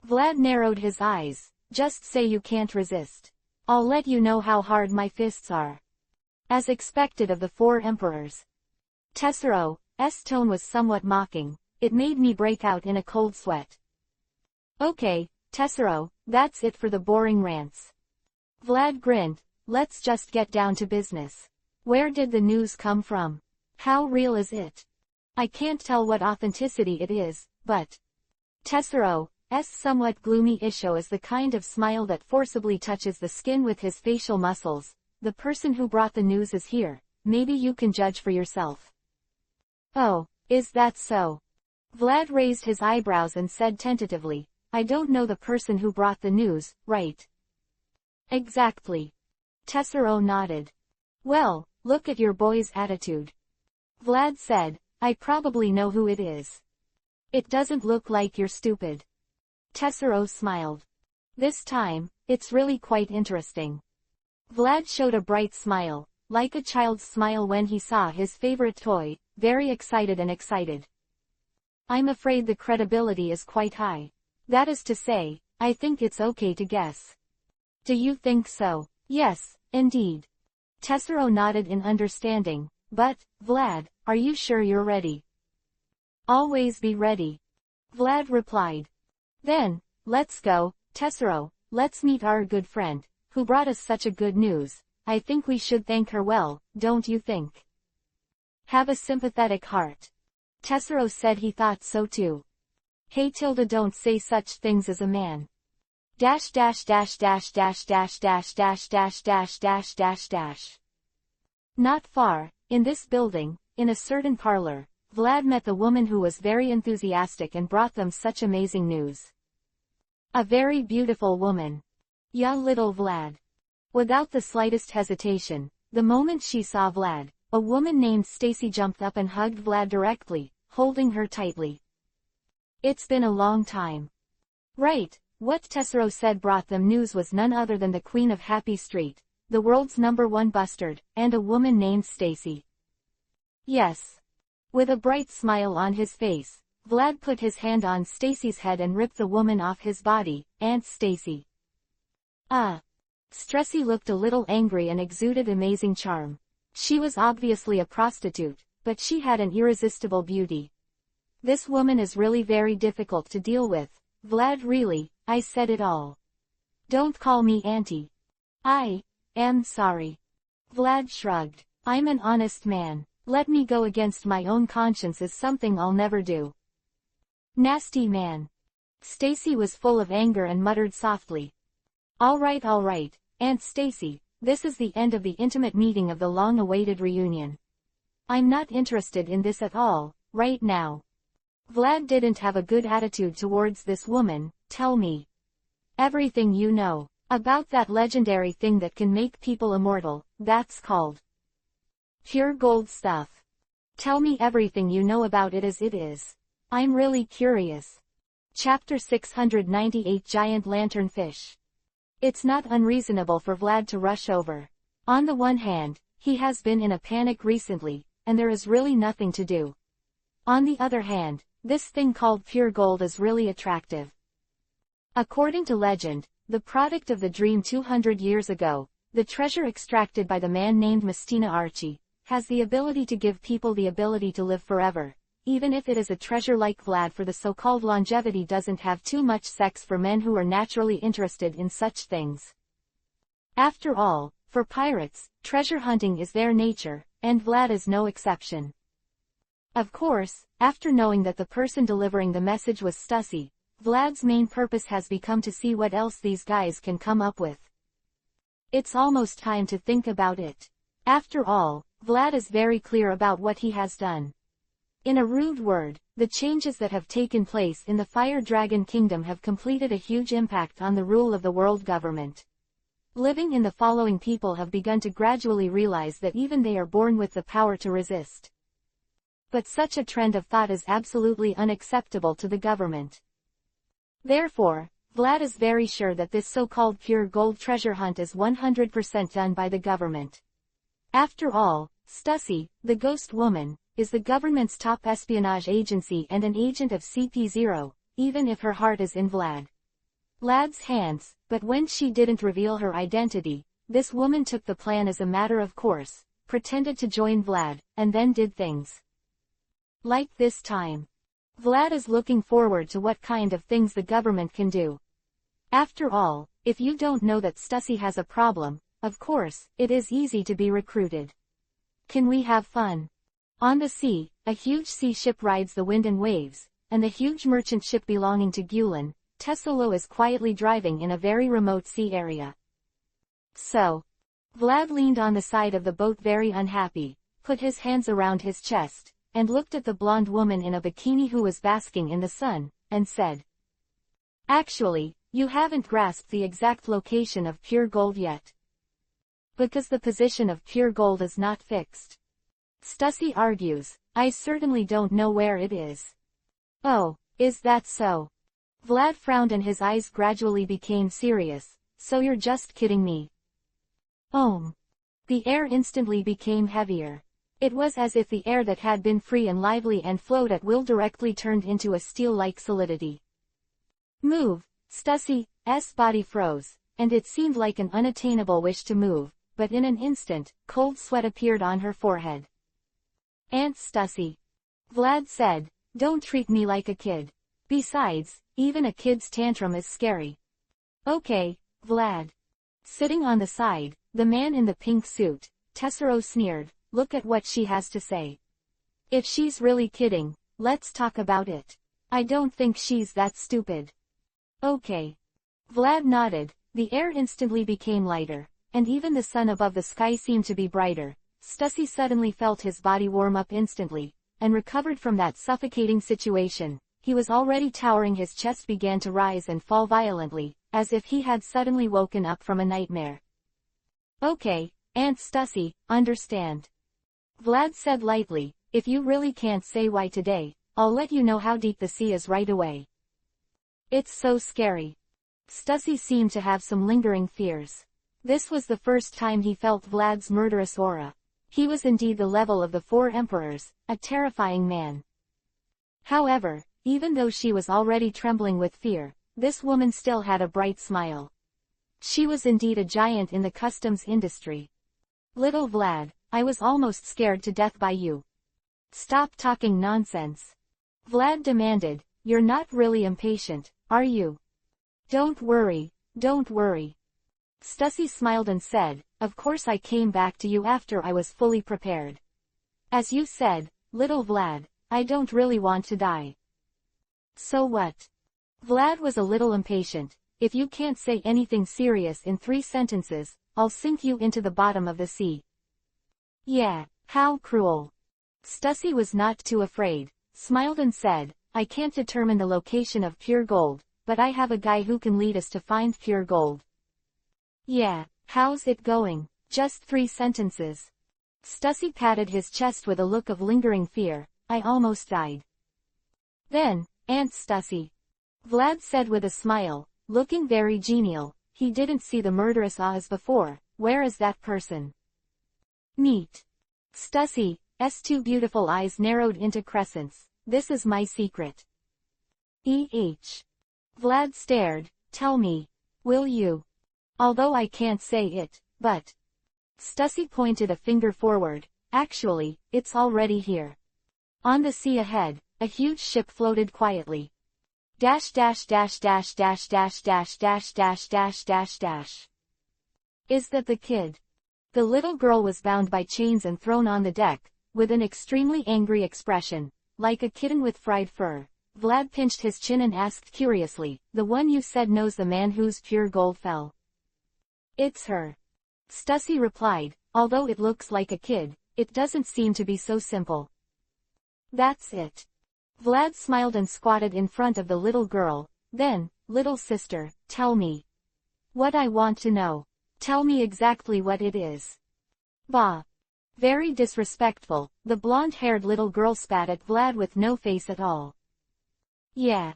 Vlad narrowed his eyes. Just say you can't resist. I'll let you know how hard my fists are. As expected of the four emperors. Tessero's tone was somewhat mocking. It made me break out in a cold sweat. Okay, Tessero, that's it for the boring rants. Vlad grinned. Let's just get down to business. Where did the news come from? How real is it? I can't tell what authenticity it is, but Tessero's somewhat gloomy issue is the kind of smile that forcibly touches the skin with his facial muscles. The person who brought the news is here. Maybe you can judge for yourself. Oh, is that so? Vlad raised his eyebrows and said tentatively, I don't know the person who brought the news, right? Exactly. Tessero nodded. Well, look at your boy's attitude. Vlad said, I probably know who it is. It doesn't look like you're stupid. Tessero smiled. This time, it's really quite interesting. Vlad showed a bright smile, like a child's smile when he saw his favorite toy, very excited and excited. I'm afraid the credibility is quite high. That is to say, I think it's okay to guess. Do you think so? Yes, indeed. Tessero nodded in understanding. But, Vlad, are you sure you're ready? Always be ready. Vlad replied. Then, let's go, Tessero, let's meet our good friend, who brought us such a good news. I think we should thank her well, don't you think? Have a sympathetic heart. Tessero said he thought so too. Hey Tilda, don't say such things as a man. Dash dash dash dash dash dash dash dash dash dash dash dash dash. Not far, in this building, in a certain parlor, Vlad met the woman who was very enthusiastic and brought them such amazing news. A very beautiful woman. Ya little Vlad. Without the slightest hesitation, the moment she saw Vlad, a woman named Stacy jumped up and hugged Vlad directly, holding her tightly. It's been a long time. Right, what Tessero said brought them news was none other than the Queen of Happy Street, the world's #1 bustard, and a woman named Stacy. Yes. With a bright smile on his face, Vlad put his hand on Stacy's head and ripped the woman off his body. Aunt Stacy. Stressy looked a little angry and exuded amazing charm. She was obviously a prostitute, but she had an irresistible beauty. This woman is really very difficult to deal with. Vlad, really, I said it all. Don't call me auntie. I am sorry. Vlad shrugged. I'm an honest man. Let me go against my own conscience is something I'll never do. Nasty man. Stacy was full of anger and muttered softly. All right, Aunt Stacy, this is the end of the intimate meeting of the long-awaited reunion. I'm not interested in this at all, right now. Vlad didn't have a good attitude towards this woman. Tell me everything you know about that legendary thing that can make people immortal. That's called pure gold stuff. Tell me everything you know about it as it is. I'm really curious. Chapter 698 Giant Lanternfish. It's not unreasonable for Vlad to rush over. On the one hand, he has been in a panic recently, and there is really nothing to do. On the other hand, this thing called pure gold is really attractive. According to legend, the product of the dream 200 years ago, the treasure extracted by the man named Mestina Archie, has the ability to give people the ability to live forever, even if it is a treasure like Vlad, for the so-called longevity doesn't have too much sex for men who are naturally interested in such things. After all, for pirates, treasure hunting is their nature, and Vlad is no exception. Of course, after knowing that the person delivering the message was Stussy, Vlad's main purpose has become to see what else these guys can come up with. It's almost time to think about it. After all, Vlad is very clear about what he has done. In a rude word, the changes that have taken place in the Fire Dragon Kingdom have completed a huge impact on the rule of the world government. Living in the following people have begun to gradually realize that even they are born with the power to resist. But such a trend of thought is absolutely unacceptable to the government. Therefore, Vlad is very sure that this so-called pure gold treasure hunt is 100% done by the government. After all, Stussy, the ghost woman, is the government's top espionage agency and an agent of CP0, even if her heart is in Vlad's hands, but when she didn't reveal her identity, this woman took the plan as a matter of course, pretended to join Vlad, and then did things like this time. Vlad is looking forward to what kind of things the government can do. After all, if you don't know that Stussy has a problem, of course, it is easy to be recruited. Can we have fun? On the sea, a huge sea ship rides the wind and waves, and the huge merchant ship belonging to Gulen, Tesolo, is quietly driving in a very remote sea area. So, Vlad leaned on the side of the boat very unhappy, put his hands around his chest, and looked at the blonde woman in a bikini who was basking in the sun, and said, "Actually, you haven't grasped the exact location of pure gold yet. Because the position of pure gold is not fixed." Stussy argues, "I certainly don't know where it is." "Oh, is that so?" Vlad frowned and his eyes gradually became serious. "So you're just kidding me?" The air instantly became heavier. It was as if the air that had been free and lively and flowed at will directly turned into a steel-like solidity. "Move!" Stussy's body froze, and it seemed like an unattainable wish to move, but in an instant, cold sweat appeared on her forehead. "Aunt Stussy," Vlad said, "don't treat me like a kid. Besides, even a kid's tantrum is scary." "Okay, Vlad." Sitting on the side, the man in the pink suit, Tesoro, sneered, "Look at what she has to say. If she's really kidding, let's talk about it. I don't think she's that stupid." "Okay." Vlad nodded. The air instantly became lighter, and even the sun above the sky seemed to be brighter. Stussy suddenly felt his body warm up instantly, and recovered from that suffocating situation. He was already towering, his chest began to rise and fall violently, as if he had suddenly woken up from a nightmare. "Okay, Aunt Stussy, understand," Vlad said lightly. "If you really can't say why today, I'll let you know how deep the sea is right away." "It's so scary." Stussy seemed to have some lingering fears. This was the first time he felt Vlad's murderous aura. He was indeed the level of the four emperors, a terrifying man. However, even though she was already trembling with fear, this woman still had a bright smile. She was indeed a giant in the customs industry. "Little Vlad, I was almost scared to death by you. Stop talking nonsense. Vlad demanded. You're not really impatient, are you? Don't worry, don't worry. Stussy smiled and said, of course I came back to you after I was fully prepared. As you said, little Vlad, I don't really want to die. So what? Vlad was a little impatient. If you can't say anything serious in 3 sentences, I'll sink you into the bottom of the sea. Yeah, how cruel. Stussy was not too afraid, smiled and said, I can't determine the location of pure gold, but I have a guy who can lead us to find pure gold. Yeah, how's it going? Just 3 sentences. Stussy patted his chest with a look of lingering fear. I almost died. Then, Aunt Stussy. Vlad said with a smile, looking very genial. He didn't see the murderous Oz before. Where is that person? Neat. Stussy's 2 beautiful eyes narrowed into crescents. This is my secret. Vlad stared. Tell me. Will you? Although I can't say it, but. Stussy pointed a finger forward. Actually, it's already here. On the sea ahead, a huge ship floated quietly. Dash dash dash dash dash dash dash dash dash dash dash dash. Is that the kid? The little girl was bound by chains and thrown on the deck, with an extremely angry expression, like a kitten with fried fur. Vlad pinched his chin and asked curiously, the one you said knows the man whose pure gold fell? It's her. Stussy replied, although it looks like a kid, it doesn't seem to be so simple. That's it. Vlad smiled and squatted in front of the little girl. Then, little sister, tell me. What I want to know. Tell me exactly what it is. Bah. Very disrespectful, the blonde-haired little girl spat at Vlad with no face at all. Yeah.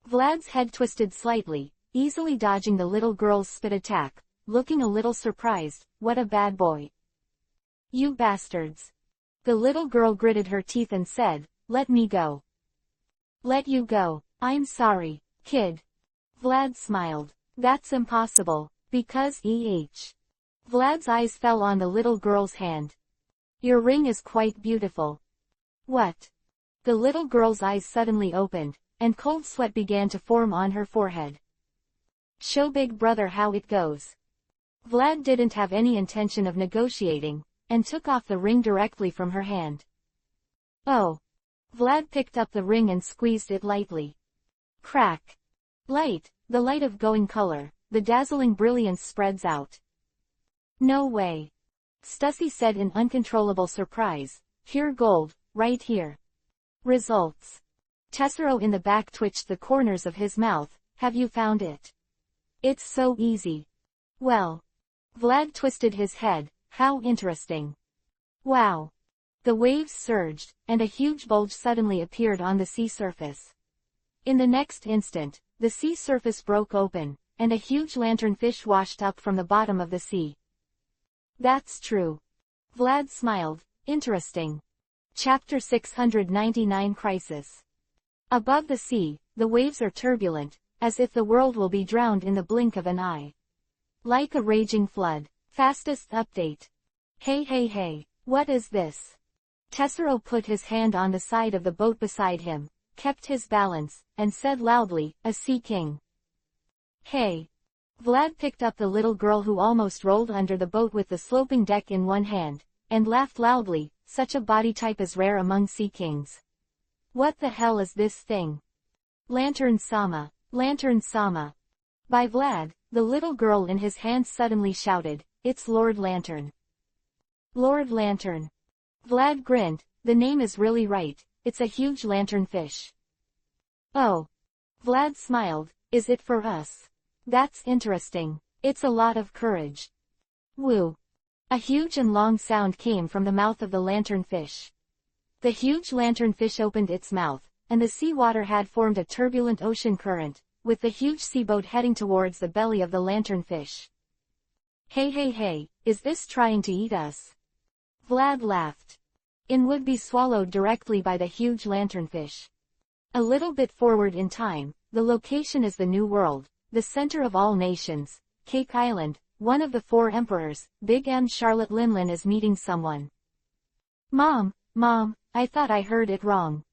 Vlad's head twisted slightly, easily dodging the little girl's spit attack, looking a little surprised. What a bad boy. You bastards. The little girl gritted her teeth and said, let me go. Let you go. I'm sorry, kid. Vlad smiled. That's impossible, because Vlad's eyes fell on the little girl's hand. Your ring is quite beautiful. What? The little girl's eyes suddenly opened, and cold sweat began to form on her forehead. Show big brother how it goes. Vlad didn't have any intention of negotiating, and took off the ring directly from her hand. Oh. Vlad picked up the ring and squeezed it lightly. Crack. Light, the light of going color, the dazzling brilliance spreads out. No way. Stussy said in uncontrollable surprise. Pure gold, right here. Results. Tesoro in the back twitched the corners of his mouth. Have you found it? It's so easy. Well. Vlad twisted his head. How interesting. Wow. The waves surged, and a huge bulge suddenly appeared on the sea surface. In the next instant, the sea surface broke open, and a huge lanternfish washed up from the bottom of the sea. That's true. Vlad smiled. Interesting. Chapter 699 Crisis. Above the sea, the waves are turbulent, as if the world will be drowned in the blink of an eye. Like a raging flood. Fastest update. Hey, what is this? Tesoro put his hand on the side of the boat beside him, kept his balance, and said loudly, a sea king. Hey. Vlad picked up the little girl who almost rolled under the boat with the sloping deck in one hand, and laughed loudly. Such a body type is rare among sea kings. What the hell is this thing? Lantern Sama. Lantern Sama. By Vlad, the little girl in his hand suddenly shouted, it's Lord Lantern. Lord Lantern. Vlad grinned. The name is really right, it's a huge lanternfish. Oh. Vlad smiled. Is it for us? That's interesting. It's a lot of courage. Woo. A huge and long sound came from the mouth of the lanternfish. The huge lanternfish opened its mouth, and the seawater had formed a turbulent ocean current, with the huge seaboat heading towards the belly of the lanternfish. Hey, is this trying to eat us? Vlad laughed. In would be swallowed directly by the huge lanternfish. A little bit forward in time, the location is the New World, the center of all nations. Cake Island, one of the 4 emperors, Big M. Charlotte Linlin is meeting someone, Mom, I thought I heard it wrong.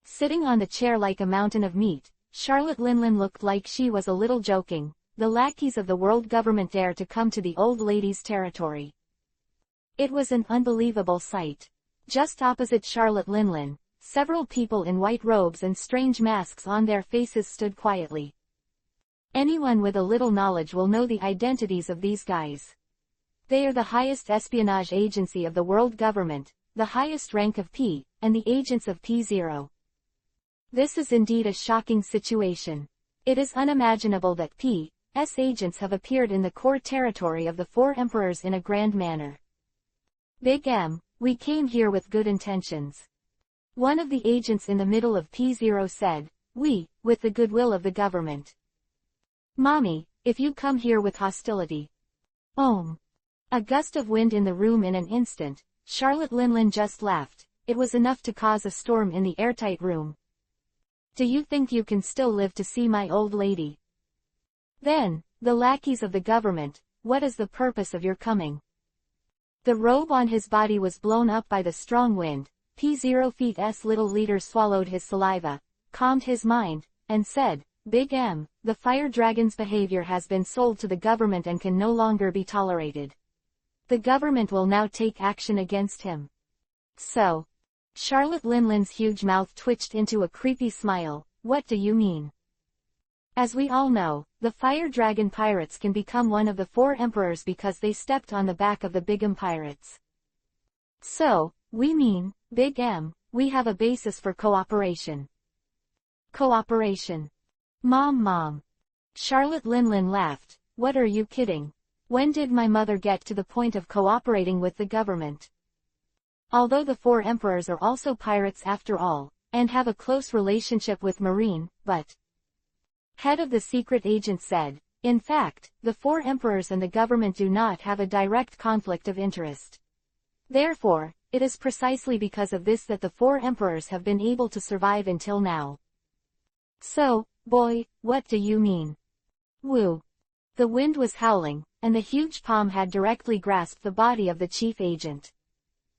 Sitting on the chair like a mountain of meat, Charlotte Linlin looked like she was a little joking. The lackeys of the world government dare to come to the old lady's territory. It was an unbelievable sight. Just opposite Charlotte Linlin, several people in white robes and strange masks on their faces stood quietly. Anyone with a little knowledge will know the identities of these guys. They are the highest espionage agency of the world government, the highest rank of P, and the agents of P0. This is indeed a shocking situation. It is unimaginable that P's agents have appeared in the core territory of the four emperors in a grand manner. Big M, we came here with good intentions. One of the agents in the middle of P0 said, we, with the goodwill of the government. Mommy, if you come here with hostility. A gust of wind in the room in an instant. Charlotte Linlin just laughed. It was enough to cause a storm in the airtight room. Do you think you can still live to see my old lady? Then, the lackeys of the government, what is the purpose of your coming? The robe on his body was blown up by the strong wind. P0 feet's little leader swallowed his saliva, calmed his mind, and said, Big M, the fire dragon's behavior has been sold to the government and can no longer be tolerated. The government will now take action against him. So. Charlotte Linlin's huge mouth twitched into a creepy smile. What do you mean? As we all know, the fire dragon pirates can become one of the four emperors because they stepped on the back of the Big M pirates. So, we mean, Big M, we have a basis for cooperation. Cooperation. Mom. Charlotte Linlin laughed. What are you kidding? When did my mother get to the point of cooperating with the government? Although the four emperors are also pirates after all, and have a close relationship with Marine, but head of the secret agent said, in fact, the four emperors and the government do not have a direct conflict of interest. Therefore, it is precisely because of this that the four emperors have been able to survive until now. So, boy, what do you mean? Woo. The wind was howling, and the huge palm had directly grasped the body of the chief agent.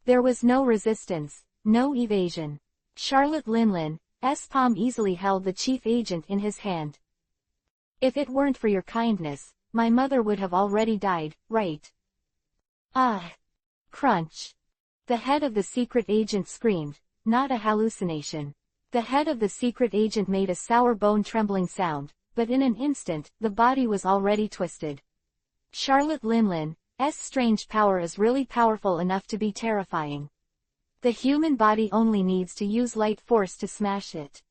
There was no resistance, no evasion. Charlotte Linlin's palm easily held the chief agent in his hand. If it weren't for your kindness, my mother would have already died, right? Ah! Crunch! The head of the secret agent screamed, not a hallucination. The head of the secret agent made a sour bone-trembling sound, but in an instant, the body was already twisted. Charlotte Linlin's strange power is really powerful enough to be terrifying. The human body only needs to use light force to smash it.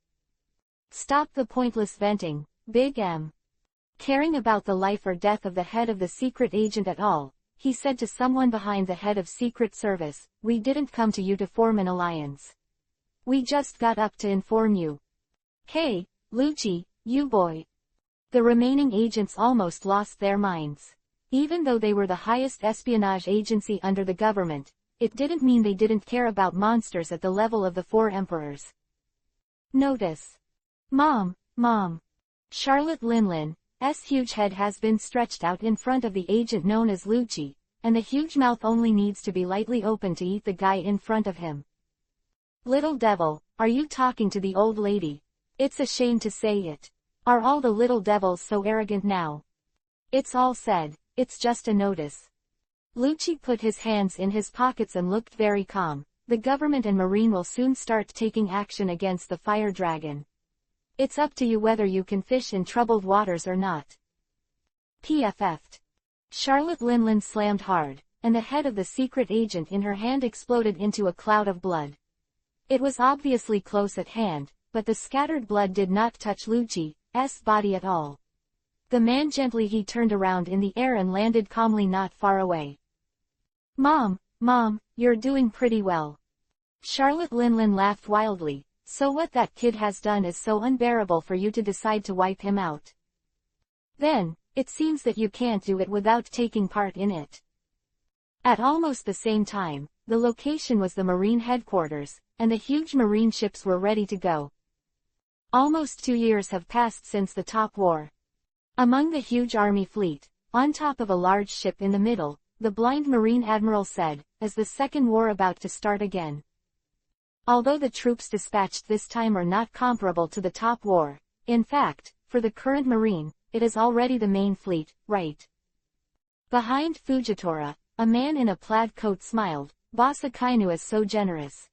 Stop the pointless venting, Big M. Caring about the life or death of the head of the secret agent at all, he said to someone behind the head of Secret Service, we didn't come to you to form an alliance. We just got up to inform you. Hey, Lucci, you boy. The remaining agents almost lost their minds. Even though they were the highest espionage agency under the government, it didn't mean they didn't care about monsters at the level of the four emperors. Notice. Mom. Charlotte Linlin's huge head has been stretched out in front of the agent known as Lucci, and the huge mouth only needs to be lightly open to eat the guy in front of him. Little devil, are you talking to the old lady? It's a shame to say it. Are all the little devils so arrogant now? It's all said. It's just a notice. Lucci put his hands in his pockets and looked very calm. The government and Marine will soon start taking action against the fire dragon. It's up to you whether you can fish in troubled waters or not. PFF'd. Charlotte Linlin slammed hard, and the head of the secret agent in her hand exploded into a cloud of blood. It was obviously close at hand, but the scattered blood did not touch Lucci's body at all. The man gently turned around in the air and landed calmly not far away. Mom, you're doing pretty well. Charlotte Linlin laughed wildly. So what that kid has done is so unbearable for you to decide to wipe him out. Then, it seems that you can't do it without taking part in it. At almost the same time, the location was the Marine headquarters, and the huge Marine ships were ready to go. Almost 2 years have passed since the Top War. Among the huge army fleet, on top of a large ship in the middle, the blind Marine Admiral said, as the second war about to start again. Although the troops dispatched this time are not comparable to the top war, in fact, for the current Marine, it is already the main fleet, right? Behind Fujitora, a man in a plaid coat smiled. Boss Akainu is so generous.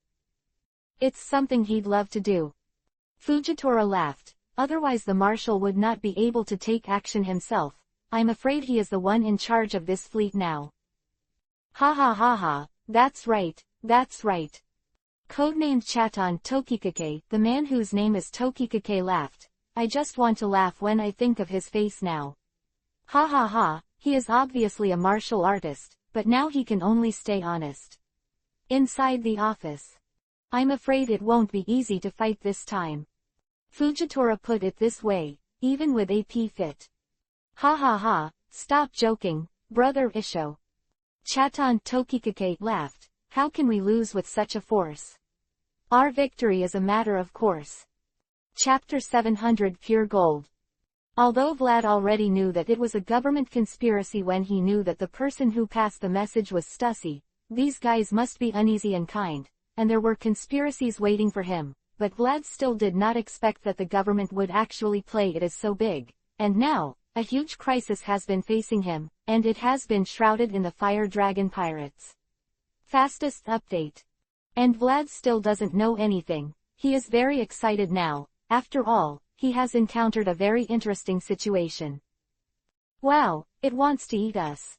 It's something he'd love to do. Fujitora laughed. Otherwise the Marshal would not be able to take action himself. I'm afraid he is the one in charge of this fleet now. Ha ha ha ha, that's right, that's right. Codenamed Chaton Tokikake, the man whose name is Tokikake laughed. I just want to laugh when I think of his face now. Ha ha ha, he is obviously a martial artist, but now he can only stay honest. Inside the office. I'm afraid it won't be easy to fight this time. Fujitora put it this way, even with AP fit. Ha ha ha, stop joking, brother Isho. Chaton Tokikake laughed. How can we lose with such a force? Our victory is a matter of course. Chapter 700 Pure Gold. Although Vlad already knew that it was a government conspiracy when he knew that the person who passed the message was Stussy, these guys must be uneasy and kind, and there were conspiracies waiting for him, but Vlad still did not expect that the government would actually play it as so big, and now, a huge crisis has been facing him, and it has been shrouded in the Fire Dragon Pirates. Fastest update. And Vlad still doesn't know anything. He is very excited now. After all, he has encountered a very interesting situation. Wow, it wants to eat us.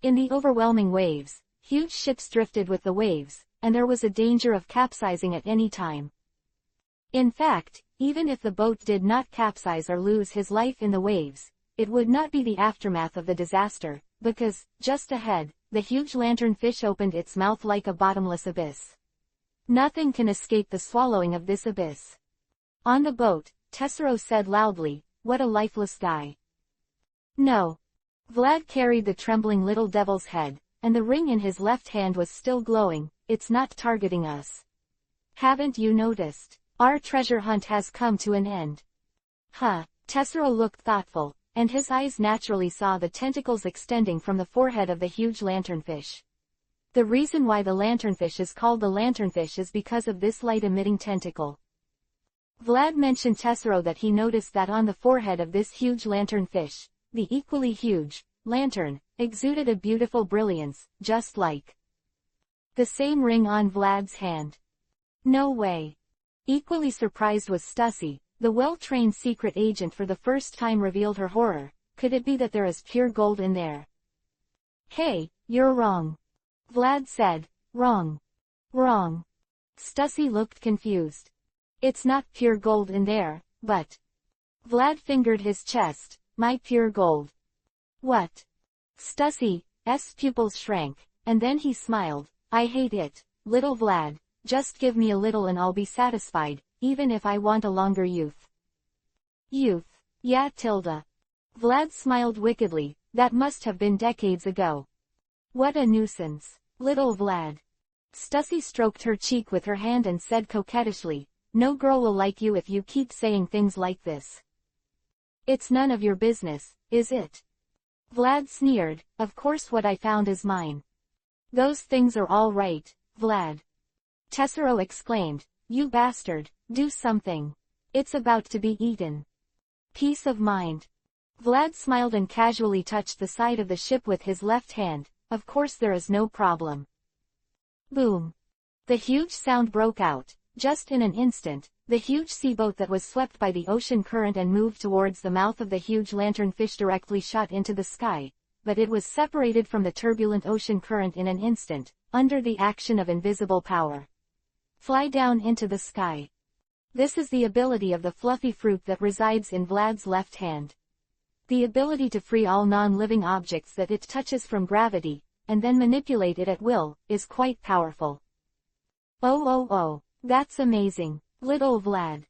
In the overwhelming waves, huge ships drifted with the waves, and there was a danger of capsizing at any time. In fact, even if the boat did not capsize or lose his life in the waves, it would not be the aftermath of the disaster, because, just ahead, the huge lanternfish opened its mouth like a bottomless abyss. Nothing can escape the swallowing of this abyss. On the boat, Tessero said loudly, "What a lifeless guy." No. Vlad carried the trembling little devil's head, and the ring in his left hand was still glowing. It's not targeting us. Haven't you noticed? Our treasure hunt has come to an end. Huh. Tessero looked thoughtful, and his eyes naturally saw the tentacles extending from the forehead of the huge lanternfish. The reason why the lanternfish is called the lanternfish is because of this light-emitting tentacle. Vlad mentioned Tessero that he noticed that on the forehead of this huge lanternfish, the equally huge lantern exuded a beautiful brilliance, just like the same ring on Vlad's hand. No way. Equally surprised was Stussy. The well-trained secret agent for the first time revealed her horror. Could it be that there is pure gold in there? Hey, you're wrong. Vlad said. Wrong. Wrong. Stussy looked confused. It's not pure gold in there, but... Vlad fingered his chest. My pure gold. What? Stussy's pupils shrank, and then he smiled. I hate it, little Vlad. Just give me a little and I'll be satisfied, even if I want a longer youth. Youth? Yeah, Tilda. Vlad smiled wickedly. That must have been decades ago. What a nuisance, little Vlad. Stussy stroked her cheek with her hand and said coquettishly, no girl will like you if you keep saying things like this. It's none of your business, is it? Vlad sneered. Of course what I found is mine. Those things are all right, Vlad. Tessero exclaimed. You bastard, do something. It's about to be eaten. Peace of mind. Vlad smiled and casually touched the side of the ship with his left hand. Of course there is no problem. Boom. The huge sound broke out. Just in an instant, the huge seaboat that was swept by the ocean current and moved towards the mouth of the huge lanternfish directly shot into the sky, but it was separated from the turbulent ocean current in an instant, under the action of invisible power. Fly down into the sky. This is the ability of the fluffy fruit that resides in Vlad's left hand. The ability to free all non-living objects that it touches from gravity, and then manipulate it at will, is quite powerful. Oh, that's amazing, little Vlad.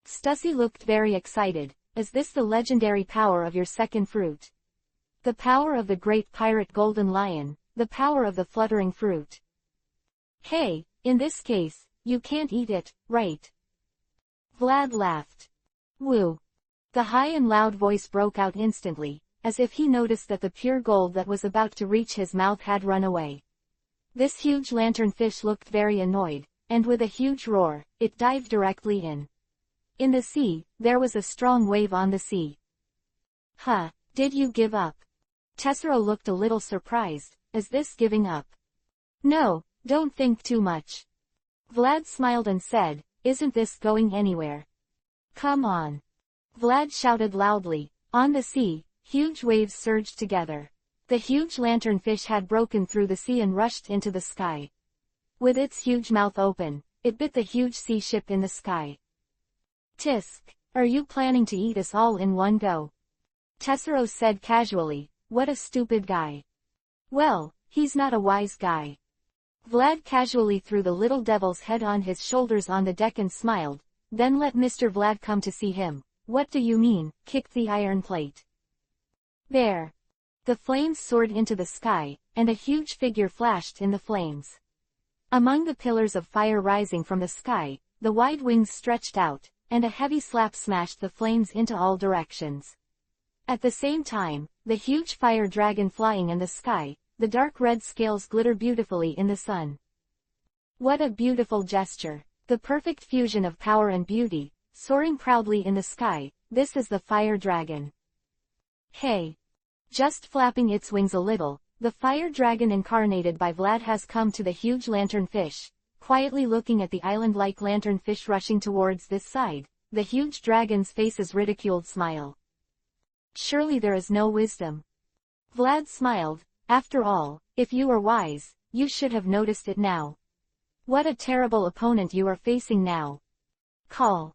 Stussy looked very excited. Is this the legendary power of your second fruit? The power of the great pirate golden lion, the power of the fluttering fruit. Hey, in this case, you can't eat it, right? Vlad laughed. Woo. The high and loud voice broke out instantly. as if he noticed that the pure gold that was about to reach his mouth had run away. This huge lanternfish looked very annoyed, and with a huge roar, it dived directly in. In the sea, there was a strong wave on the sea. Huh, did you give up? Tessero looked a little surprised. Is this giving up? No, don't think too much. Vlad smiled and said, isn't this going anywhere? Come on. Vlad shouted loudly. On the sea, huge waves surged together. The huge lanternfish had broken through the sea and rushed into the sky. With its huge mouth open, it bit the huge sea ship in the sky. Tisk, are you planning to eat us all in one go? Tessero said casually, what a stupid guy. Well, he's not a wise guy. Vlad casually threw the little devil's head on his shoulders on the deck and smiled, then let Mr. Vlad come to see him. What do you mean, kick the iron plate? There. The flames soared into the sky, and a huge figure flashed in the flames. Among the pillars of fire rising from the sky, the wide wings stretched out, and a heavy slap smashed the flames into all directions. At the same time, the huge fire dragon flying in the sky, the dark red scales glitter beautifully in the sun. What a beautiful gesture! The perfect fusion of power and beauty, soaring proudly in the sky, this is the fire dragon. Hey! Just flapping its wings a little, the fire dragon incarnated by Vlad has come to the huge lanternfish, quietly looking at the island-like lanternfish rushing towards this side. The huge dragon's face's ridiculed smile. Surely there is no wisdom. Vlad smiled. After all, if you are wise, you should have noticed it now. What a terrible opponent you are facing now. Call.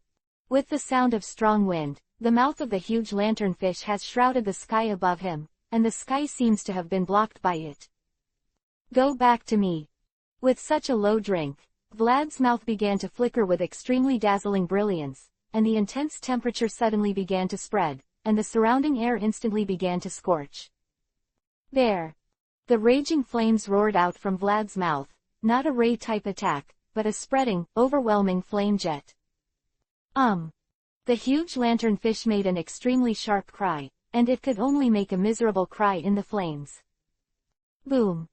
With the sound of strong wind, the mouth of the huge lanternfish has shrouded the sky above him, and the sky seems to have been blocked by it. Go back to me. With such a low drink, Vlad's mouth began to flicker with extremely dazzling brilliance, and the intense temperature suddenly began to spread, and the surrounding air instantly began to scorch. There. The raging flames roared out from Vlad's mouth, not a ray-type attack, but a spreading, overwhelming flame jet. The huge lanternfish made an extremely sharp cry, and it could only make a miserable cry in the flames. Boom!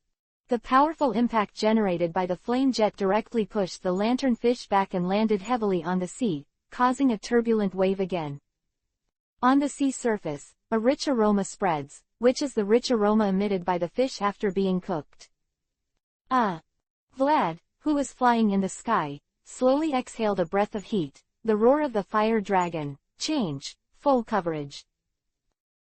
The powerful impact generated by the flame jet directly pushed the lanternfish back and landed heavily on the sea, causing a turbulent wave again. On the sea surface, a rich aroma spreads, which is the rich aroma emitted by the fish after being cooked. Vlad, who was flying in the sky, slowly exhaled a breath of heat. The roar of the fire dragon. Change. Full coverage.